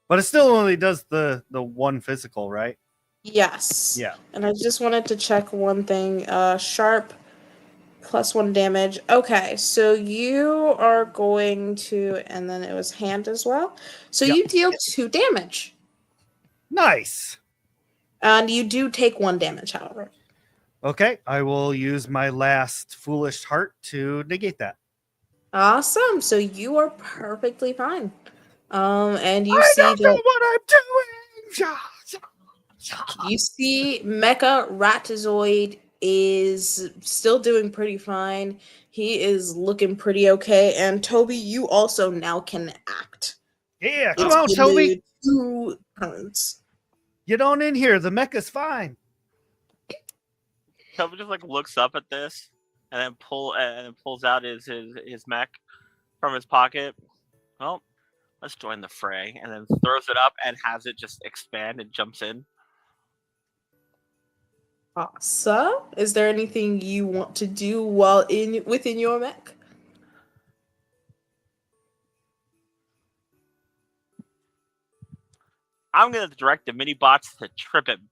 But it still only does the 1 physical, right? Yes. Yeah. And I just wanted to check one thing. Sharp +1 damage. Okay, so you are going to, and then it was hand as well. So Yep. you deal 2 damage. Nice. And you do take 1 damage, however. Okay, I will use my last foolish heart to negate that. Awesome. So you are perfectly fine. And you I see don't know that what I'm doing. You see, Mecha Ratazoid is still doing pretty fine. He is looking pretty okay. And Toby, you also now can act. Yeah, come It's on, been Toby. 2 turns. Get on in here. The mecha's fine. Toby just like looks up at this and then pulls out his mech from his pocket. Well, let's join the fray, and then throws it up and has it just expand and jumps in. Asa, is there anything you want to do while within your mech? I'm gonna direct the mini bots to trip him.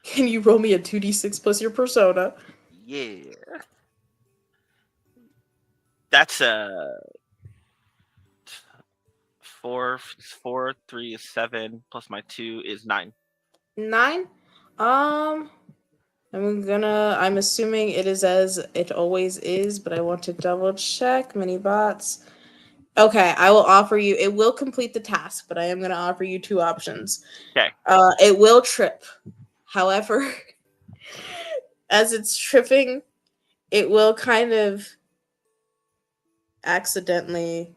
Can you roll me a 2d6 plus your persona? Yeah. That's a 4, 3 is 7 plus my 2 is 9. 9. I'm assuming it is as it always is, but I want to double check. Mini bots. Okay, I will offer you. It will complete the task, but I am going to offer you 2 options. Okay. It will trip. However, as it's tripping, it will kind of accidentally,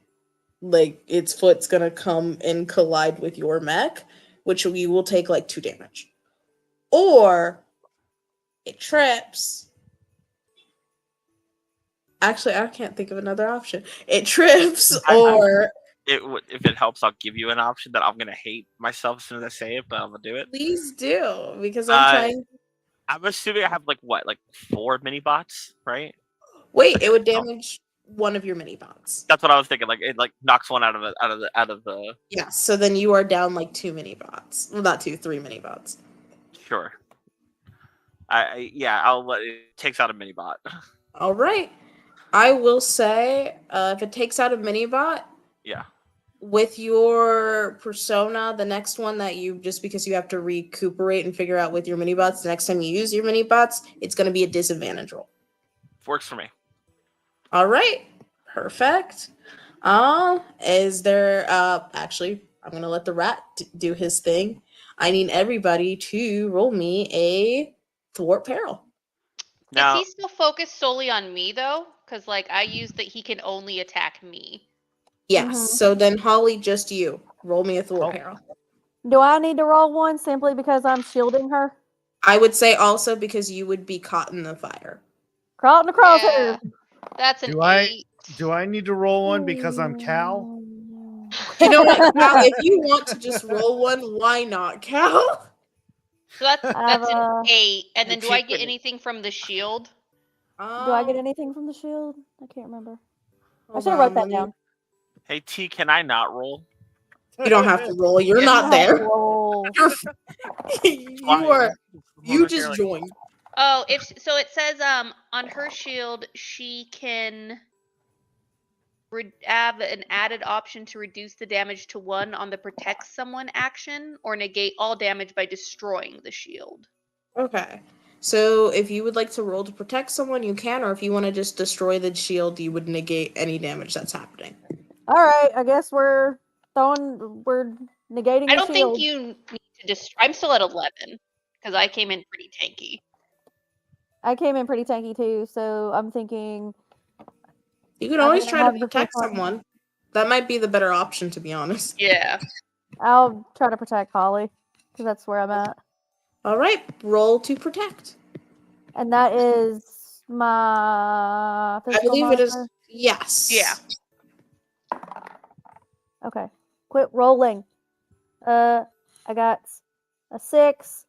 like, its foot's going to come and collide with your mech, which we will take like 2 damage. Or it trips. Actually, I can't think of another option. It trips, or If it helps, I'll give you an option that I'm gonna hate myself as soon as I say it, but I'm gonna do it. please do, because I'm trying. I'm assuming I have like 4 mini bots, right? Wait, it would damage one of your mini bots. That's what I was thinking. Like it knocks one out of the. Yeah, so then you are down like 2 mini bots. Well, not 2, 3 mini bots. Sure. I'll let it takes out a mini bot. All right. I will say, if it takes out a mini bot, Yeah. with your persona, the next one that you, just because you have to recuperate and figure out with your mini bots, the next time you use your mini bots, it's going to be a disadvantage roll. Works for me. All right. Perfect. Is there, actually, I'm going to let the rat do his thing. I need everybody to roll me a thwart peril. Now, Is he still focused solely on me though? Because like I use that he can only attack me. Yes. Mhm. So then, Holly, just you. Roll me a thwart Oh. peril. Do I need to roll one simply because I'm shielding her? I would say also because you would be caught in the fire. Caught in the crosshairs. That's an Do I- 8. Do I need to roll one because I'm Cal? You know what, Cal? If you want to just roll one, why not, Cal? So that's have an a- 8. And then do I get Secret- anything from the shield? Do I get anything from the shield? I can't remember. I Hold should have on, wrote that let me- down. hey T, can I not roll? You don't have to roll. You're Yeah. not there. Roll. You just joined. Oh, so it says on her shield she can have an added option to reduce the damage to 1 on the protect someone action or negate all damage by destroying the shield. Okay. So if you would like to roll to protect someone, you can, or if you want to just destroy the shield, you would negate any damage that's happening. All right, I guess we're negating I the don't shield. think you need to I'm still at 11 because I came in pretty tanky. I came in pretty tanky too, so I'm thinking You can I'm always gonna try to have the protect first one. someone. That might be the better option, to be honest. Yeah. I'll try to protect Holly because that's where I'm at, All right, roll to protect. and that is my I physical believe it is. modifier? Yes. Yeah. Okay, quit rolling. I got a 6,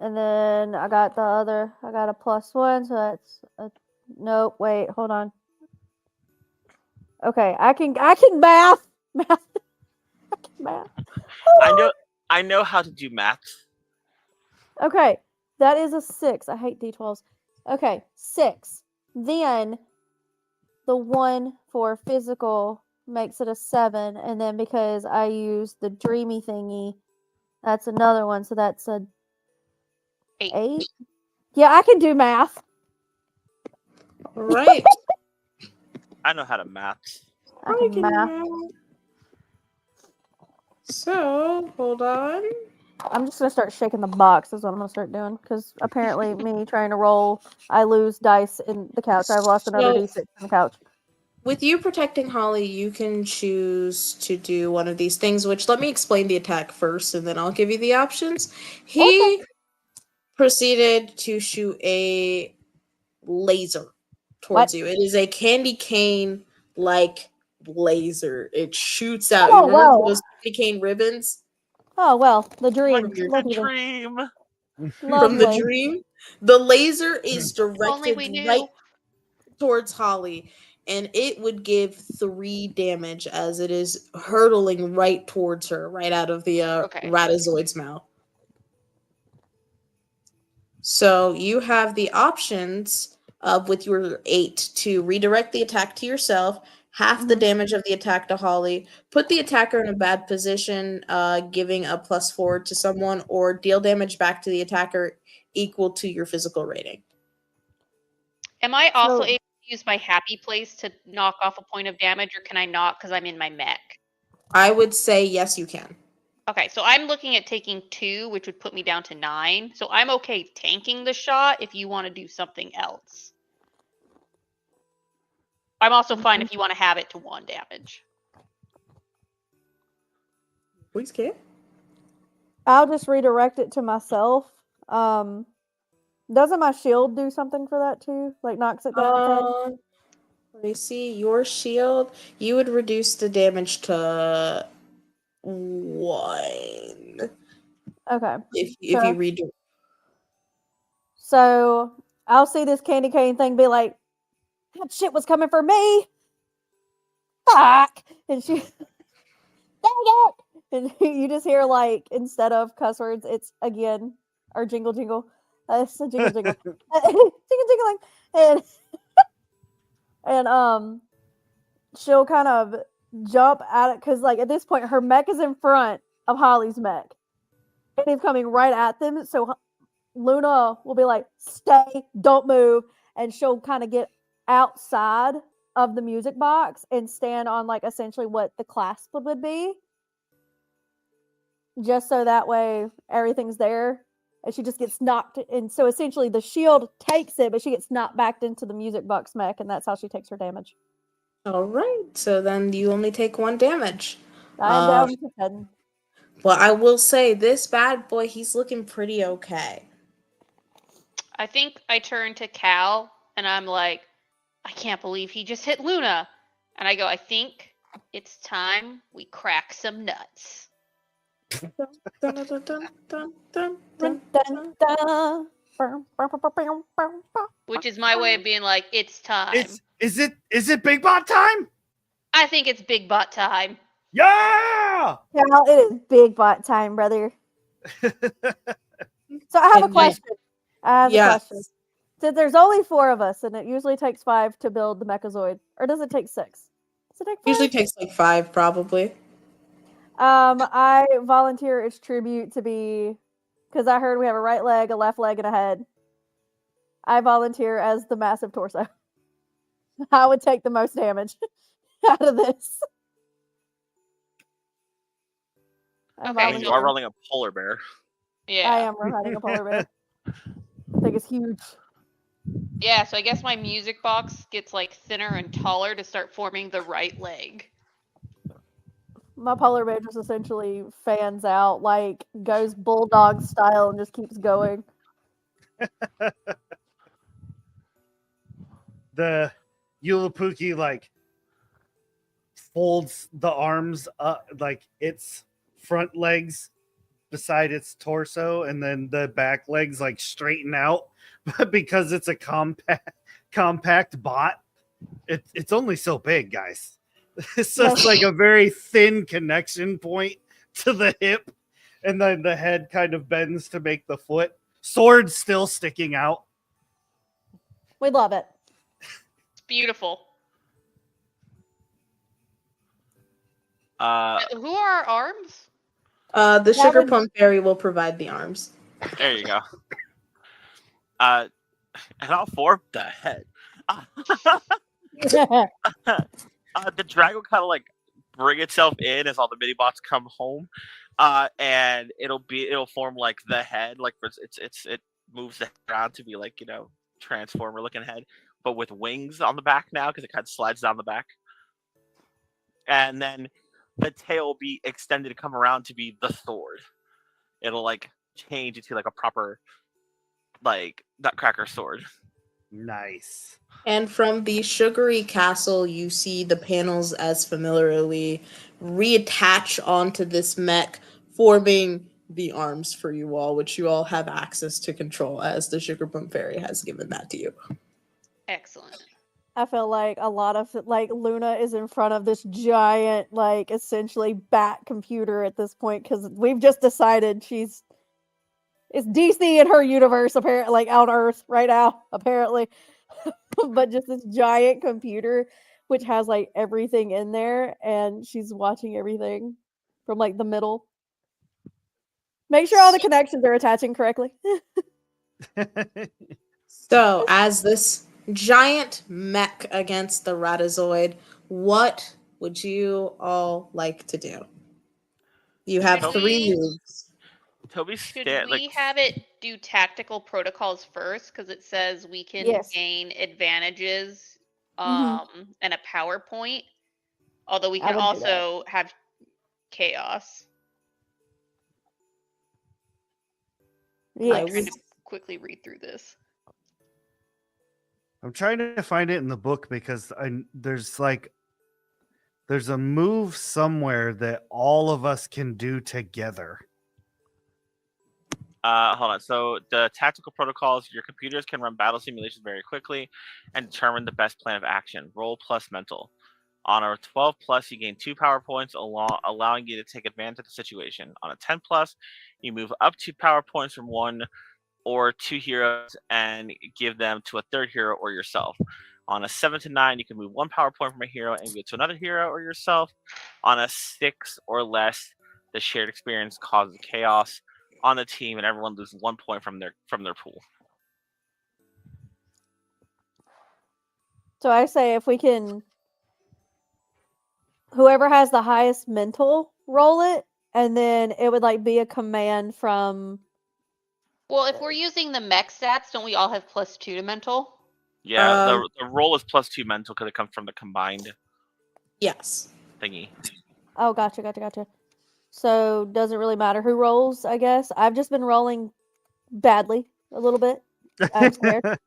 and then I got a +1, so that's a nope. Wait, hold on. Okay, I can math. I can math. I know how to do math. Okay, that is a 6. I hate D12s. Okay, 6. Then the 1 for physical makes it a 7, and then because I used the dreamy thingy, that's another one, so that's a 8. Yeah, I can do math. All right. I know how to math. I can math. So, hold on. I'm just gonna start shaking the box. Is what I'm gonna start doing because apparently me trying to roll, I lose dice in the couch. I've lost another So- d6 in the couch. With you protecting Holly, you can choose to do one of these things, which let me explain the attack first and then I'll give you the options. He proceeded to shoot a laser towards you. It is a candy cane like laser. It shoots out. Oh, You remember wow. those candy cane ribbons Oh well, the dream. From your- Look The at it. dream. from the Lovely. dream? The laser is Only directed we knew. right towards Holly, and it would give 3 damage as it is hurtling right towards her, right out of the Okay. Ratazoid's mouth. So you have the options of with your 8 to redirect the attack to yourself, half the Mhm. damage of the attack to Holly, put the attacker in a bad position, giving a +4 to someone, or deal damage back to the attacker equal to your physical rating. Am I also So- able to use my happy place to knock off a point of damage, or can I not because I'm in my mech? I would say yes, you can. Okay, so I'm looking at taking 2, which would put me down to 9. So I'm okay tanking the shot if you want to do something else. I'm also fine if you want to have it to 1 damage. Please can. I'll just redirect it to myself. Doesn't my shield do something for that too? Like knocks it down? Let me see. Your shield, you would reduce the damage to 1 Okay. if Sure. you redo. So I'll see this candy cane thing be like, that shit was coming for me. Fuck. And she, dang it. And you just hear like, instead of cuss words, it's again, or jingle jingle. It's a jingle jingle. Jingle jingling. And, and she'll kind of jump at it because like at this point her mech is in front of Holly's mech. And he's coming right at them. So Luna will be like, stay, don't move. And she'll kind of get outside of the music box and stand on like essentially what the clasp would be. Just so that way everything's there. And she just gets knocked. And so essentially the shield takes it, but she gets knocked back into the music box mech. And that's how she takes her damage. All right. So then you only take 1 damage. I am down to 10. Well, I will say this bad boy, he's looking pretty okay. I think I turn to Cal and I'm like, I can't believe he just hit Luna. And I go, I think it's time we crack some nuts. Dun, dun, dun, dun, dun, dun, Dun, dun, dun, dun. Bum, bum, bum, bum, bum, bum, bum. Which is my way of being like, it's time. Is it Big Bot time? I think it's big butt time. Yeah! Cal, it is big bot time, brother. So I have a And my- question. I have a Yes. question. So there's only 4 of us, and it usually takes 5 to build the Mechazoid, or does it take 6? Does it take 5? Usually takes like 5, probably. I volunteer as tribute to be, because I heard we have a right leg, a left leg, and a head. I volunteer as the massive torso. I would take the most damage out of this. I Okay, And volunteer. you are rolling a polar bear. Yeah. I am riding a polar bear. I think it's huge. Yeah, so I guess my music box gets like thinner and taller to start forming the right leg. My polar bear just essentially fans out, like goes bulldog style and just keeps going. The Eulapuki like folds the arms up, like its front legs beside its torso, and then the back legs like straighten out. But because it's a compact bot, it's only so big, guys. It's just like a very thin connection point to the hip, and then the head kind of bends to make the foot. Sword still sticking out. We love it. It's beautiful. Who are our arms? The That sugar would- plum fairy will provide the arms. There you go. And I'll form the head. The dragon kind of like bring itself in as all the mini bots come home, and it'll form like the head, like it moves the head around to be like transformer looking head, but with wings on the back now because it kind of slides down the back, and then the tail will be extended to come around to be the sword. It'll like change into like a proper like Nutcracker sword. Nice. And from the sugary castle, you see the panels as familiarly reattach onto this mech, forming the arms for you all, which you all have access to control as the Sugar Plum Fairy has given that to you. Excellent. I feel like a lot of like Luna is in front of this giant, like essentially bat computer at this point because we've just decided it's DC in her universe apparently, like on Earth right now apparently, but just this giant computer which has like everything in there, and she's watching everything from like the middle. Make sure all the connections are attaching correctly. So, as this giant mech against the Ratazoid, what would you all like to do? You have Should 3 we- moves. Toby's Should we have it do tactical protocols first? Because it says we can Yes. gain advantages Mhm. and a PowerPoint. Although we I can would do that. also have chaos. Yes. I'm trying to quickly read through this. I'm trying to find it in the book because there's a move somewhere that all of us can do together. Hold on. So the tactical protocols, your computers can run battle simulations very quickly and determine the best plan of action. Roll plus mental. On a 12 plus, you gain 2 power points, allowing you to take advantage of the situation. On a 10 plus, you move up 2 power points from 1 or 2 heroes and give them to a third hero or yourself. On a 7 to 9, you can move 1 power point from a hero and give it to another hero or yourself. On a 6 or less, the shared experience causes chaos on the team, and everyone loses 1 point from their pool. So I say if we can, whoever has the highest mental, roll it, and then it would like be a command from. Well, if we're using the mech stats, don't we all have +2 to mental? Yeah, the roll is +2 mental because it comes from the combined Yes. thingy. Oh, gotcha. So doesn't really matter who rolls, I guess. I've just been rolling badly a little bit. I'm scared.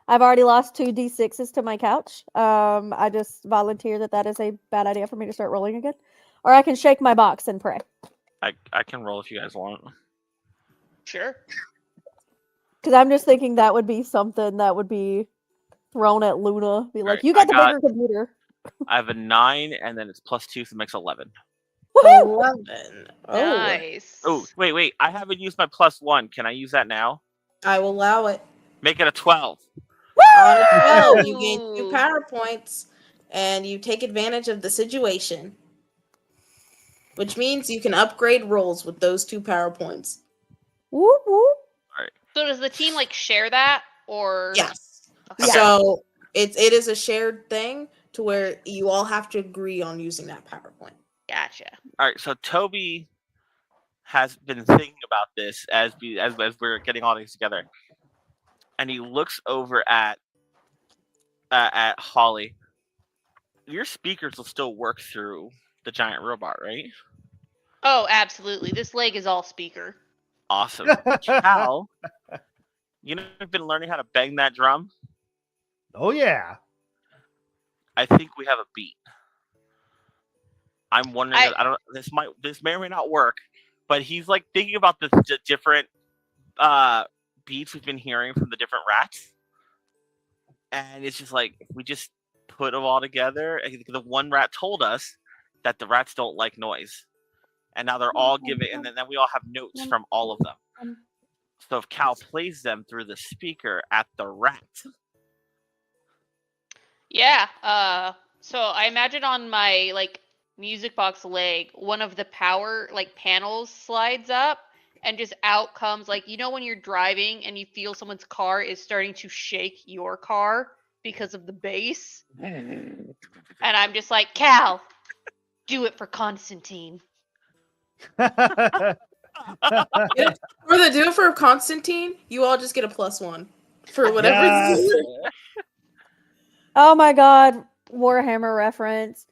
I've already lost 2 d6s to my couch. I just volunteer that is a bad idea for me to start rolling again, or I can shake my box and pray. I can roll if you guys want. Sure. Because I'm just thinking that would be something that would be thrown at Luna. Be like, Right, you got the bigger computer. I have a 9, and then it's +2, so it makes 11. Woohoo! 11. Oh, Nice. Oh, wait. I haven't used my +1. Can I use that now? I will allow it. Make it a 12. On a 12, you gain 2 Ooh. power points, and you take advantage of the situation. Which means you can upgrade rolls with those 2 power points. Whoop whoop. So does the team like share that or? Yes. Okay. So it is a shared thing to where you all have to agree on using that PowerPoint. Gotcha. All right, so Toby has been thinking about this as we're getting all these together, and he looks over at Holly. Your speakers will still work through the giant robot, right? Oh, absolutely. This leg is all speaker. Awesome. Cal, you've been learning how to bang that drum. Oh yeah. I think we have a beat. I'm wondering. This may or may not work, but he's like thinking about the different beats we've been hearing from the different rats, and it's just like if we just put them all together. The one rat told us that the rats don't like noise, and now they're all giving, and then we all have notes from all of them. So if Cal plays them through the speaker at the rat. Yeah. So I imagine on my like music box leg, one of the power like panels slides up and just out comes like when you're driving and you feel someone's car is starting to shake your car because of the bass. And I'm just like, Cal, Do it for Constantine. For the do it for Constantine, you all just get a +1 for whatever. Yes. Oh my god, Warhammer reference.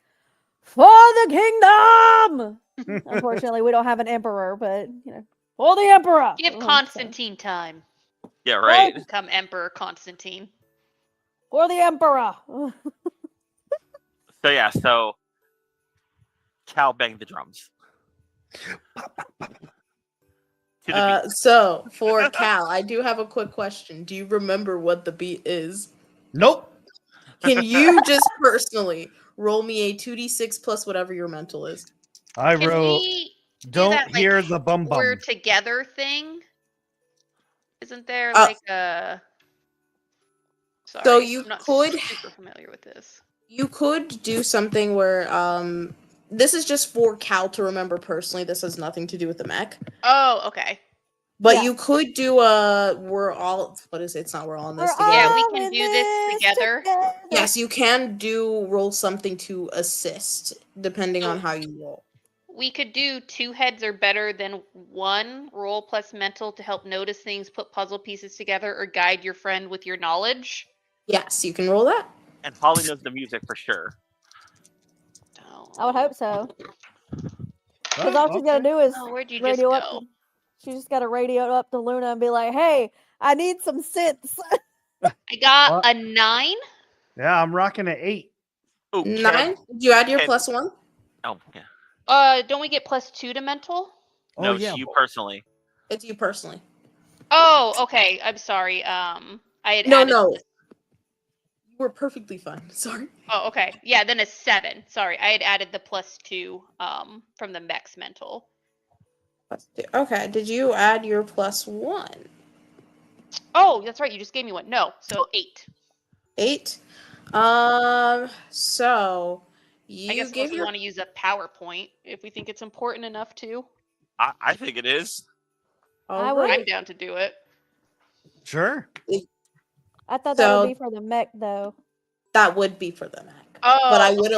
For the kingdom! Unfortunately, we don't have an emperor, but for the emperor. Give So, Constantine time. Yeah, right. Become Emperor Constantine. for the emperor. So yeah, so Cal banged the drums. To the beat. So for Cal, I do have a quick question. Do you remember what the beat is? Nope. Can you just personally roll me a 2d6 plus whatever your mental is? I Can wrote, we do don't that, like, hear the bum bum. we're together thing? Isn't there Uh, like a? Sorry, So you I'm not could- super familiar with this. You could do something where this is just for Cal to remember personally. This has nothing to do with the mech. Oh, okay. But Yeah. you could do a we're all what is it? It's not we're all in this We're together. Yeah, we all can in do this together. Yes, you can do roll something to assist depending on how you roll. We could do 2 heads are better than 1 roll plus mental to help notice things, put puzzle pieces together, or guide your friend with your knowledge. Yes, you can roll that. And Holly knows the music for sure. I would hope so. Because Oh, all she's got to do is Oh, where'd you just radio go? up. She just got to radio up to Luna and be like, hey, I need some synths. I got What? a 9. Yeah, I'm rocking an 8. Oh, 9. Did you add your Ken- +1? Oh yeah. Don't we get +2 to mental? No, Oh, yeah. you personally. It's you personally. Oh, okay. I'm sorry. I had No, added no. this- You were perfectly fine. Sorry. Oh, okay. Yeah, then a 7. Sorry, I had added the +2 from the Mex mental. Okay, did you add your +1? Oh, that's right. You just gave me one. No, so 8. 8. So you I guess gave if we your want to use a PowerPoint, if we think it's important enough to. I think it is. I would- I'm down to do it. Sure. I thought that So- would be for the mech, though. That would be for the Mac. Oh, But I would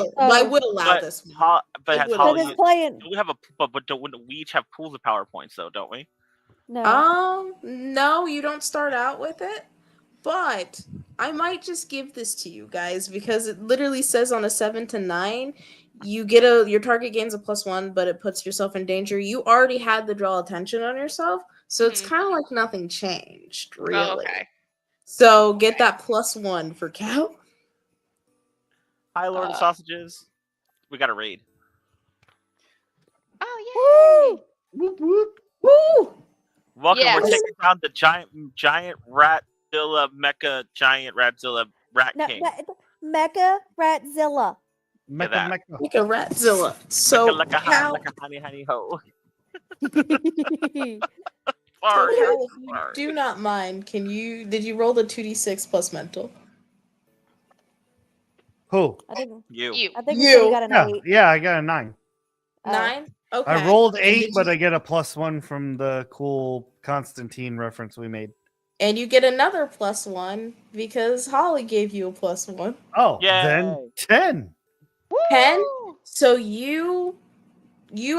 allow But, this one. but It has would- Because Holly? it's playing. We have a but don't we each have pools of PowerPoints though, don't we? No. No, you don't start out with it. But I might just give this to you guys because it literally says on a 7 to 9, you get your target gains a +1, but it puts yourself in danger. You already had the draw attention on yourself, so it's Mhm. kind of like nothing changed, really. Oh, okay. So get that +1 for Cal. Hi, Lord of Sausages. We got a raid. Oh, yay! Whoop, whoop. Woo! Welcome. Yeah. We're taking down the giant Ratzilla Mecha giant Ratzilla Rat No, King. Mecha Ratzilla. Mecca, that. mecca. Like a Ratzilla. So Like a Cal, honey ho. so Sorry. Cal, if you Sorry. do not mind, did you roll the 2d6 plus mental? Who? I think You. I think we said You. you got an Yeah, 8. yeah, I got a 9. Oh. 9? Okay. I rolled And 8, did but you- I get a +1 from the cool Constantine reference we made. And you get another +1 because Holly gave you a +1. Oh, Yay. then 10. 10? Woo! So you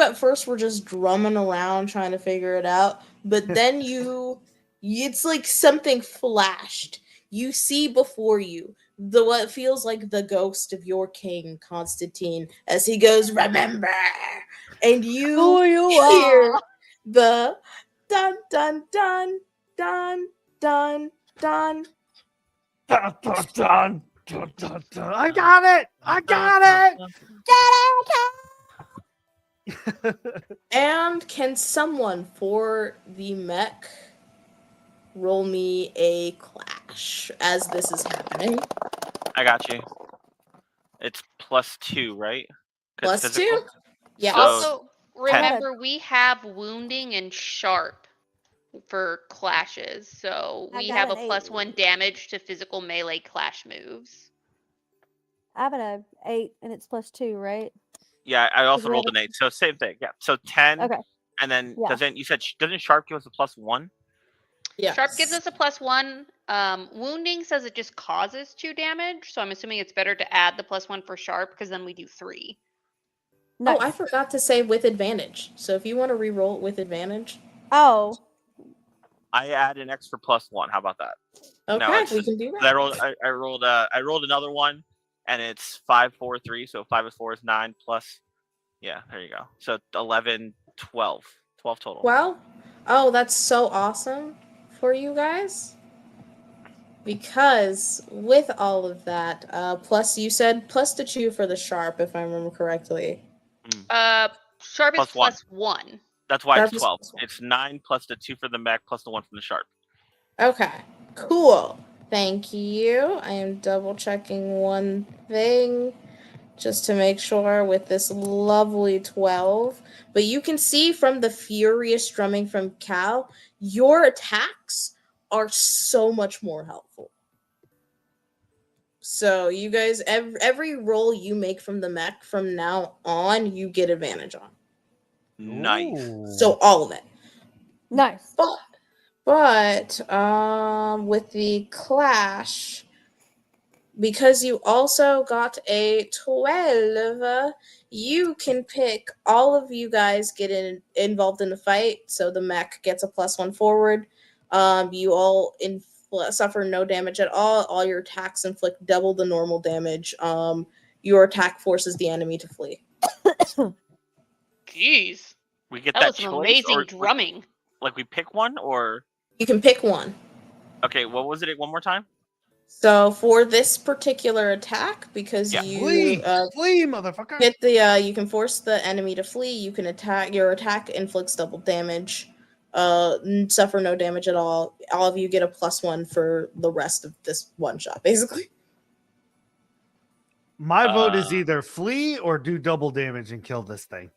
at first were just drumming around trying to figure it out, but then it's like something flashed. You see before you what feels like the ghost of your king Constantine as he goes, "Remember," and you hear the dun dun dun dun dun dun. Dun, dun, dun, dun, dun, dun. I got it! I got it! And can someone for the mech roll me a clash as this is happening? I got you. It's +2, right? 'Cause +2? physical? Yes. So- Also, remember we have wounding and sharp for clashes, so I we got have a an 8. +1 damage to physical melee clash moves. I have an 8 and it's +2, right? Yeah, I also we rolled have an 8. So same thing. Yeah. So 10. Okay. And then Yeah. doesn't Sharp give us a +1? Yes. Sharp gives us a +1. Wounding says it just causes 2 damage, so I'm assuming it's better to add the +1 for sharp because then we do 3. Nice. Oh, I forgot to say with advantage. So if you want to re-roll it with advantage, Oh, I add an extra +1. How about that? okay, it's we just- can do that. I rolled another one, and it's 5, 4, 3. So 5 is 4 is 9 plus. Yeah, there you go. So 11, 12. 12 total. Well, oh, that's so awesome for you guys. Because with all of that, plus you said plus the 2 for the sharp, if I remember correctly. Sharp is +1. +1. That's why Sharp it's is 12. +1. It's 9 plus the 2 for the mech plus the 1 from the sharp. Okay, cool. Thank you. I am double checking one thing just to make sure with this lovely 12. But you can see from the furious drumming from Cal, your attacks are so much more helpful. So you guys, every roll you make from the mech from now on, you get advantage on. Nice. Ooh. So all of it. nice. But with the clash, because you also got a 12, you can pick all of you guys get involved in the fight. So the mech gets a +1 forward. You all suffer no damage at all. All your attacks inflict double the normal damage. Your attack forces the enemy to flee. Jeez. We get That that was some choice, amazing or drumming. like we pick one, or You can pick one. okay, what was it? One more time. So for this particular attack, because Yeah. you Flee, flee, motherfucker. hit the you can force the enemy to flee. You can attack. Your attack inflicts double damage. Suffer no damage at all. All of you get a +1 for the rest of this one shot, basically. My vote is either flee or do double damage and kill this thing.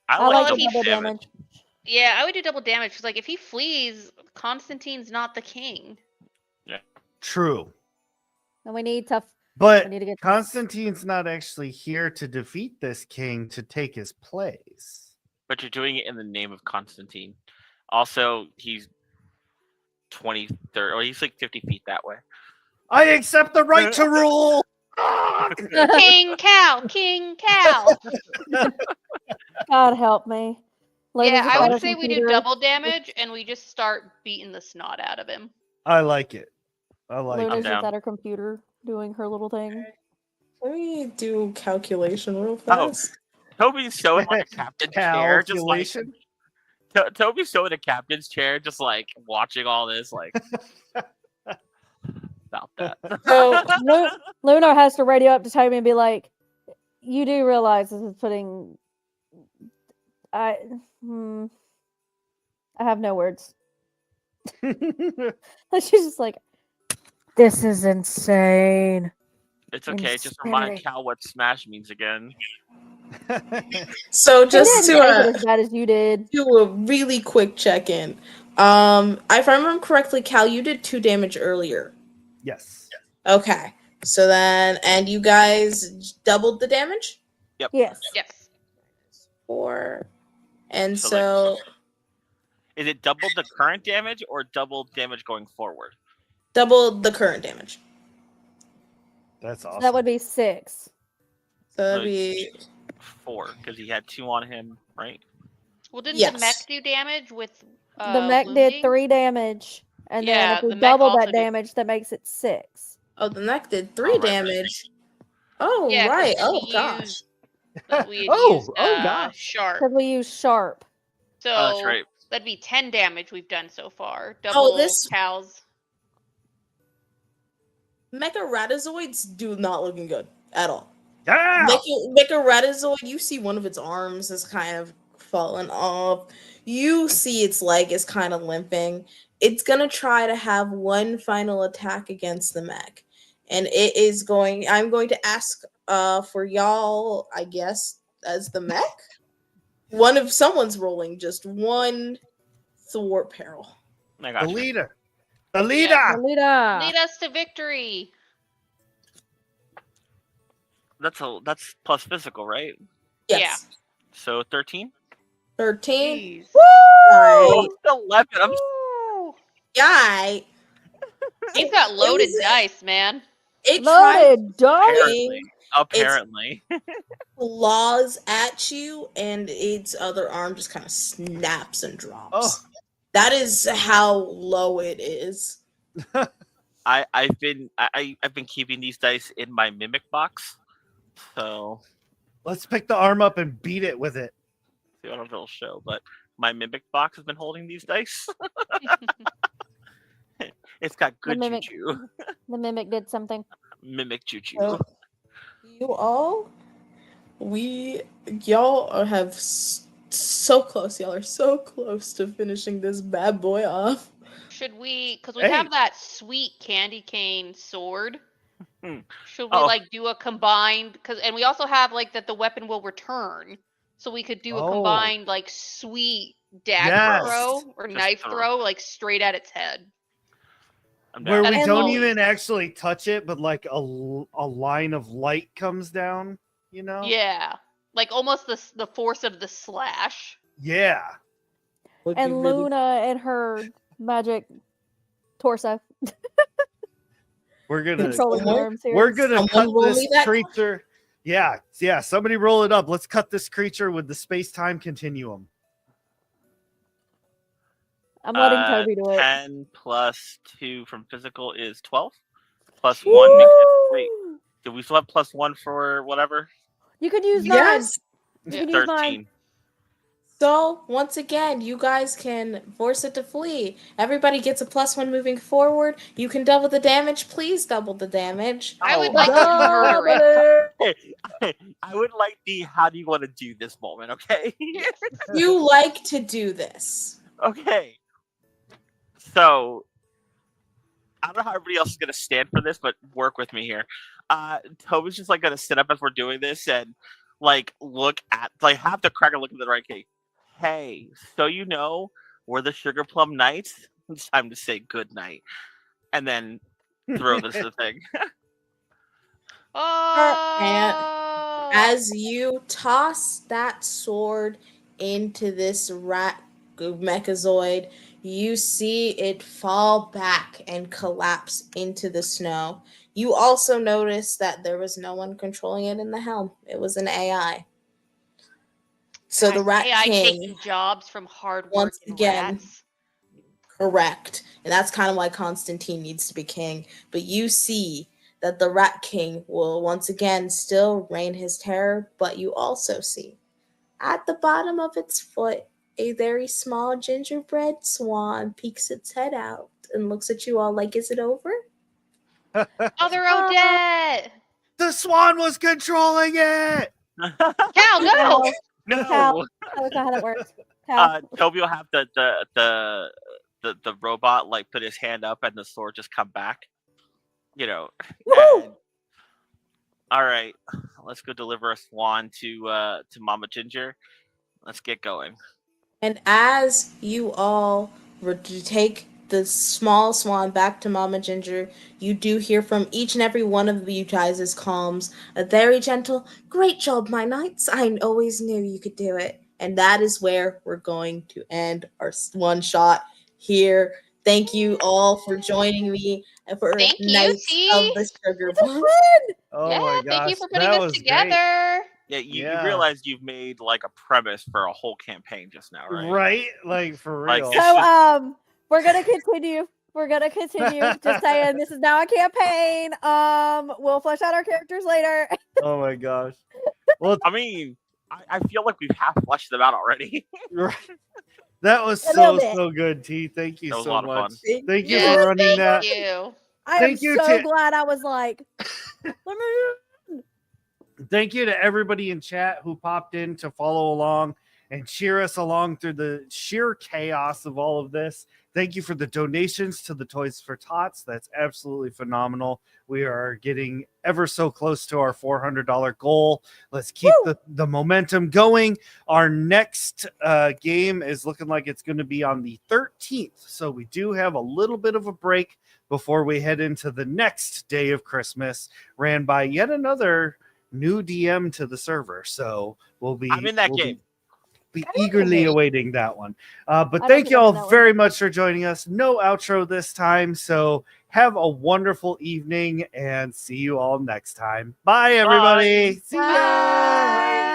I I like like double double damage. damage. Yeah, I would do double damage because, like, if he flees, Constantine's not the king. True. And we need to. We But need to get. Constantine's not actually here to defeat this king to take his place. But you're doing it in the name of Constantine. Also, he's 20, 30, or he's like 50 feet that way. I accept the right to rule. King Cow, King Cow. God help me. Ladies Yeah, just I got would a say we do computer. double damage and we just start beating the snot out of him. I like it. I like Luna's it. just down. at her computer doing her little thing. Let me do calculation real Oh. fast. Toby's so in like a captain's chair, just like Calculation. Toby's so in a captain's chair, just like watching all this, like about that. So Luna has to radio up to Toby and be like, "You do realize this is putting." I have no words. She's just like, "This is insane." It's okay. Just remind Insane. Cal what Smash means again. So I just didn't make it to as bad as you did. do a really quick check-in. If I remember correctly, Cal, you did 2 damage earlier. Yes. Okay. So then, and you guys doubled the damage? Yes. Yes. 4. And So, so Is it double the current damage or double damage going forward? double the current damage. That's awesome. That would be 6. So that'd So be 4, because he had 2 on him, right? Well, didn't Yes. the mech do damage with The mech did wounding? 3 damage, and then Yeah, if we the mech double also that did- damage, that makes it 6. oh, the mech did 3 Oh, right. damage. Oh, Yeah, 'cause right. Oh he gosh. used- we had Oh, used, gosh. sharp. Because we use sharp. So Oh, that's right. that'd be 10 damage we've done so far. Double this- cows. Mecha-Ratazoids do not looking good at all. Yeah. Mecha-Ratazoid, you see one of its arms is kind of fallen off. You see its leg is kind of limping. It's gonna try to have one final attack against the mech. And it is going, I'm going to ask for y'all, I guess, as the mech. One of someone's rolling just one thwart peril. I got The you. leader. The leader. Alita. Lead us to victory. That's plus physical, right? Yes. So 13. 13. Jeez. Alright. 11. I'm Woo! Yay. He's got loaded was- dice, man. It tried Loaded dice. apparently. Apparently. claws at you, and its other arm just kind of snaps and drops. Oh. That is how low it is. I've been keeping these dice in my mimic box. So Let's pick the arm up and beat it with it. I don't know if it'll show, but my mimic box has been holding these dice. It's got good mimic. juju. The mimic did something. Mimic juju. Y'all have so close. Y'all are so close to finishing this bad boy off. Should we, because we Hey. have that sweet candy cane sword. Hmm. Should we Oh. like do a combined? And we also have like that the weapon will return, so we could do a Oh. combined like sweet dagger Yes. throw or Just knife throw. throw, like straight at its head. I'm Where down. we And don't always- even actually touch it, but like a line of light comes down, you know? Yeah, like almost the force of the slash. Yeah. And Luna and her magic torso We're gonna controlling the Someone- arms here. we're gonna cut Someone roll this me that- creature. Yeah, somebody roll it up. Let's cut this creature with the space-time continuum. I'm letting Toby do it. 10 plus 2 from physical is 12. Plus 1 makes it. Wait, Woo! do we still have plus 1 for whatever? You could use mine. Yes. You could use mine. 13. So once again, you guys can force it to flee. Everybody gets a +1 moving forward. You can double the damage. Please double the damage. I would Oh, like to murder it. I would like the how do you want to do this moment, okay? You like to do this. Okay. So I don't know how everybody else is gonna stand for this, but work with me here. Toby's just like gonna sit up as we're doing this and like look at like have the cracker look at the right cake. Hey, so you know we're the Sugar Plum Knights. It's time to say good night. And then throw this the thing. Oh, As you toss that sword into this rat mechazoid, you see it fall back and collapse into the snow. You also notice that there was no one controlling it in the helm. It was an AI. So the Rat AI King, taking jobs from hard once working again, rats. correct. And that's kind of why Constantine needs to be king. But you see that the Rat King will once again still reign his terror, but you also see at the bottom of its foot a very small gingerbread swan peeks its head out and looks at you all like, is it over? Mother Odette! The swan was controlling it. Cal, no! No. Cal. That's not how that works. Cal. Toby will have the robot like put his hand up and the sword just come back. You know. Woohoo! and- all right, let's go deliver a swan to Mama Ginger. Let's get going. And as you all take the small swan back to Mama Ginger, you do hear from each and every one of you guys' calms a very gentle, "Great job, my knights. I always knew you could do it." And that is where we're going to end our one shot here. Thank you all for joining me and for Thank you, Knights T. of the Sugar Plum. Oh yeah, my gosh. thank you for putting that this was together. Yeah, you Yeah. realize you've made like a premise for a whole campaign just now, great. right? Right? Like for Like, real. it's So we're gonna continue. We're gonna continue. Just saying, this is now a campaign. We'll flesh out our characters later. Oh my gosh. Well, I mean, I feel like we've half fleshed them out already. right. That was A little so bit. good, T. Thank you That was a so lot of much. fun. Thank you Yes, for running that. Thank you. I Thank am you so to- glad I was like, let me. Thank you to everybody in chat who popped in to follow along and cheer us along through the sheer chaos of all of this. Thank you for the donations to the Toys for Tots. That's absolutely phenomenal. We are getting ever so close to our $400 goal. Let's keep the momentum going. Our next game is looking like it's going to be on the 13th. So we do have a little bit of a break before we head into the next day of Christmas, ran by yet another new DM to the server. So we'll be I'm in that we'll game. Be eagerly awaiting that one. But don't thank think you I'm in all that one. very much for joining us. No outro this time. So Have a wonderful evening and see you all next time. Bye, everybody. See ya. Bye.